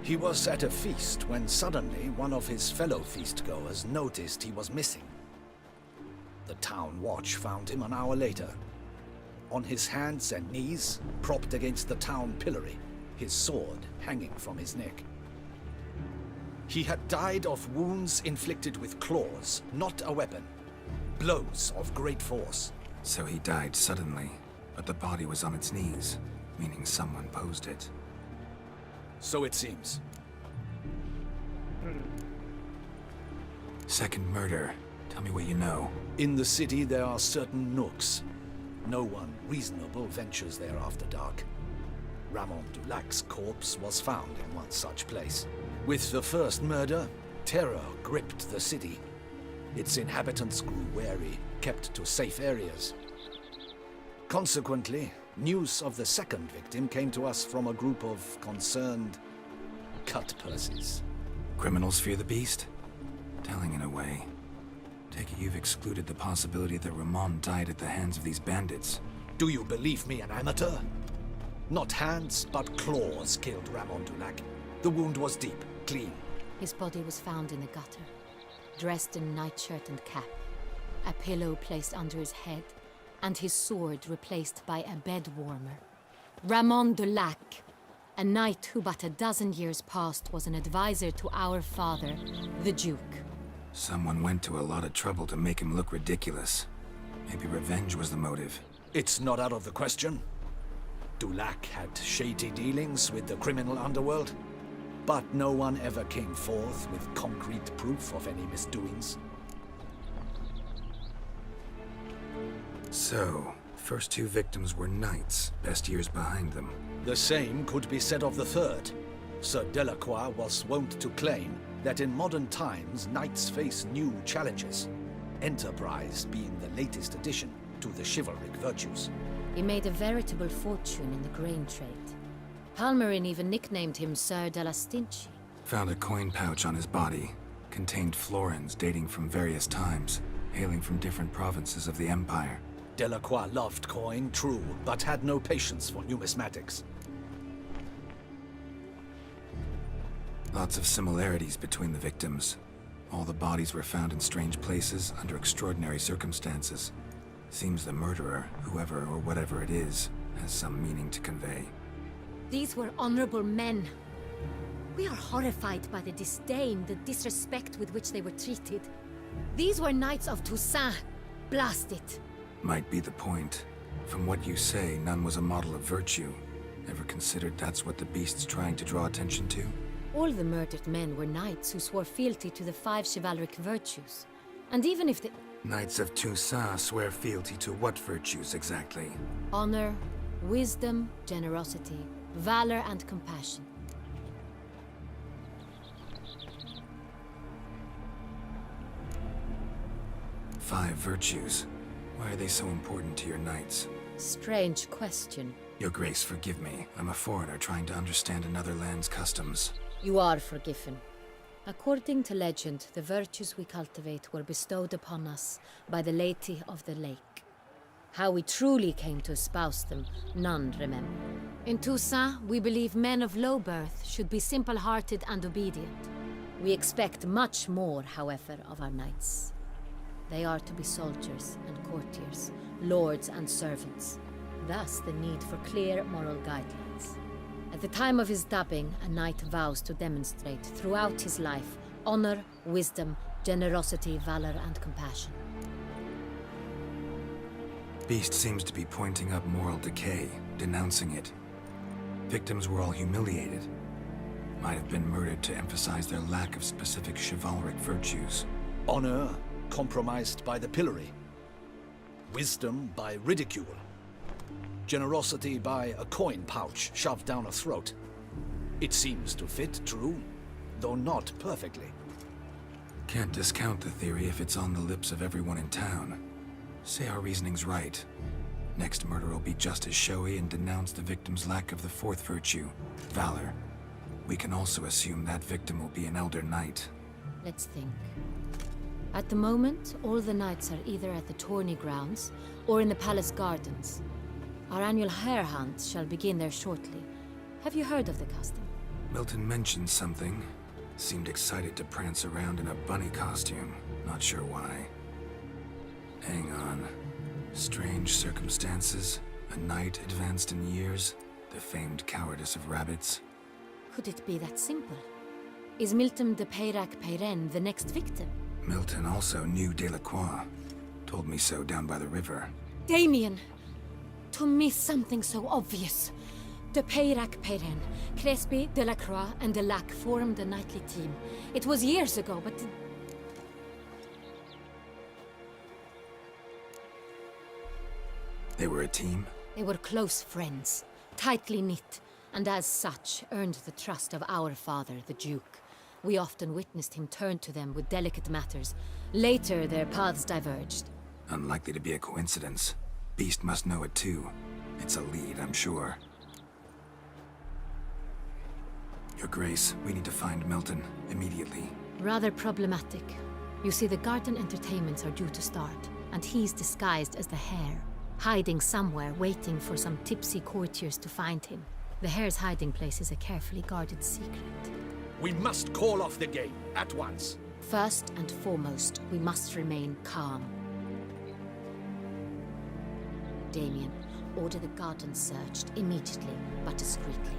He was at a feast when suddenly one of his fellow feastgoers noticed he was missing. The town watch found him an hour later. On his hands and knees, propped against the town pillory, his sword hanging from his neck. He had died of wounds inflicted with claws, not a weapon. Blows of great force. So he died suddenly, but the body was on its knees, meaning someone posed it. So it seems. Second murder. Tell me what you know. In the city there are certain nooks. No one reasonable ventures there after dark. Ramon Dulac's corpse was found in one such place. With the first murder, terror gripped the city. Its inhabitants grew wary, kept to safe areas. Consequently, news of the second victim came to us from a group of concerned cut-purses. Criminals fear the beast? Telling in a way. Take it you've excluded the possibility that Ramon died at the hands of these bandits. Do you believe me an amateur? Not hands, but claws killed Ramon Dulac. The wound was deep, clean. His body was found in the gutter, dressed in nightshirt and cap, a pillow placed under his head, and his sword replaced by a bed warmer. Ramon Dulac, a knight who but a dozen years past was an advisor to our father, the Duke. Someone went to a lot of trouble to make him look ridiculous. Maybe revenge was the motive. It's not out of the question. Dulac had shady dealings with the criminal underworld, but no one ever came forth with concrete proof of any misdoings. So, first two victims were knights, best years behind them. The same could be said of the third. Sir Delacroix was wont to claim that in modern times knights face new challenges, enterprise being the latest addition to the chivalric virtues. He made a veritable fortune in the grain trade. Palmerin even nicknamed him Sir de la Stinchi. Found a coin pouch on his body. Contained florins dating from various times, hailing from different provinces of the Empire. Delacroix loved coin, true, but had no patience for numismatics. Lots of similarities between the victims. All the bodies were found in strange places under extraordinary circumstances. Seems the murderer, whoever or whatever it is, has some meaning to convey. These were honorable men. We are horrified by the disdain, the disrespect with which they were treated. These were knights of Toussaint. Blast it. Might be the point. From what you say, none was a model of virtue. Ever considered that's what the beast's trying to draw attention to? All the murdered men were knights who swore fealty to the 5 chivalric virtues. And even if the... Knights of Toussaint swear fealty to what virtues exactly? Honor, wisdom, generosity, valor, and compassion. Five virtues. Why are they so important to your knights? Strange question. Your Grace, forgive me. I'm a foreigner trying to understand another land's customs. You are forgiven. According to legend, the virtues we cultivate were bestowed upon us by the Lady of the Lake. How we truly came to espouse them, none remember. In Toussaint, we believe men of low birth should be simple-hearted and obedient. We expect much more, however, of our knights. They are to be soldiers and courtiers, lords and servants. Thus the need for clear moral guidelines. At the time of his dubbing, a knight vows to demonstrate throughout his life honor, wisdom, generosity, valor, and compassion. Beast seems to be pointing up moral decay, denouncing it. Victims were all humiliated. Might have been murdered to emphasize their lack of specific chivalric virtues. Honor compromised by the pillory. Wisdom by ridicule. Generosity by a coin pouch shoved down a throat. It seems to fit, true, though not perfectly. Can't discount the theory if it's on the lips of everyone in town. Say our reasoning's right. Next murder will be just as showy and denounce the victim's lack of the fourth virtue, valor. We can also assume that victim will be an elder knight. Let's think. At the moment, all the knights are either at the tourney grounds or in the palace gardens. Our annual hare hunt shall begin there shortly. Have you heard of the custom? Milton mentioned something. Seemed excited to prance around in a bunny costume. Not sure why. Hang on. Strange circumstances. A knight advanced in years. The famed cowardice of rabbits. Could it be that simple? Is Milton de Peyrac-Peyren the next victim? Milton also knew Delacroix. Told me so down by the river. Damien! To miss something so obvious. De Peyrac-Peyren, Crespi, Delacroix, and Delac formed a knightly team. It was years ago, but... They were a team? They were close friends, tightly knit, and as such earned the trust of our father, the Duke. We often witnessed him turn to them with delicate matters. Later, their paths diverged. Unlikely to be a coincidence. Beast must know it too. It's a lead, I'm sure. Your Grace, we need to find Milton, immediately. Rather problematic. You see, the garden entertainments are due to start, and he's disguised as the hare. hiding somewhere, waiting for some tipsy courtiers to find him. The hare's hiding place is a carefully guarded secret. We must call off the game, at once. First and foremost, we must remain calm. Damien, order the gardens searched immediately, but discreetly.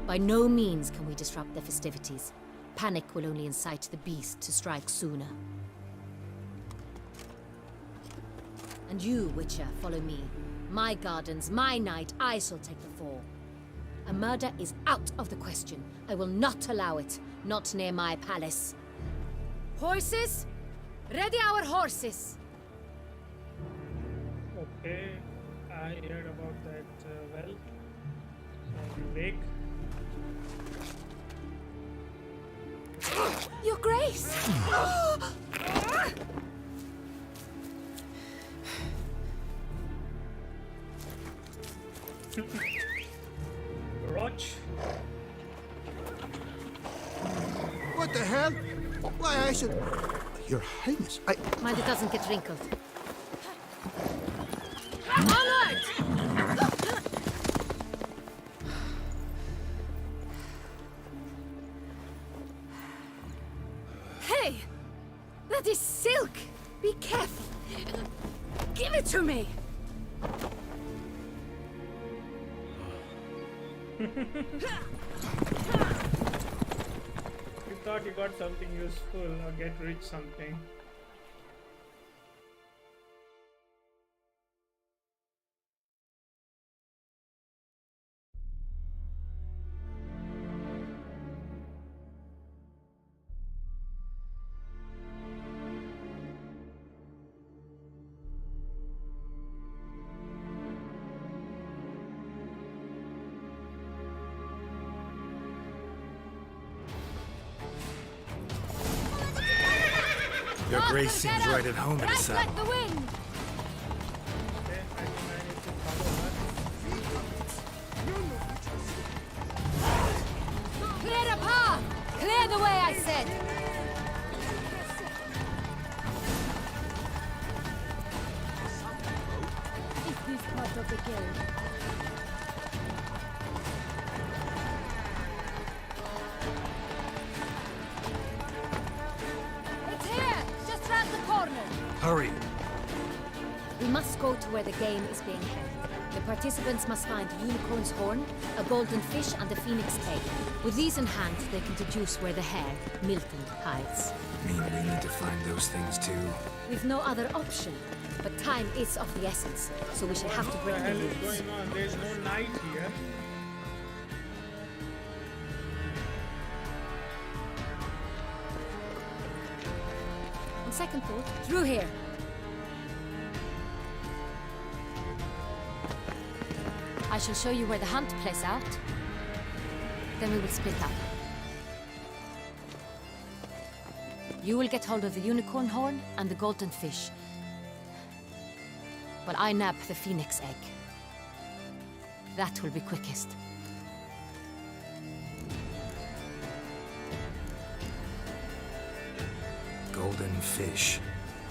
By no means can we disrupt the festivities. Panic will only incite the beast to strike sooner. And you, Witcher, follow me. My gardens, my night, I shall take the fall. A murder is out of the question. I will not allow it. Not near my palace. Horses? Ready our horses! Okay, I heard about that well. Lake. Your Grace! Roach. What the hell? Why, I should... Your Highness, Mind it doesn't get wrinkled. Onward! Hey! That is silk! Be careful! Give it to me! You thought you got something useful or get rich something. Your Grace seems right at home in the Right saddle. like the wind! Clear the path! Clear the way, I said! Is this part of the game? It's here! Just round the corner! Hurry! We must go to where the game is being held. The participants must find a unicorn's horn, a golden fish, and a phoenix egg. With these in hand, they can deduce where the hare, Milton, hides. Mean we need to find those things too? We've no other option. But time is of the essence, so we shall have to What break the the hell is rules. going on? There's no night here. On second thought, through here. I shall show you where the hunt plays out. Then we will split up. You will get hold of the unicorn horn and the golden fish. But I nab the phoenix egg. That will be quickest. Golden fish.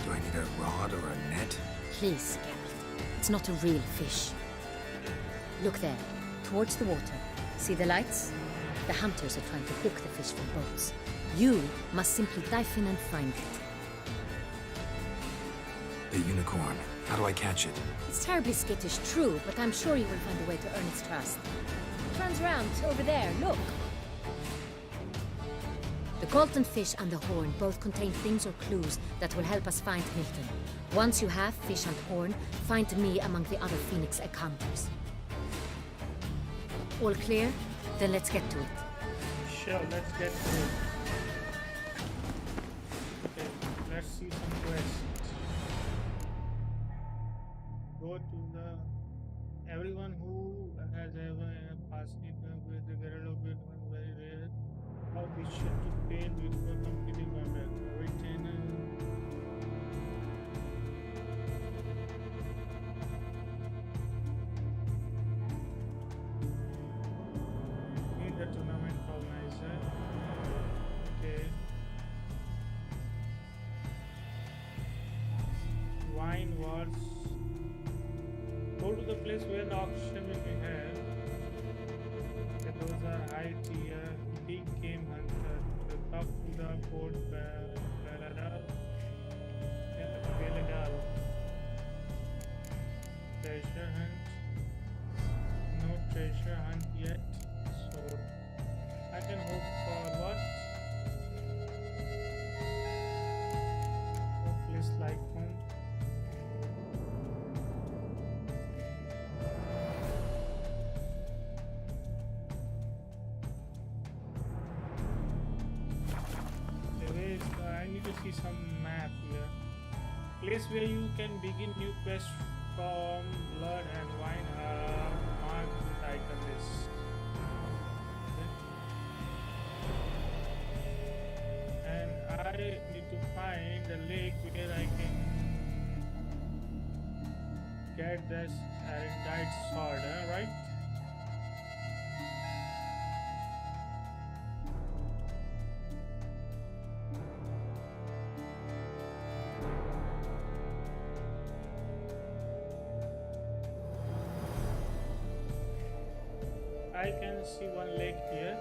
Do I need a rod or a net? Please, Geralt. It's not a real fish. Look there, towards the water. See the lights? The hunters are trying to hook the fish from boats. You must simply dive in and find it. The unicorn. How do I catch it? It's terribly skittish, true, but I'm sure you will find a way to earn its trust. It runs around over there, look. The golden fish and the horn both contain things or clues that will help us find Milton. Once you have fish and horn, find me among the other phoenix egg hunters. All clear? Then let's get to it. Sure, let's get to it. Okay, let's see some quests. Go to the everyone who has ever passed it with the Geralt of Bitcoin very rare. How we should to pay before completing combat. Written need the tournament organizer. Okay. Wine wars. place where the auction will be held. Okay, those are high tier, big game hunter. The top to the Port Beladal. Yeah, Beladal. Treasure hunt. No treasure hunt yet. So I can hope for what? A place like home. I need to see some map here. Place where you can begin new quests from blood and wine are marked with icon list. And I need to find a lake where I can get this Arendite sword, right? I can see one lake here.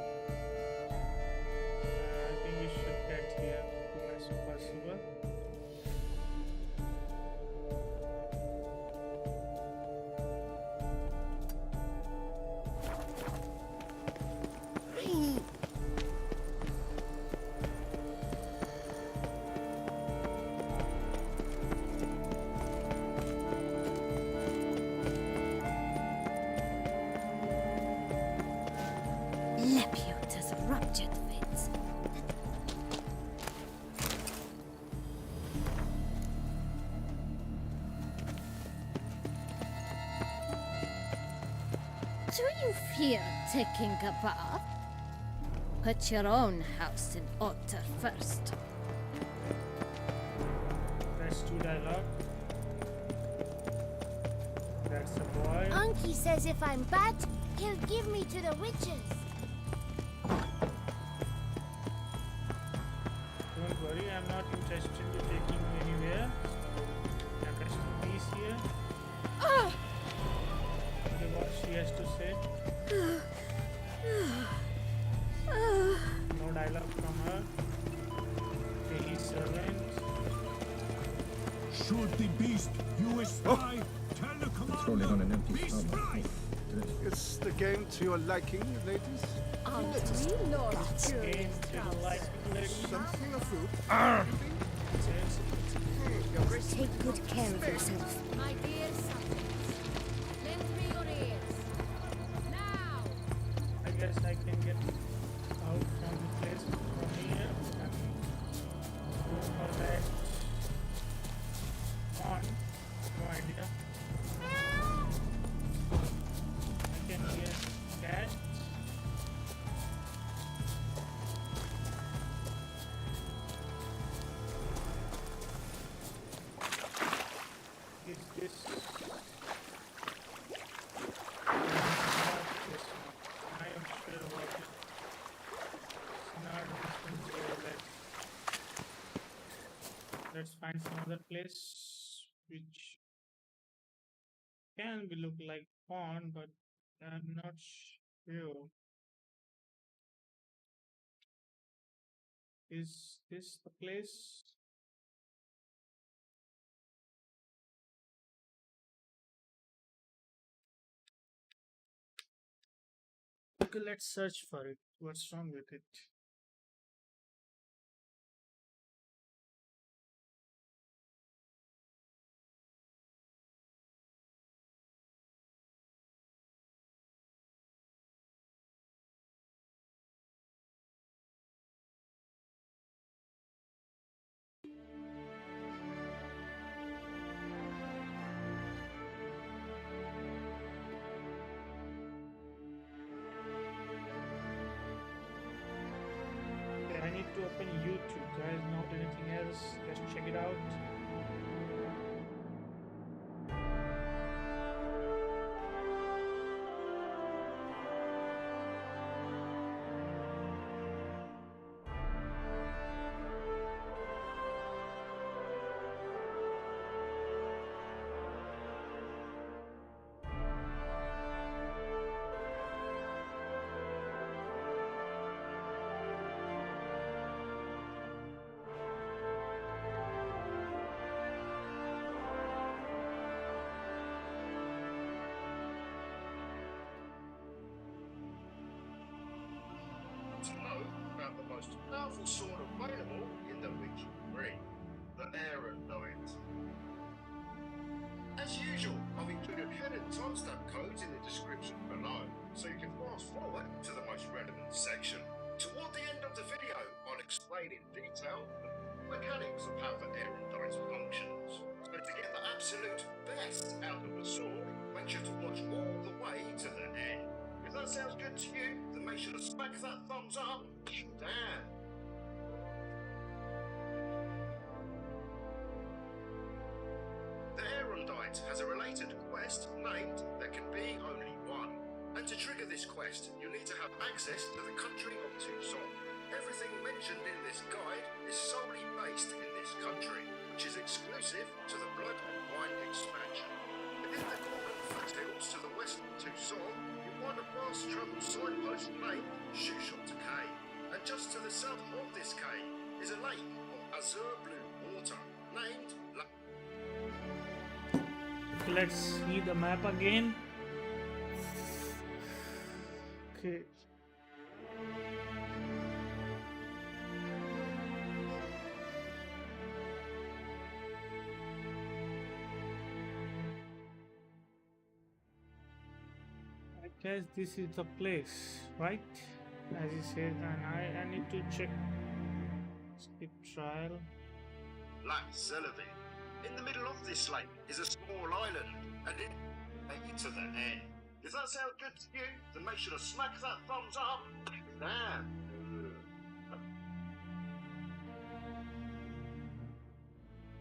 I think we should get here as soon as possible. Lepiot has ruptured fits. Do you fear taking a bath? Put your own house in order first. That's two dialogue. That's the boy. Unky says if I'm bad, he'll give me to the witches. Don't worry, I'm not interested in taking you anywhere. So I'm rest in peace here. Okay, what she has to say. No dialogue from her. Okay, his servant. Should the beast you espy tell the commander on an empty be stomach. strife? Is the game to your liking, ladies? Something afoot. Take good care of yourself. My dear subjects, lend me your ears. Now! I guess I can get out from the place from here. Go for that. On. No idea. I can hear cat. Is this? I am sure about it. It's not this one, so let's find some other place which can be look like pond, but I'm not sure. Is this the place? Okay, let's search for it. What's wrong with it? Okay, I need to open YouTube. There is not anything else. Let's check it out. about the most powerful sword available in the Witcher 3, the Erendite. As usual, I've included head and timestamp codes in the description below, so you can fast forward to the most relevant section. Toward the end of the video, I'll explain in detail the mechanics of how the Erendite functions. So to get the absolute best out of the sword, make sure to watch all the way to the end. If that sounds good to you, then make sure to smack that thumbs up. Damn. The Erendite has a related quest named There Can Be Only One. And to trigger this quest, you need to have access to the country of Tucson. Everything mentioned in this guide is solely based in this country, which is exclusive to the Blood and Wine expansion. Within the Gorgon foothills to the west of Tucson, you find a fast travel signpost named Shoeshot Cave. And just to the south of this cave is a lake of azure blue water named Let's see the map again. Okay. I guess this is the place, right? As he said, and I need to check. Skip trial. Lac Zelavi. In the middle of this lake is a small island, and it take you to the end. If that sounds good to you, then make sure to smack that thumbs up. Damn.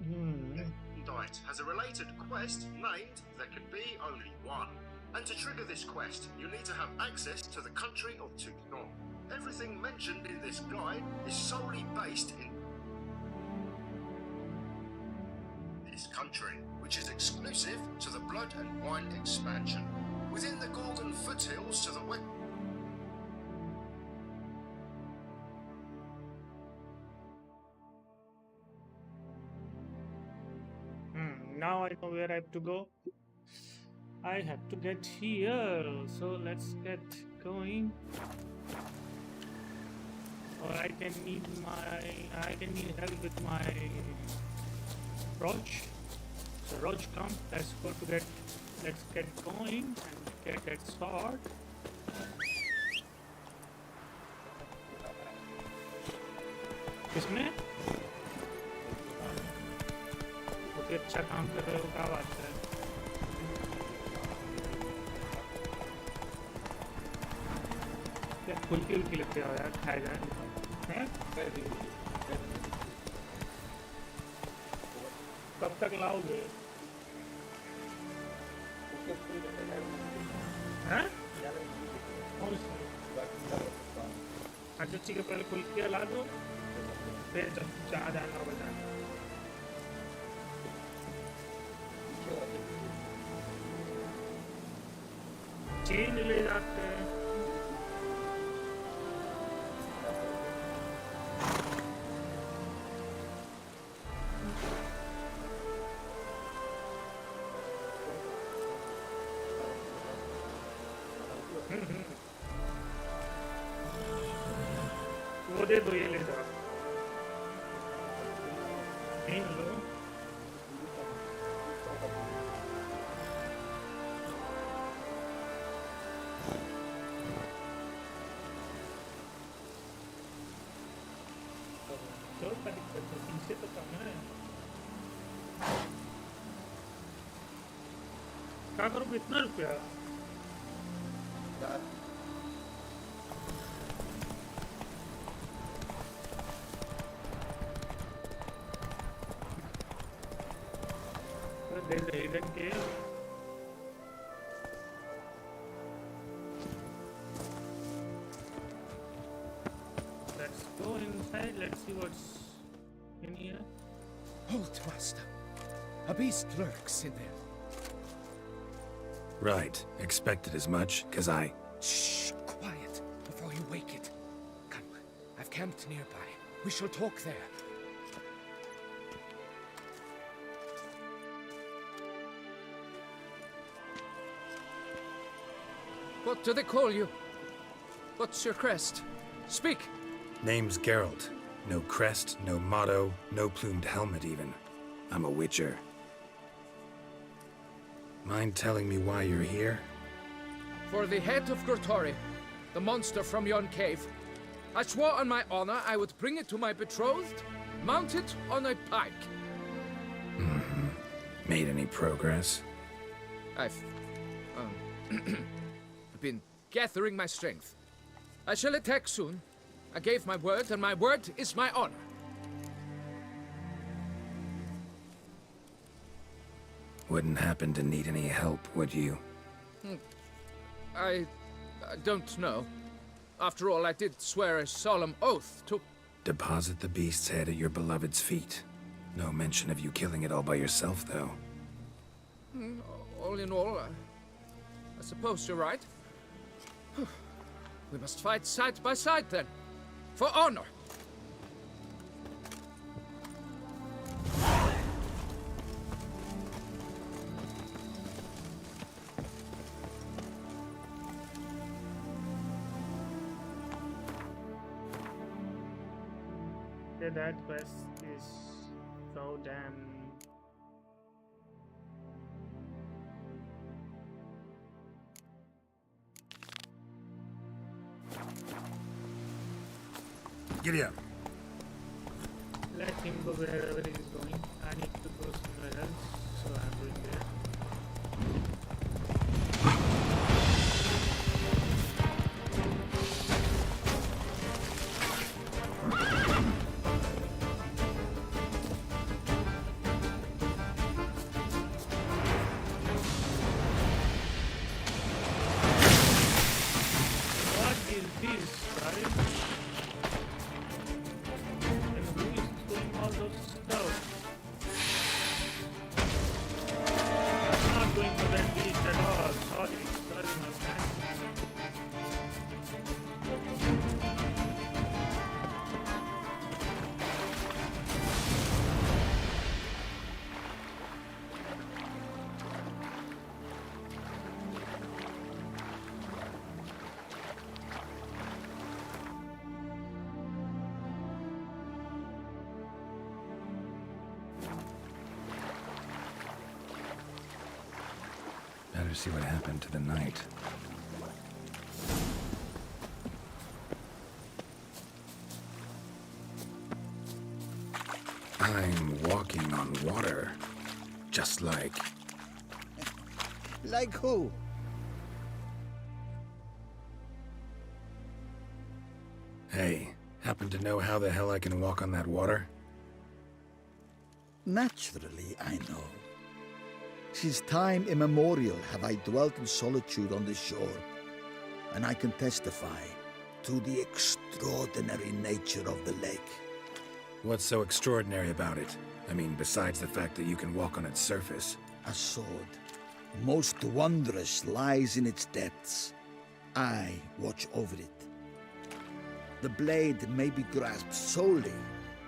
Erendite has a related quest named There Can Be Only One. And to trigger this quest, you need to have access to the country of Tucson. Everything mentioned in this guide is solely based in this country, which is exclusive to the Blood and Wine expansion. Within the Gorgon foothills to the west. Now I know where I have to go. I have to get here, so let's get going. Or I can need help with my Roach. So Roach, come. Let's get going and get that sword. किसमें? बहुत अच्छा काम कर रहे हो, क्या बात है? क्या फुल्की लगते हो यार, खाए जाए हैं? कब तक लाओगे? हैं? अच्छा ठीक है, पहले फुल्की ला दो, फिर जब चाह जाना बताना। चेन ले जाते हैं। वो दे दो, ये ले जाओ। नहीं लो। चलो पीछे तो कम है। क्या करूँ, कितना रुपया? There's a hidden cave. Let's go inside. Let's see what's in here. Halt, master. A beast lurks in there. Right. Expected as much, cause I... Shh, quiet, before you wake it. Come, I've camped nearby. We shall talk there. What do they call you? What's your crest? Speak! Name's Geralt. No crest, no motto, no plumed helmet even. I'm a witcher. Mind telling me why you're here? For the head of Gurtori, the monster from yon cave. I swore on my honor I would bring it to my betrothed, mounted on a pike. Mm-hmm. Made any progress? I've been gathering my strength. I shall attack soon. I gave my word, and my word is my honor. Wouldn't happen to need any help, would you? I don't know. After all, I did swear a solemn oath to... Deposit the beast's head at your beloved's feet. No mention of you killing it all by yourself, though. All in all, I suppose you're right. We must fight side by side, then. For honor! Yeah, that quest is so damn... Giddy up. Let him go wherever he is going. I need to go somewhere else, so I'm going there. What is this, right? And who is doing all those stuff? I'm not going to that beach at all. Sorry, my friend. Better see what happened to the knight. I'm walking on water. Just like... Like who? Hey, happen to know how the hell I can walk on that water? Naturally, I know. Since time immemorial have I dwelt in solitude on this shore, and I can testify to the extraordinary nature of the lake. What's so extraordinary about it? I mean, besides the fact that you can walk on its surface. A sword, most wondrous, lies in its depths. I watch over it. The blade may be grasped solely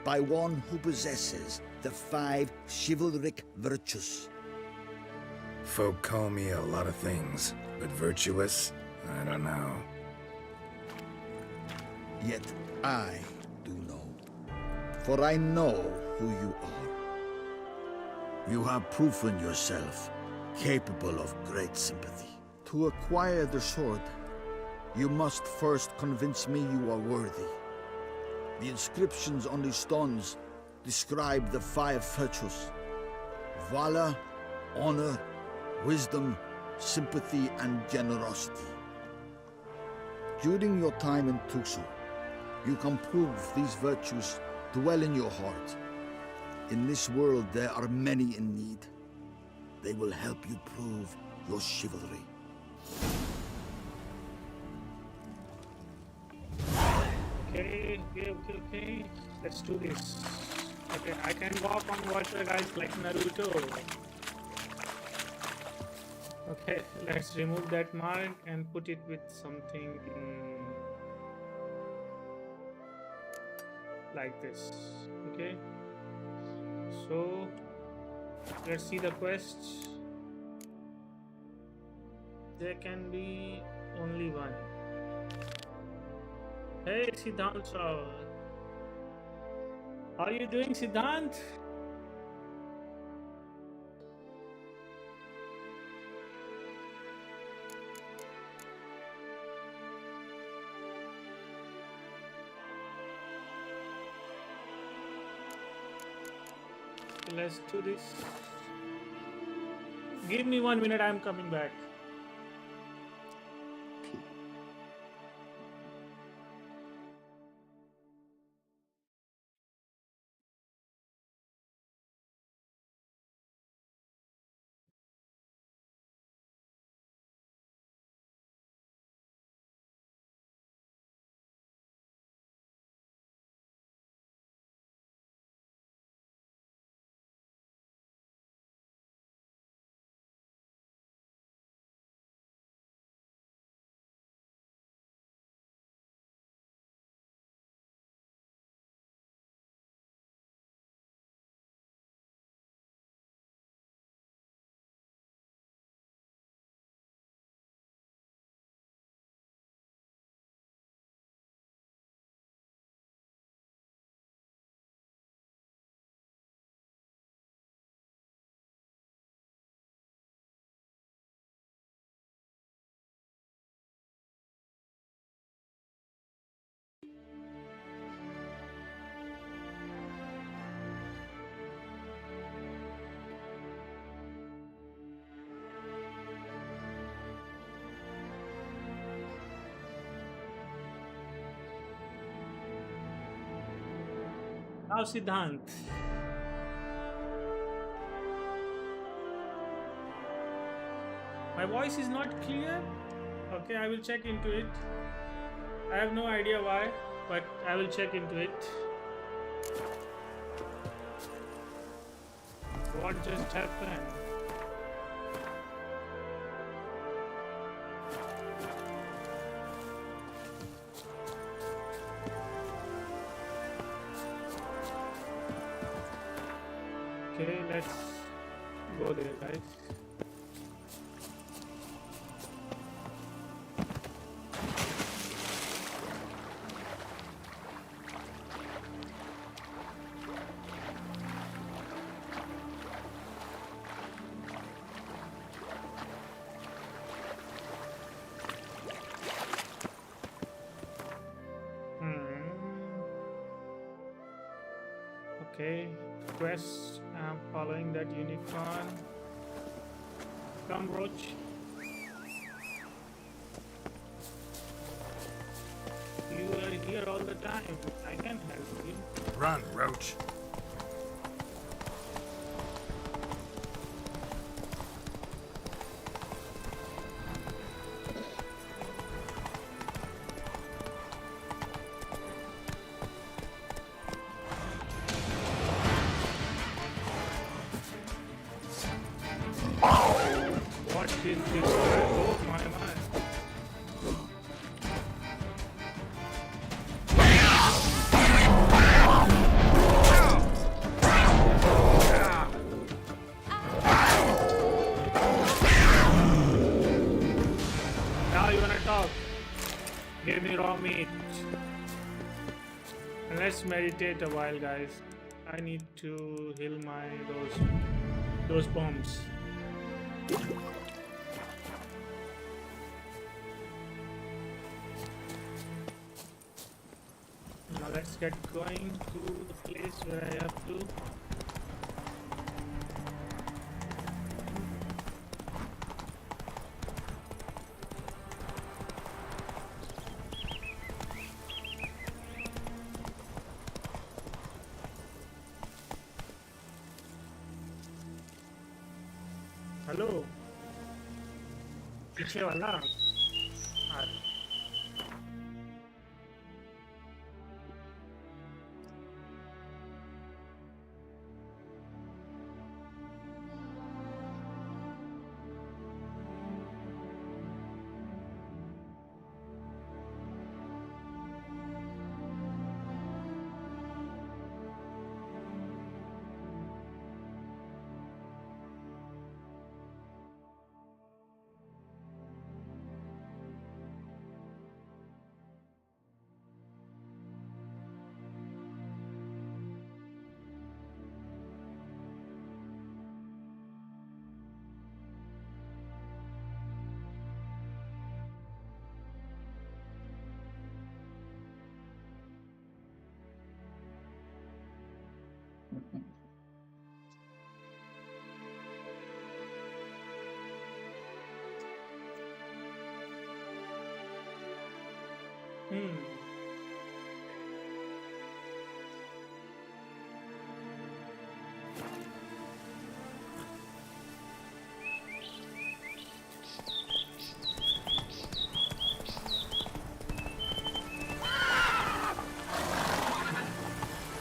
by one who possesses the 5 chivalric virtues. Folk call me a lot of things, but virtuous? I don't know. Yet I do know, for I know who you are. You have proven yourself capable of great sympathy. To acquire the sword, you must first convince me you are worthy. The inscriptions on the stones describe the 5 virtues: valor, honor, wisdom, sympathy, and generosity. During your time in Tucson, you can prove these virtues dwell in your heart. In this world, there are many in need. They will help you prove your chivalry. Okay. Let's do this. Okay, I can walk on water, guys, like Naruto. Okay, let's remove that mark and put it with something like this. Okay, so let's see the quest. There can be only one. Hey, Siddhant sir. How are you doing, Siddhant? Let's do this. Give me 1 minute, I'm coming back. Now, Siddhant. My voice is not clear. Okay, I will check into it. I have no idea why, but I will check into it. What just happened? Okay, let's go there, guys. Okay, quest. I'm following that unicorn. Come, Roach. You are here all the time. I can help you. Run, Roach. What is this? Oh my my. Now you wanna talk? Give me raw meat. And let's meditate a while, guys. I need to heal my those bombs. Now let's get going to the place where I have to. Hello पीछे वाला हाँ।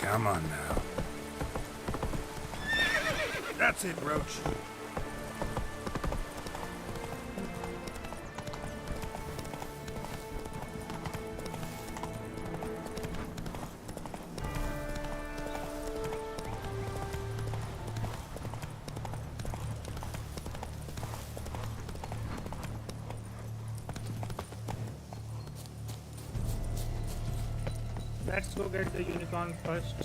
Come on now. That's it, Roach. Let's go get the unicorn first.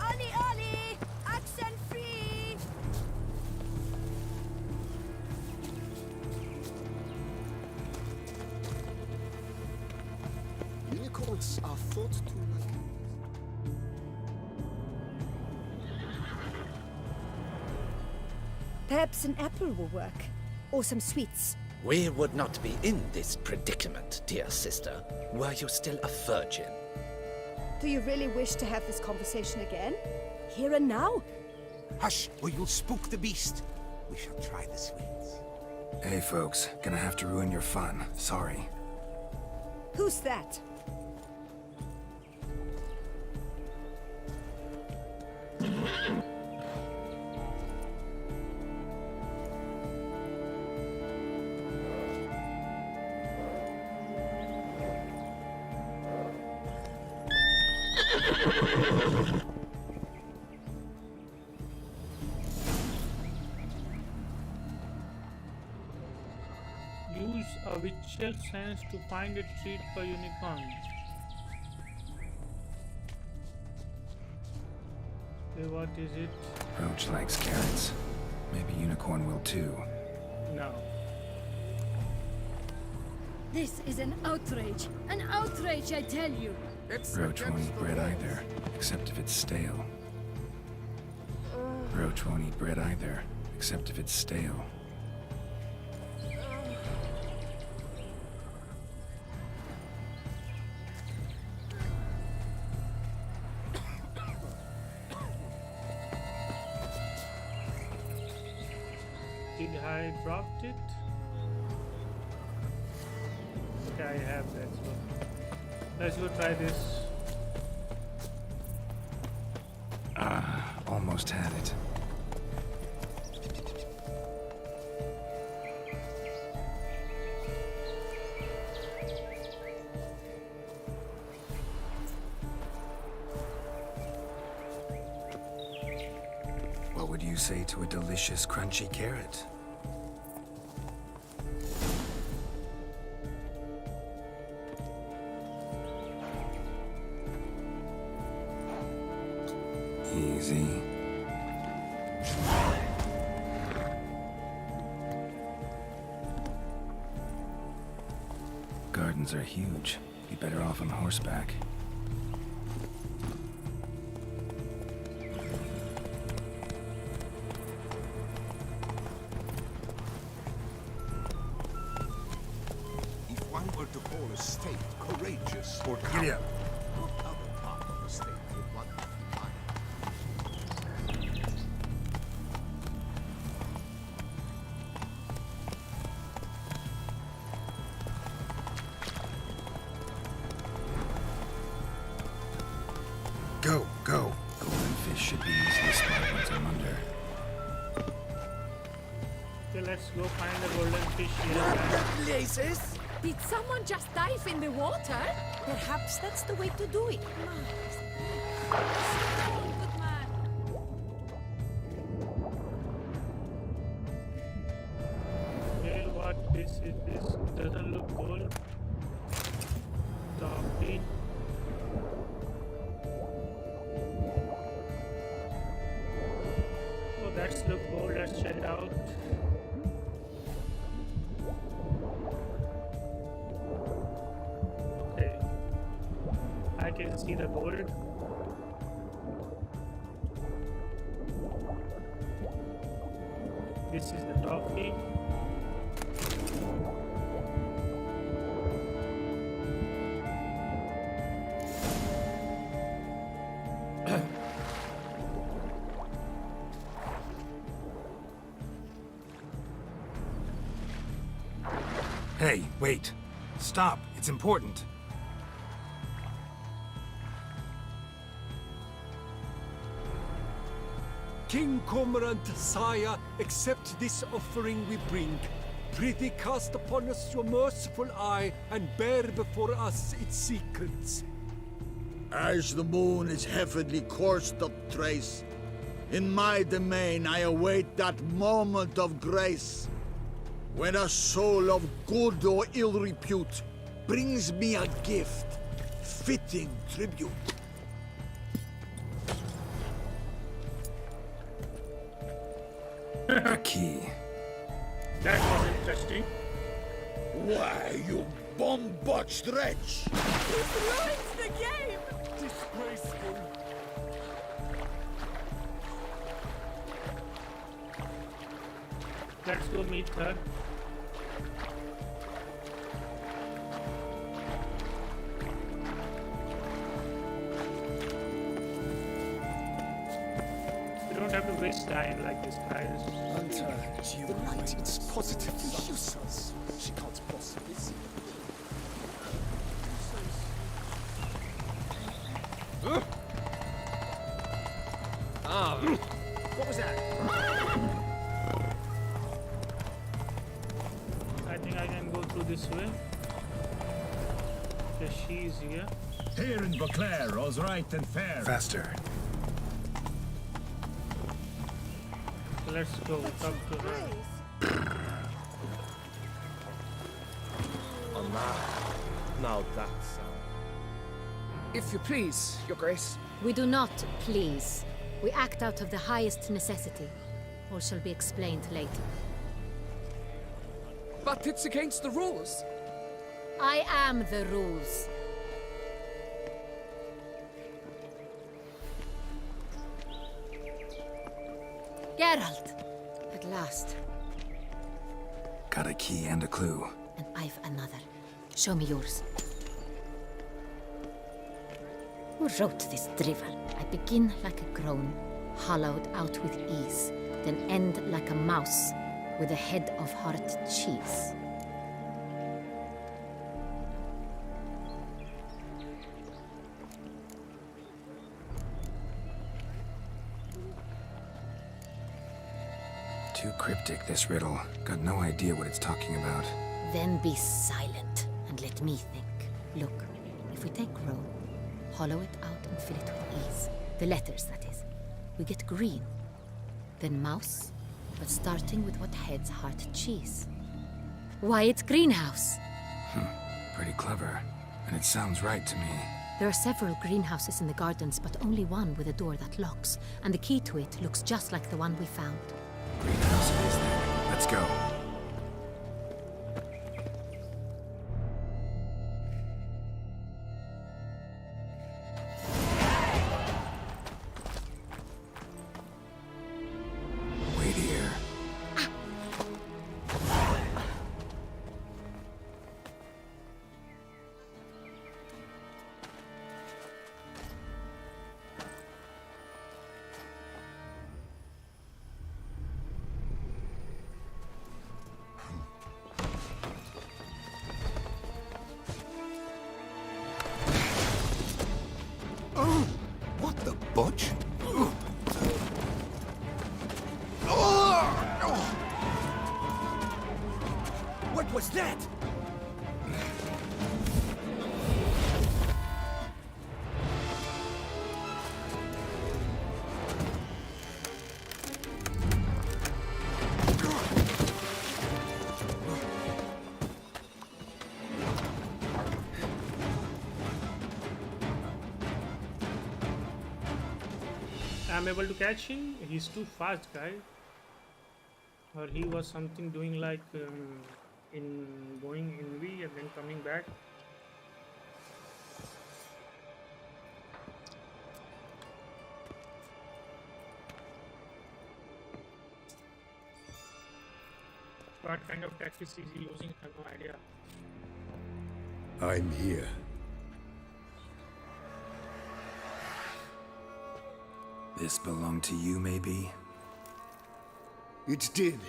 Ollie, Ollie! Accent free! Unicorns are thought to like. Perhaps an apple will work. Or some sweets. We would not be in this predicament, dear sister, were you still a virgin. Do you really wish to have this conversation again? Here and now? Hush, or you'll spook the beast. We shall try the sweets. Hey folks, gonna have to ruin your fun. Sorry. Who's that? Use a visual sense to find a treat for unicorn. Okay, what is it? Roach likes carrots. Maybe Unicorn will too. No. This is an outrage. An outrage, I tell you. Roach won't eat bread either, except if it's stale. Roach won't eat bread either, except if it's stale. Did I dropped it? Okay, I have that. So let's go try this. Almost had it. What would you say to a delicious, crunchy carrot? Easy. Gardens are huge. Be better off on horseback. If one were to call a state courageous or Giddy up. what other part of the state would one find? Go, go. Golden fish should be easily spotted once I'm under. Okay, let's go find the golden fish here. Places? Did someone just dive in the water? Perhaps that's the way to do it. Good man. Okay, what this is? This doesn't look gold. Toffee. Oh, that's look gold. Let's check it out. Okay, I can see the gold. This is the toffee. Hey, wait. Stop. It's important. King Cormorant, sire, accept this offering we bring. Prithee cast upon us your merciful eye, and bear before us its secrets. As the moon is heavenly coursed of trace, in my domain I await that moment of grace, when a soul of good or ill repute brings me a gift, fitting tribute. A key. That was interesting. Why, you bomb-botched wretch! You've ruined the game! Disgraceful. Let's go meet her. We don't have to waste time like this, guys. The light, it's positively useless. She can't possibly see. What was that? I think I can go through this way. Okay, she's here. Here in Beauclair, all's right and fair. Faster. So let's go talk to her. Oh, now that's... If you please, Your Grace. We do not please. We act out of the highest necessity. All shall be explained later. But it's against the rules. I am the rules. Geralt! At last. Got a key and a clue. And I've another. Show me yours. Who wrote this drivel? I begin like a groan, hollowed out with ease, then end like a mouse with a head of hard cheese. Too cryptic, this riddle. Got no idea what it's talking about. Then be silent and let me think. Look, if we take Rome, hollow it out and fill it with ease. The letters, that is. We get green. Then mouse, but starting with what heads heart cheese. Why, it's greenhouse. Pretty clever. And it sounds right to me. There are several greenhouses in the gardens, but only one with a door that locks. And the key to it looks just like the one we found. Greenhouse it is then. Let's go. Wait here. What the butch? What was that? I'm able to catch him. He's too fast, guy. Or he was something doing like in going in V and then coming back. What kind of tactics is he using? I have no idea. I'm here. This belonged to you, maybe? It did,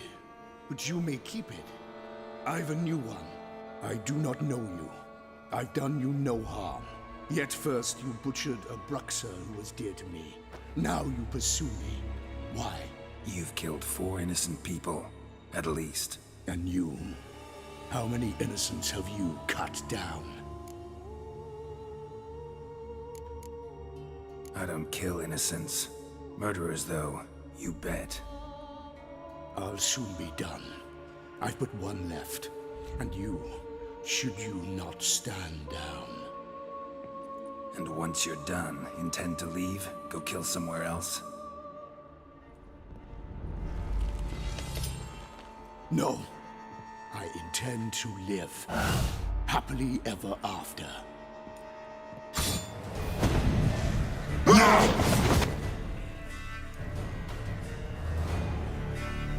but you may keep it. I've a new one. I do not know you. I've done you no harm. Yet first you butchered a Bruxer who was dear to me. Now you pursue me. Why? You've killed 4 innocent people, at least. And you? How many innocents have you cut down? I don't kill innocents. Murderers, though, you bet. I'll soon be done. I've but one left. And you, should you not stand down. And once you're done, intend to leave? Go kill somewhere else? No. I intend to live. Happily ever after.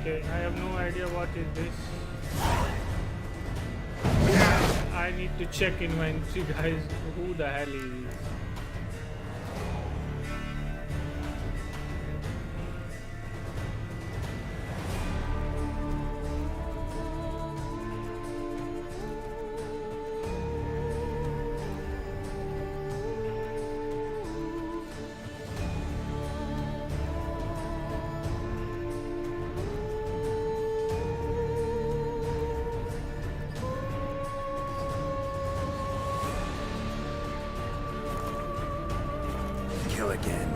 Okay, I have no idea what is this. I need to check inventory, guys. Who the hell is this? Kill again.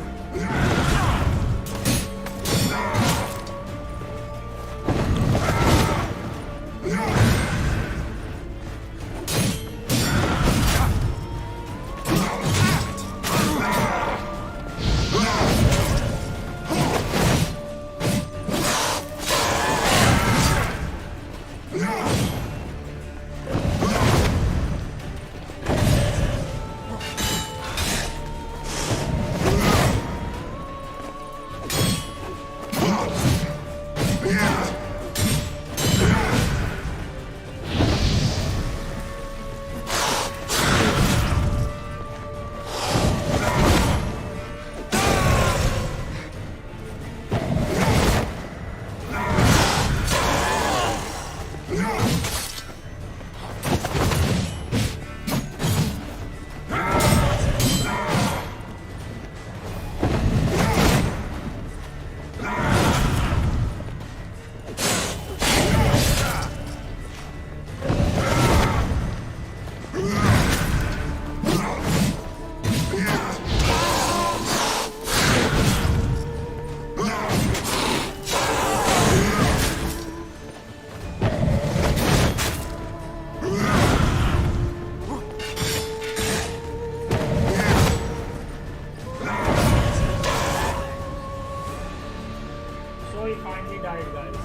So he finally died, guys.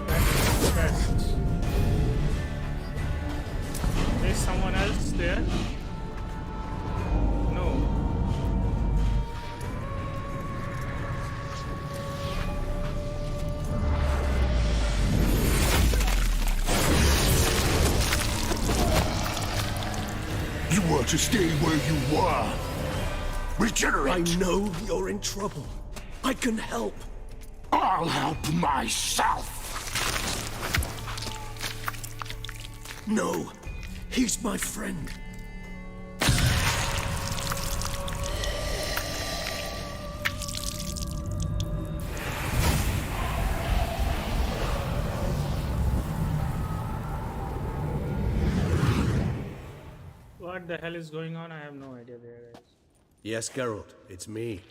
That's best. There's someone else there? No. You were to stay where you were. Regenerate! I know you're in trouble. I can help. I'll help myself! No, he's my friend. What the hell is going on? I have no idea there, guys. Yes, Geralt, it's me.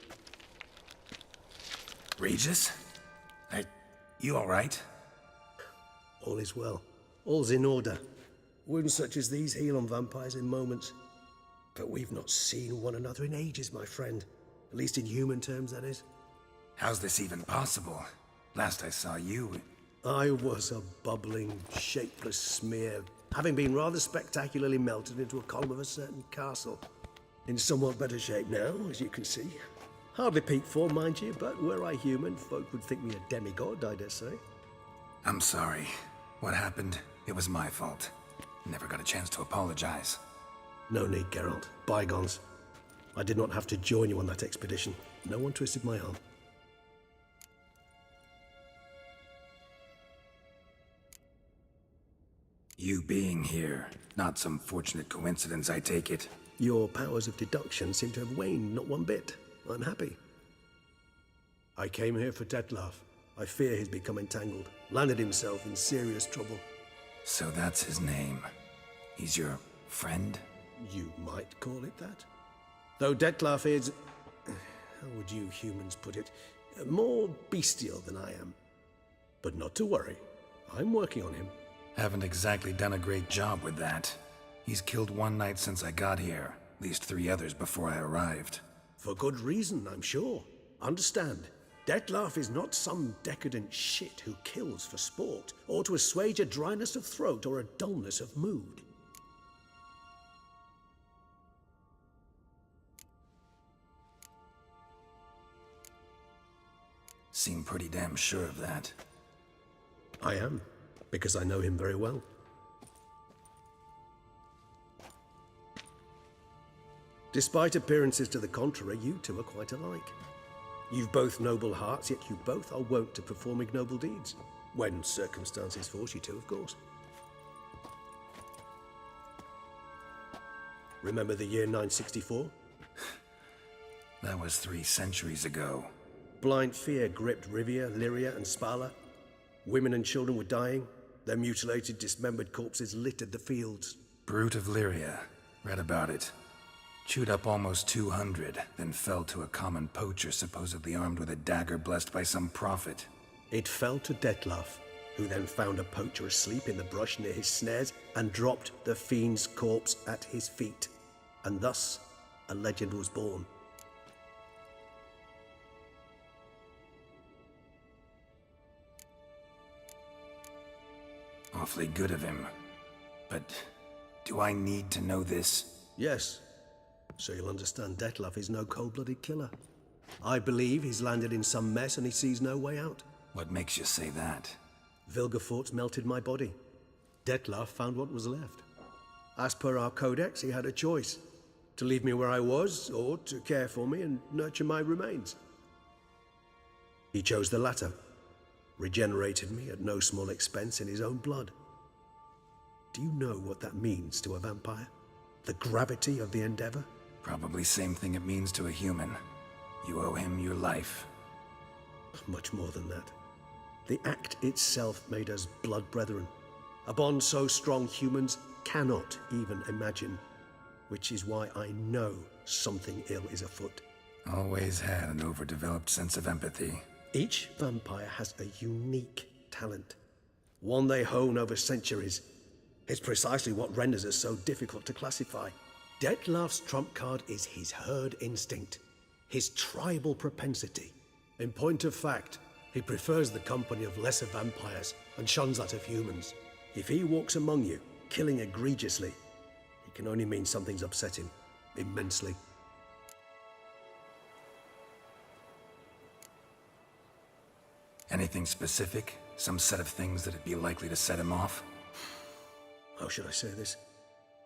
Regis? You alright? All is well. All's in order. Wounds such as these heal on vampires in moments. But we've not seen one another in ages, my friend. At least in human terms, that is. How's this even possible? Last I saw you... I was a bubbling, shapeless smear, having been rather spectacularly melted into a column of a certain castle. In somewhat better shape now, as you can see. Hardly peak form, mind you, but were I human, folk would think me a demigod, I dare say. I'm sorry. What happened, it was my fault. Never got a chance to apologize. No need, Geralt. Bygones. I did not have to join you on that expedition. No one twisted my arm. You being here, not some fortunate coincidence, I take it. Your powers of deduction seem to have waned not one bit. I'm happy. I came here for Detlaf. I fear he's become entangled, landed himself in serious trouble. So that's his name. He's your friend? You might call it that. Though Detlaf is, how would you humans put it, more bestial than I am. But not to worry, I'm working on him. Haven't exactly done a great job with that. He's killed one knight since I got here, at least 3 others before I arrived. For good reason, I'm sure. Understand, Detlaf is not some decadent shit who kills for sport, or to assuage a dryness of throat or a dullness of mood. Seem pretty damn sure of that. I am, because I know him very well. Despite appearances to the contrary, you two are quite alike. You've both noble hearts, yet you both are wont to perform ignoble deeds. When circumstances force you to, of course. Remember the year 964? That was 3 centuries ago. Blind fear gripped Rivia, Lyria, and Spala. Women and children were dying. Their mutilated, dismembered corpses littered the fields. Brute of Lyria. Read about it. Chewed up almost 200, then fell to a common poacher supposedly armed with a dagger blessed by some prophet. It fell to Detlaf, who then found a poacher asleep in the brush near his snares and dropped the fiend's corpse at his feet. And thus, a legend was born. Awfully good of him. But do I need to know this? Yes. So you'll understand Detlaf is no cold-blooded killer. I believe he's landed in some mess and he sees no way out. What makes you say that? Vilgefortz melted my body. Detlaf found what was left. As per our codex, he had a choice. To leave me where I was, or to care for me and nurture my remains. He chose the latter. Regenerated me at no small expense in his own blood. Do you know what that means to a vampire? The gravity of the endeavor? Probably same thing it means to a human. You owe him your life. Much more than that. The act itself made us blood brethren. A bond so strong humans cannot even imagine. Which is why I know something ill is afoot. Always had an overdeveloped sense of empathy. Each vampire has a unique talent. One they hone over centuries. It's precisely what renders us so difficult to classify. Detlaf's trump card is his herd instinct, his tribal propensity. In point of fact, he prefers the company of lesser vampires and shuns that of humans. If he walks among you, killing egregiously, it can only mean something's upset him, immensely. Anything specific? Some set of things that'd be likely to set him off? How should I say this?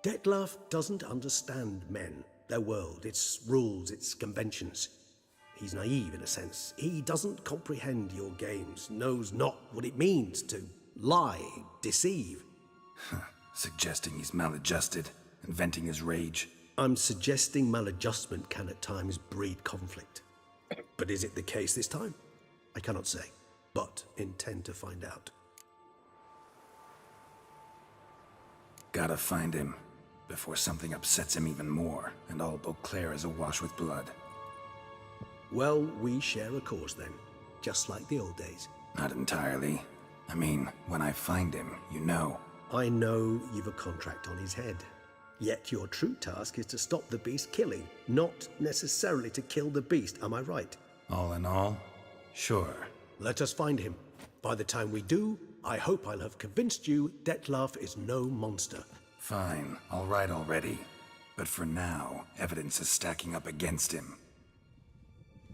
Detlaf doesn't understand men, their world, its rules, its conventions. He's naive in a sense. He doesn't comprehend your games, knows not what it means to lie, deceive. Suggesting he's maladjusted and venting his rage. I'm suggesting maladjustment can at times breed conflict. But is it the case this time? I cannot say, but intend to find out. Gotta find him, before something upsets him even more, and all Beauclair is awash with blood. Well, we share a cause then, just like the old days. Not entirely. I mean, when I find him, you know. I know you've a contract on his head. Yet your true task is to stop the beast killing, not necessarily to kill the beast, am I right? All in all, sure. Let us find him. By the time we do, I hope I'll have convinced you Detlaf is no monster. Fine, all right already. But for now, evidence is stacking up against him.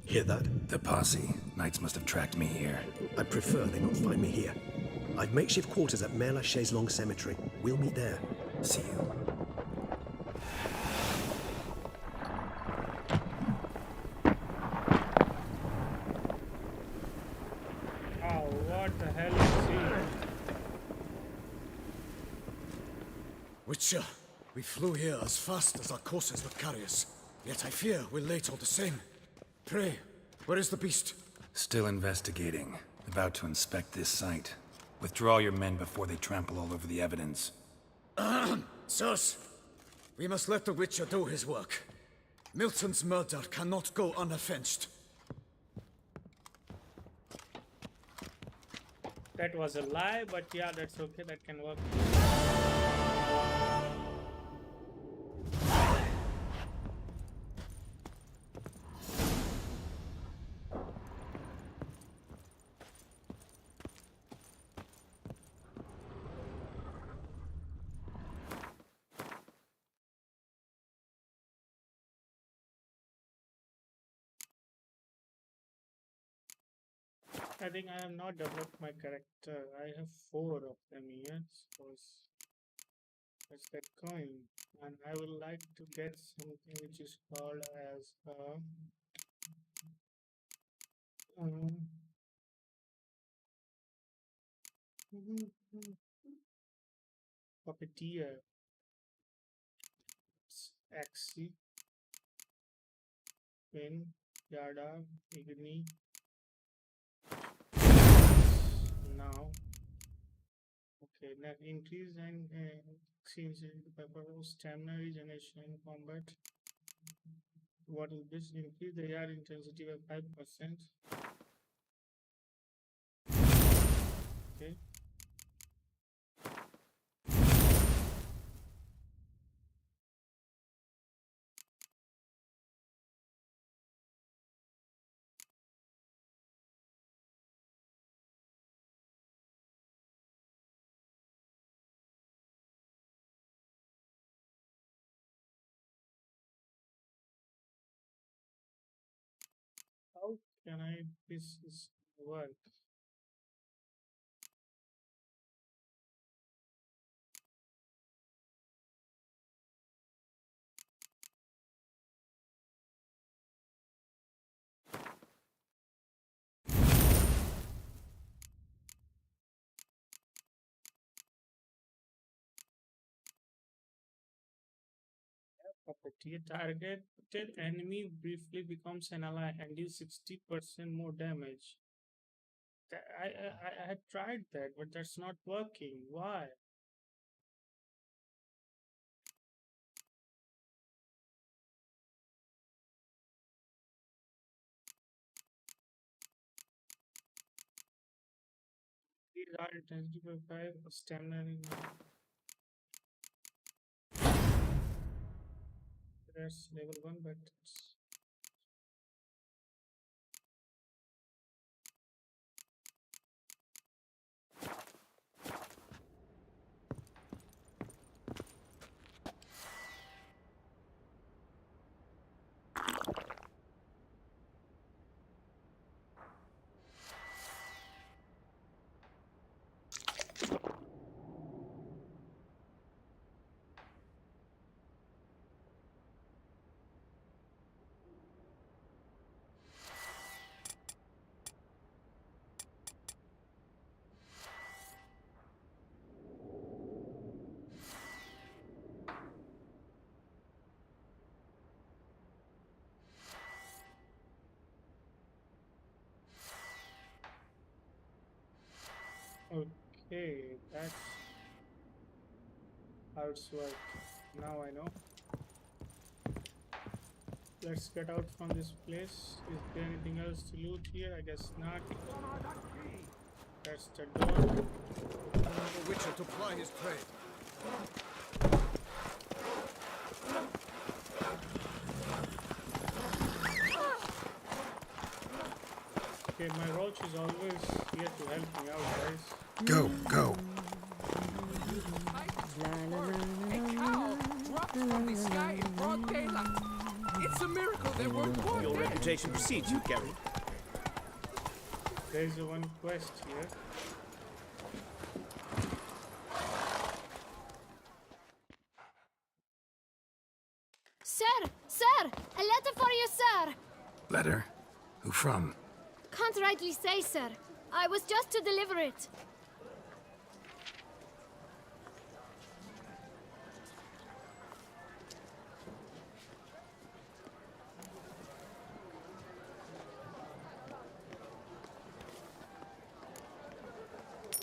Hear that? The posse. Knights must have tracked me here. I prefer they not find me here. I've makeshift quarters at Mère la Chaise-Longue Cemetery. We'll meet there. See you. Oh, what the hell is he? Witcher, we flew here as fast as our courses would carry us. Yet I fear we're late all the same. Pray, where is the beast? Still investigating. About to inspect this site. Withdraw your men before they trample all over the evidence. Sirs, we must let the Witcher do his work. Milton's murder cannot go unavenged. That was a lie, but yeah, that's okay, that can work. I think I have not developed my character. I have 4 of them here, so let's get going. And I would like to get something which is called as puppeteer. Axi, Pin, Yada, Igni. Now, okay, now increase and change the pepper stamina regeneration in combat. What is this? Increase the AR intensity by 5%. Okay. How can I this work? Puppeteer targeted enemy briefly becomes an ally and deals 60% more damage. I had tried that, but that's not working. Why? These are intensity by 5, stamina in that's level 1, but it's okay. That's how it's worked. Now I know. Let's get out from this place. Is there anything else to loot here? I guess not. That's the door. The Witcher to ply his trade. Okay, my roach is always here to help me out, guys. Go, go. A cow dropped from the sky in broad daylight. It's a miracle they weren't born Your dead. reputation precedes you, Gary. There's one quest here. Sir! Sir! A letter for you, sir! Letter? Who from? Can't rightly say, sir. I was just to deliver it.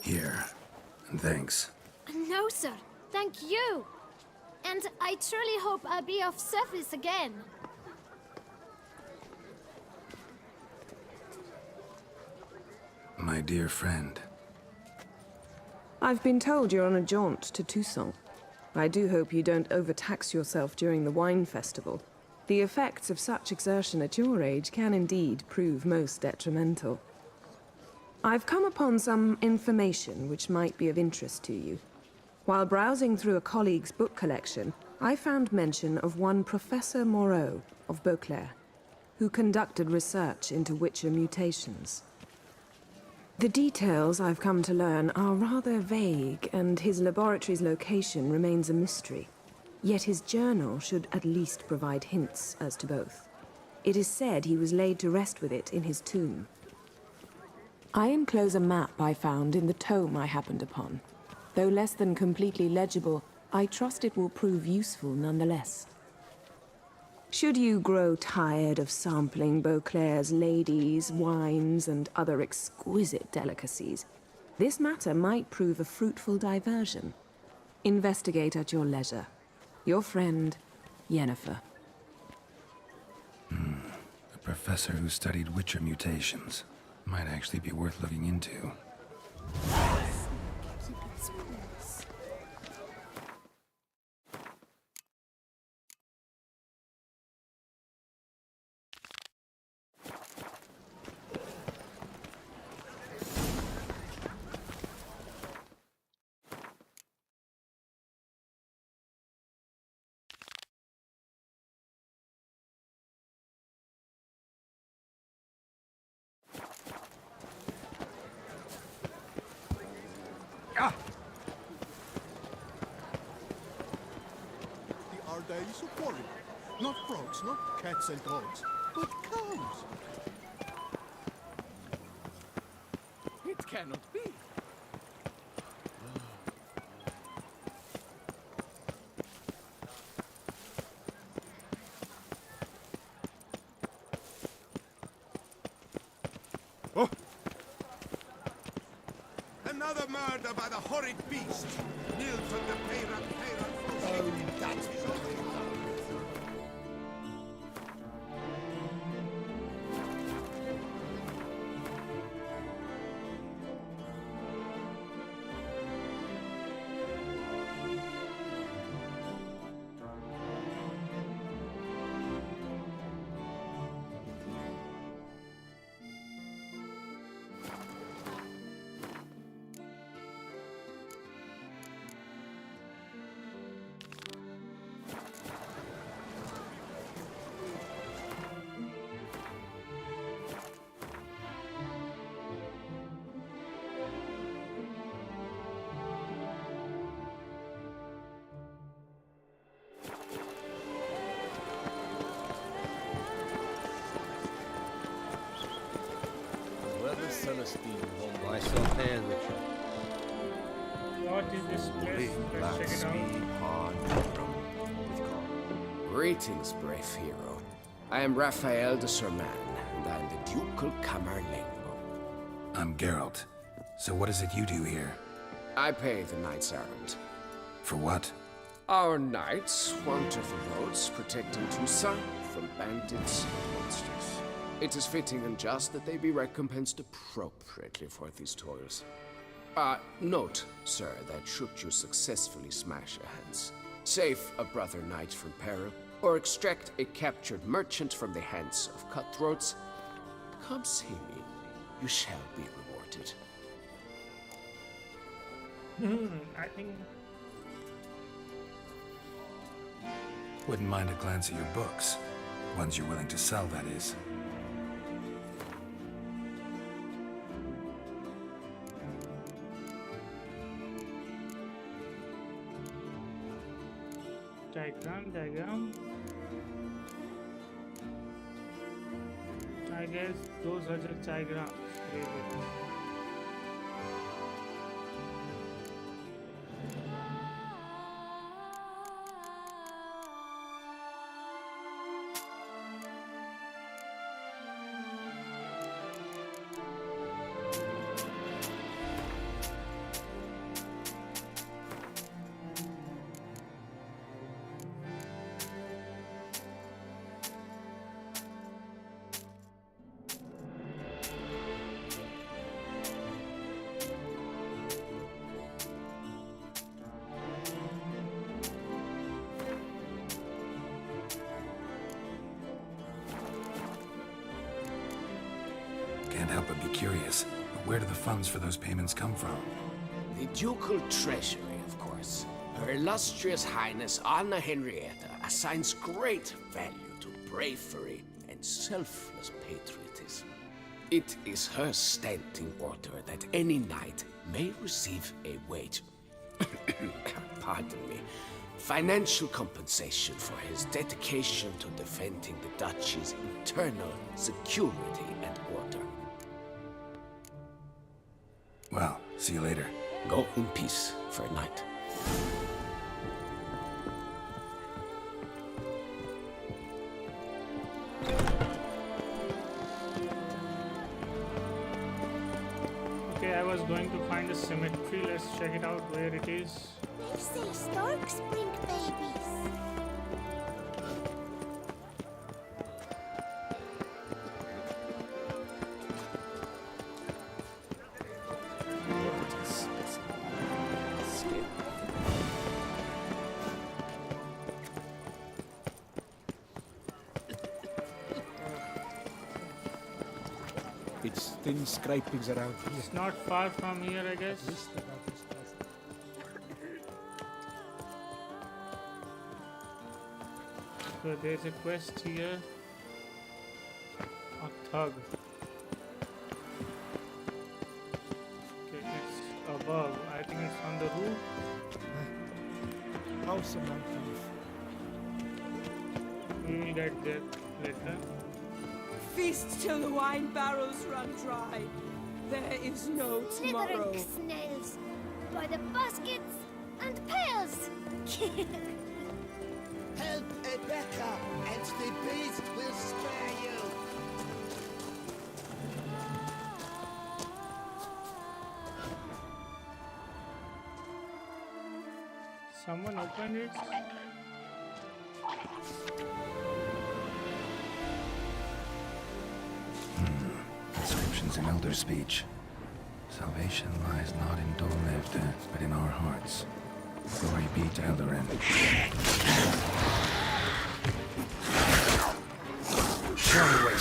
Here. And thanks. No, sir. Thank you. And I truly hope I'll be of service again. My dear friend. I've been told you're on a jaunt to Toussaint. I do hope you don't overtax yourself during the wine festival. The effects of such exertion at your age can indeed prove most detrimental. I've come upon some information which might be of interest to you. While browsing through a colleague's book collection, I found mention of one Professor Moreau of Beauclair, who conducted research into Witcher mutations. The details I've come to learn are rather vague, and his laboratory's location remains a mystery. Yet his journal should at least provide hints as to both. It is said he was laid to rest with it in his tomb. I enclose a map I found in the tome I happened upon. Though less than completely legible, I trust it will prove useful nonetheless. Should you grow tired of sampling Beauclair's ladies, wines, and other exquisite delicacies, this matter might prove a fruitful diversion. Investigate at your leisure. Your friend, Yennefer. A professor who studied Witcher mutations. Might actually be worth looking into. The days of worry. Not frogs, not cats and dogs, but cows. It cannot be. Another murder by the horrid beast. Nil from the Peyrat. Oh, that is only Celestine home by so hand with What is this place? Let's check it out. Greetings, brave hero. I am Raphael de Serman, and I am the Ducal Camerlengo. I'm Geralt. So what is it you do here? I pay the knights errant. For what? Our knights wander the roads, protecting Toussaint from bandits and monsters. It is fitting and just that they be recompensed appropriately for these toils. Note, sir, that should you successfully smash a Hans, save a brother knight from peril, or extract a captured merchant from the hands of cutthroats, come see me. You shall be rewarded. I think... Wouldn't mind a glance at your books. Ones you're willing to sell, that is. Diagram. I guess those are just diagrams. would be curious. But where do the funds for those payments come from? The ducal treasury, of course. Her illustrious Highness Anna Henrietta assigns great value to bravery and selfless patriotism. It is her standing order that any knight may receive a wage. Pardon me. Financial compensation for his dedication to defending the duchy's internal security and order. Well, see you later. Go in peace for a night. Okay, I was going to find a cemetery. Let's check it out where it is. They say storks bring babies. It's thin scrapings around here. It's not far from here, I guess. So there's a quest here. A thug. Okay, it's above. I think it's on the roof. House of my We will get there later. Feast till the wine barrels run dry. There is no tomorrow. Slithering snails by the baskets and pails. Help Rebecca, and the beast will spare you. Someone opened it. Inscriptions in Elder speech. Salvation lies not in Dolmevde, but in our hearts. Glory be to Eldarin. Show me where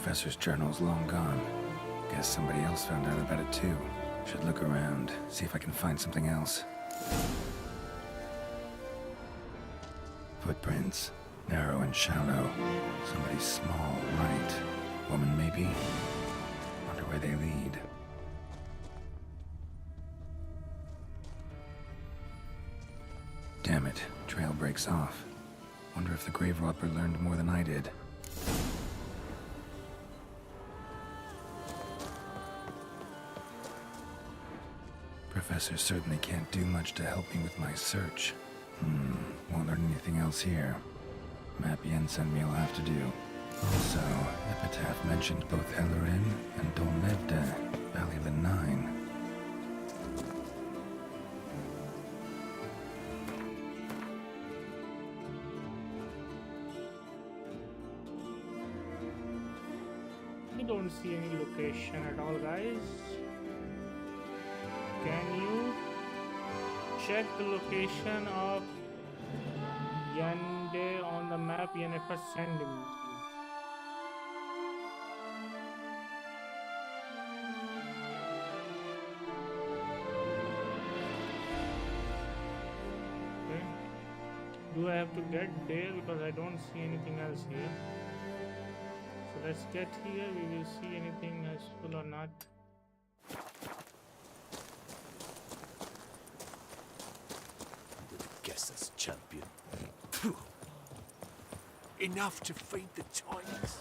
Professor's journal's long gone. Guess somebody else found out about it too. Should look around, see if I can find something else. Footprints. Narrow and shallow. Somebody small, right. Woman, maybe? Wonder where they lead. Damn it. Trail breaks off. Wonder if the grave robber learned more than I did. Professor certainly can't do much to help me with my search. Won't learn anything else here. Map Yen sent me will have to do. Also, Epitaph mentioned both Eldarin and Dolmevde, Valley of the Nine. I don't see any location at all, guys. Can you check the location of Yande on the map? Yennefer send me. Okay. Do I have to get there because I don't see anything else here? So let's get here. We will see anything useful or not. Guess champion. Enough to feed the giants.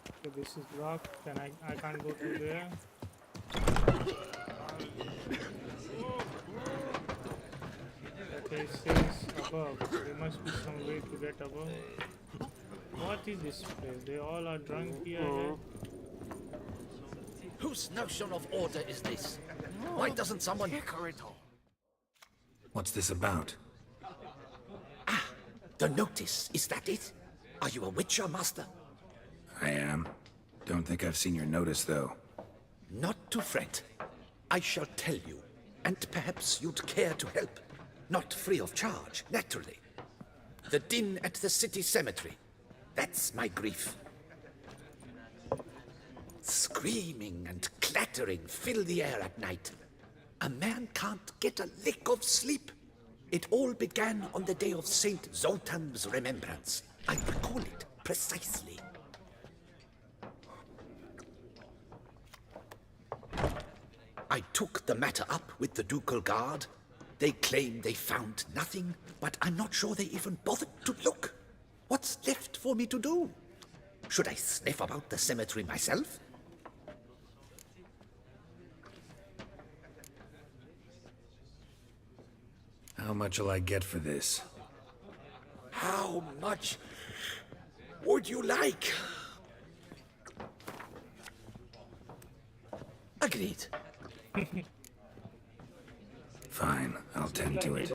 Okay, this is locked, then I can't go through there. Okay, it says above. There must be some way to get above. What is this place? They all are drunk here. Whose notion of order is this? Why doesn't someone... What's this about? The notice, is that it? Are you a witcher, Master? I am. Don't think I've seen your notice, though. Not to fret. I shall tell you, and perhaps you'd care to help. Not free of charge, naturally. The din at the city cemetery. That's my grief. Screaming and clattering fill the air at night. A man can't get a lick of sleep. It all began on the day of Saint Zoltan's remembrance. I recall it precisely. I took the matter up with the ducal guard. They claim they found nothing, but I'm not sure they even bothered to look. What's left for me to do? Should I sniff about the cemetery myself? How much will I get for this? How much would you like? Agreed. Fine, I'll tend to it.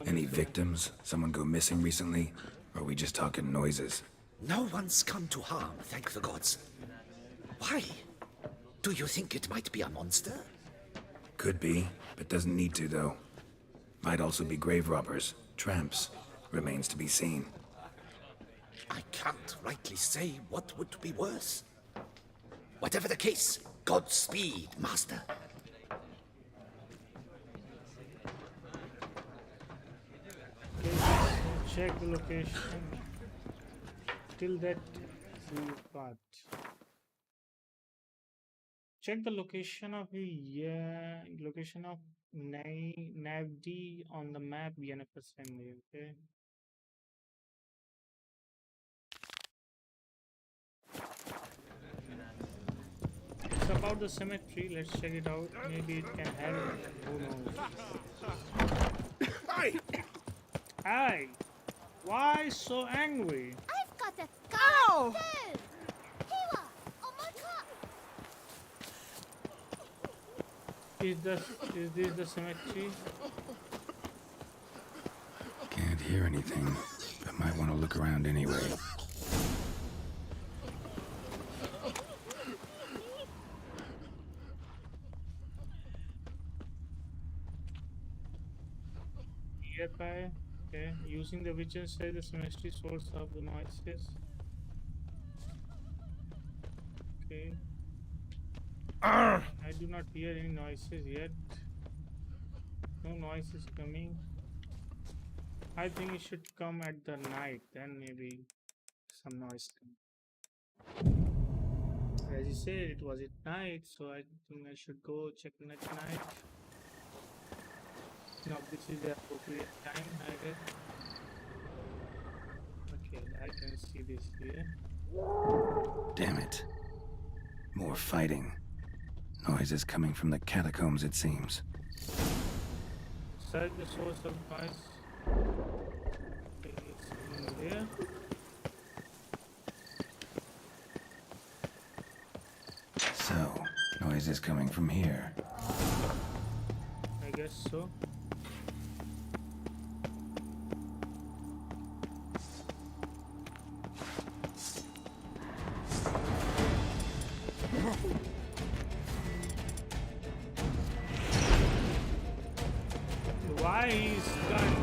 Any victims? Someone go missing recently? Or are we just talking noises? No one's come to harm, thank the gods. Why? Do you think it might be a monster? Could be, but doesn't need to, though. Might also be grave robbers, tramps. Remains to be seen. I can't rightly say what would be worse. Whatever the case, Godspeed, Master. Check the location. Till that part. Check the location of location of Navdi on the map VNFS family. Okay. It's about the cemetery. Let's check it out. Maybe it can help. Who knows? Hi. Why so angry? I've got a car too! Kiwa! Oh my god! Is this the cemetery? Can't hear anything, but might want to look around anyway. Nearby. Okay. Using the witches say the cemetery source of the noises. Okay. I do not hear any noises yet. No noise is coming. I think it should come at the night, then maybe some noise comes. As you said, it was at night, so I think I should go check it at night. Now this is the appropriate time, I guess. Okay, I can see this here. Damn it. More fighting. Noises coming from the catacombs, it seems. Search the source of noise. Okay, it's in there. So, noises coming from here. I guess so. Why he's gone?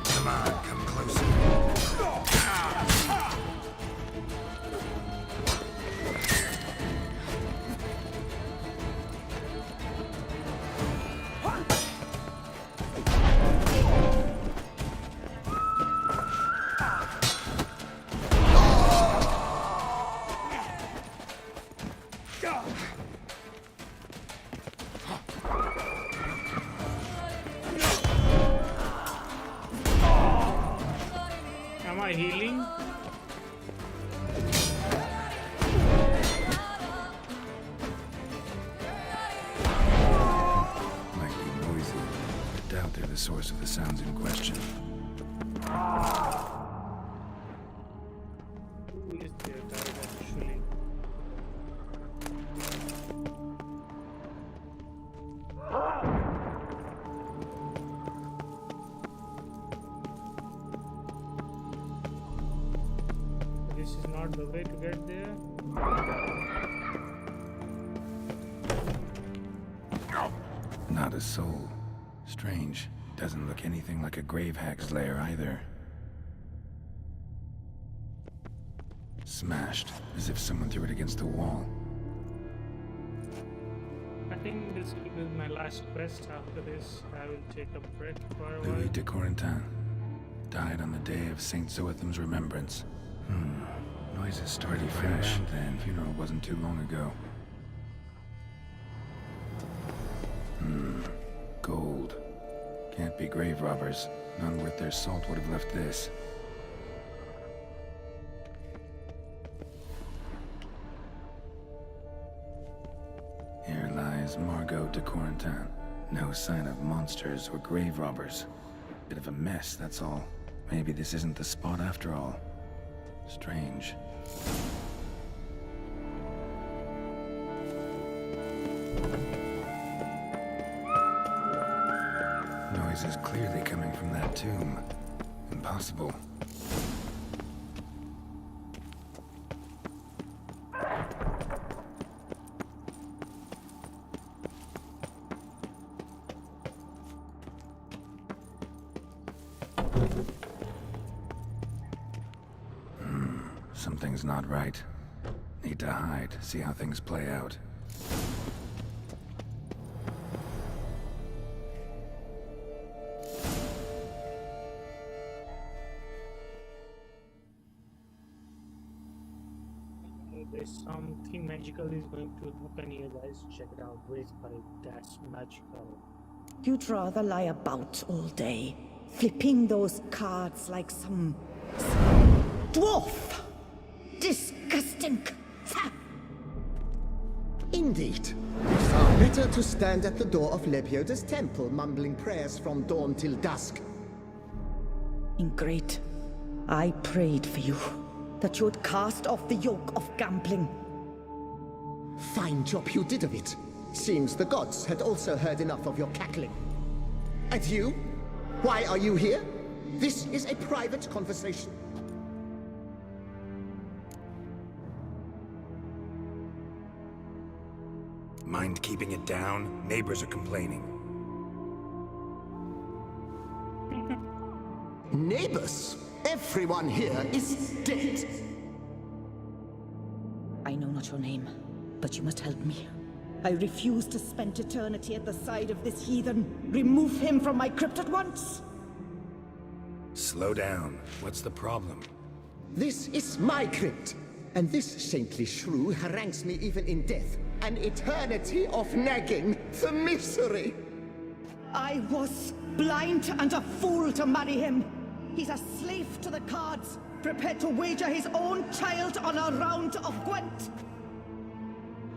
Come on, come closer. my healing? Might be noisy. I doubt they're the source of the sounds in question. Who is there, guys, actually? This is not the way to get there. Not a soul. Strange. Doesn't look anything like a grave hag's lair either. Smashed, as if someone threw it against the wall. I think this will be my last quest. After this, I will take a break for a Louis while. de Corentin died on the day of Saint Zoetham's remembrance. Noises started fresh. Then funeral wasn't too long ago. Gold. Can't be grave robbers. None worth their salt would have left this. Here lies Margot de Corentin. No sign of monsters or grave robbers. Bit of a mess, that's all. Maybe this isn't the spot after all. Strange. Noise is clearly coming from that tomb. Impossible. Something's not right. Need to hide, see how things play out. There's something magical is going to happen here, guys. Check it out. Wait for it. That's magical. You'd rather lie about all day, flipping those cards like some dwarf. Disgusting. Indeed. Far better to stand at the door of Lebioda's temple, mumbling prayers from dawn till dusk. Ingrate, I prayed for you, that you would cast off the yoke of gambling. Fine job you did of it. Seems the gods had also heard enough of your cackling. And you? Why are you here? This is a private conversation. Mind keeping it down? Neighbors are complaining. Neighbors? Everyone here is dead. I know not your name, but you must help me. I refuse to spend eternity at the side of this heathen. Remove him from my crypt at once! Slow down. What's the problem? This is my crypt, and this saintly shrew harangues me even in death. An eternity of nagging, the misery! I was blind and a fool to marry him. He's a slave to the cards, prepared to wager his own child on a round of Gwent.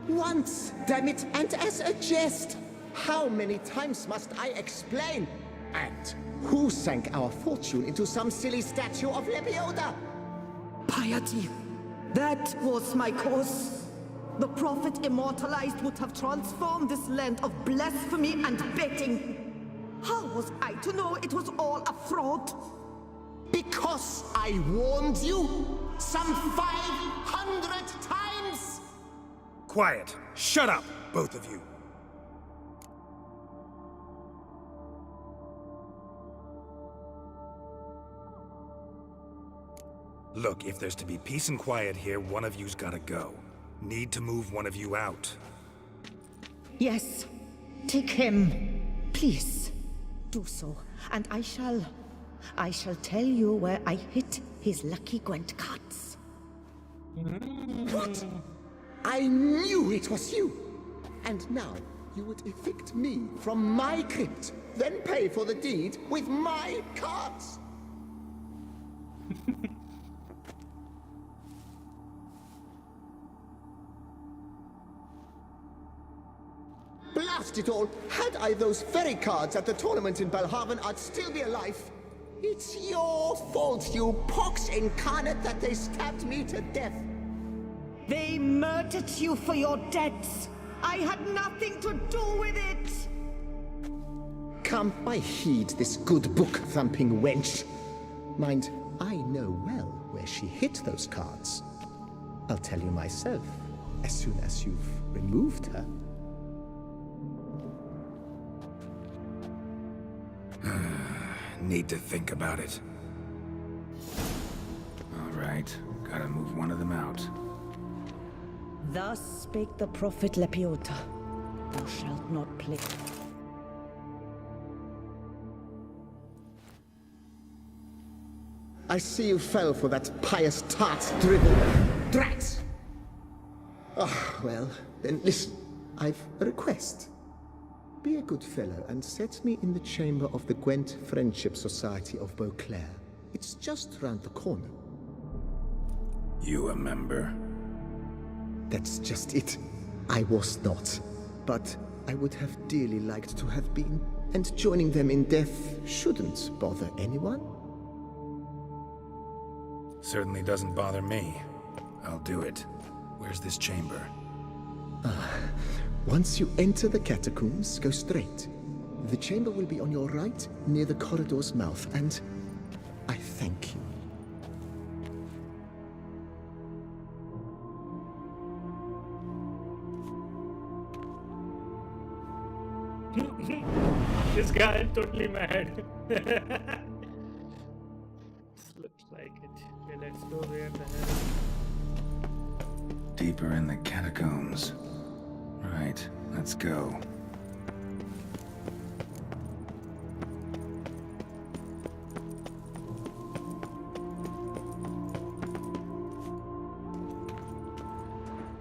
Once, damn it, and as a jest! How many times must I explain? And who sank our fortune into some silly statue of Lebioda? Piety. That was my cause. The prophet immortalized would have transformed this land of blasphemy and betting. How was I to know it was all a fraud? Because I warned you some 500 times! Quiet. Shut up, both of you. Look, if there's to be peace and quiet here, one of you's gotta go. Need to move one of you out. Yes. Take him. Please. Do so. And I shall tell you where I hit his lucky Gwent cards. What? I knew it was you! And now you would evict me from my crypt, then pay for the deed with my cards! Blast it all! Had I those very cards at the tournament in Belhaven, I'd still be alive. It's your fault, you pox incarnate, that they stabbed me to death. They murdered you for your debts. I had nothing to do with it. Come, I heed this good book-thumping wench. Mind, I know well where she hid those cards. I'll tell you myself, as soon as you've removed her. Need to think about it. All right, gotta move one of them out. Thus spake the prophet Lepiota. Thou shalt not play. I see you fell for that pious tart's dribble. Drats! Ah, well, then listen. I've a request. Be a good fellow and set me in the chamber of the Gwent Friendship Society of Beauclair. It's just round the corner. You a member? That's just it. I was not. But I would have dearly liked to have been. And joining them in death shouldn't bother anyone. Certainly doesn't bother me. I'll do it. Where's this chamber? Once you enter the catacombs, go straight. The chamber will be on your right, near the corridor's mouth, and I thank you. This guy is totally mad. Looks like it. Okay, let's go where the hell. Deeper in the catacombs. Right, let's go.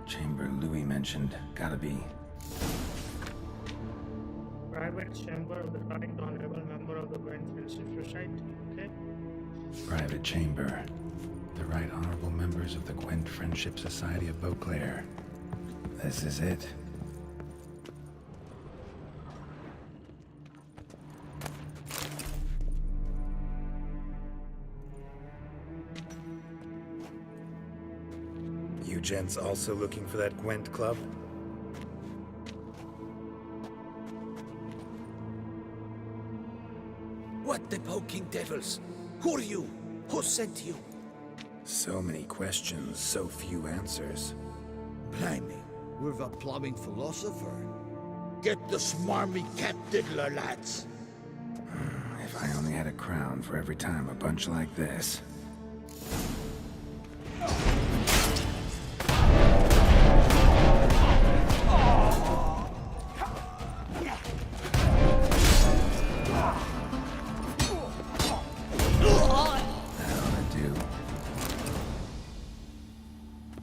Chamber Louis mentioned. Gotta be. Private chamber of the right honorable member of the Gwent Friendship Society. Okay. Private chamber. The right honorable members of the Gwent Friendship Society of Beauclair. This is it. You gents also looking for that Gwent club? What the poking devils? Who are you? Who sent you? So many questions, so few answers. Blimey, we're the plumbing philosopher. Get the smarmy cat diggler, lads. If I only had a crown for every time a bunch like this.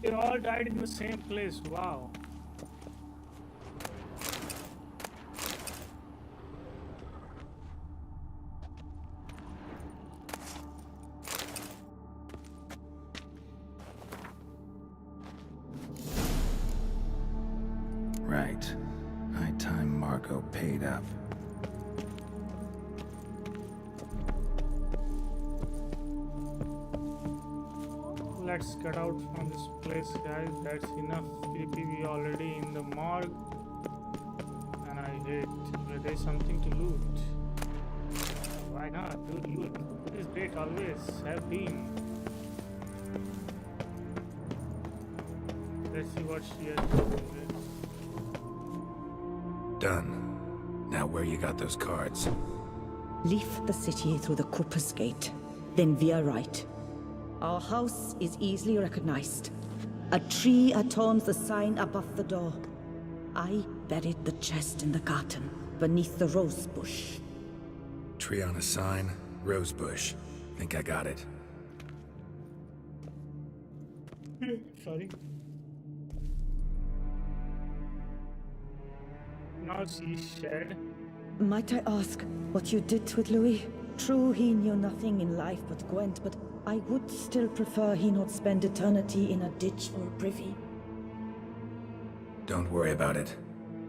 They all died in the same place. Wow. Right. High time Margot paid up. Let's get out from this place, guys. That's enough PPV already in the morgue. And I hate where there's something to loot. Why not? Dude, loot. It is great always. Have been. Let's see what she has to do. Done. Now where you got those cards? Leave the city through the Cooper's Gate. Then we are right. Our house is easily recognized. A tree adorns the sign above the door. I buried the chest in the garden, beneath the rose bush. Tree on a sign, rose bush. Think I got it. Sorry. Now she's shed. Might I ask what you did with Louis? True, he knew nothing in life but Gwent, but I would still prefer he not spend eternity in a ditch or a privy. Don't worry about it.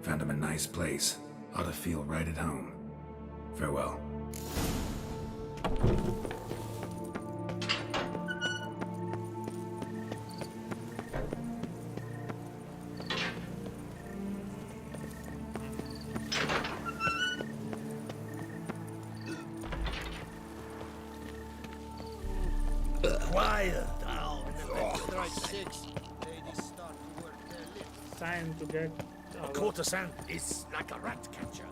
Found him a nice place. Ought to feel right at home. Farewell. Quiet down. Time to get A courtesan is like a rat catcher.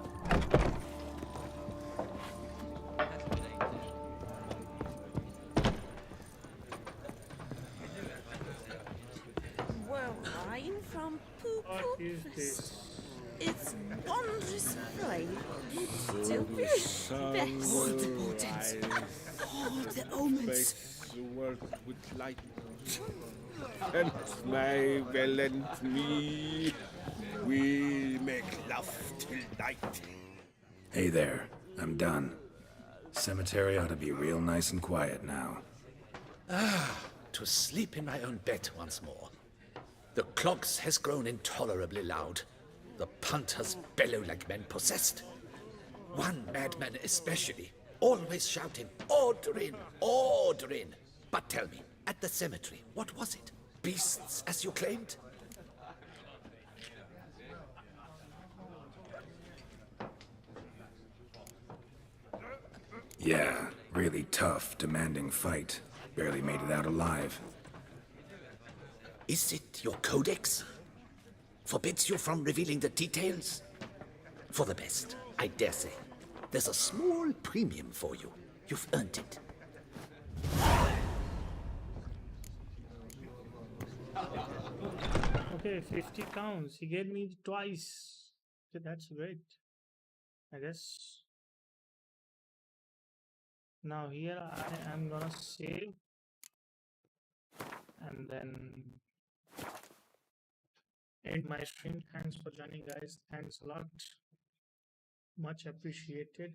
Well, wine from What is this? It's wondrous flavour. It's still very best. All the portents. All the omens. Work with light. And my well and me, we make love till night. Hey there. I'm done. Cemetery ought to be real nice and quiet now. To sleep in my own bed once more. The clogs has grown intolerably loud. The punters bellow like men possessed. One madman especially, always shouting, "Order in! Order in!" But tell me, at the cemetery, what was it? Beasts, as you claimed? Yeah, really tough, demanding fight. Barely made it out alive. Is it your codex? Forbids you from revealing the details? For the best, I dare say. There's a small premium for you. You've earned it. Okay, 50 counts. He gave me twice. Okay, that's great. I guess. Now here I am gonna save and then end my stream. Thanks for joining, guys. Thanks a lot. Much appreciated.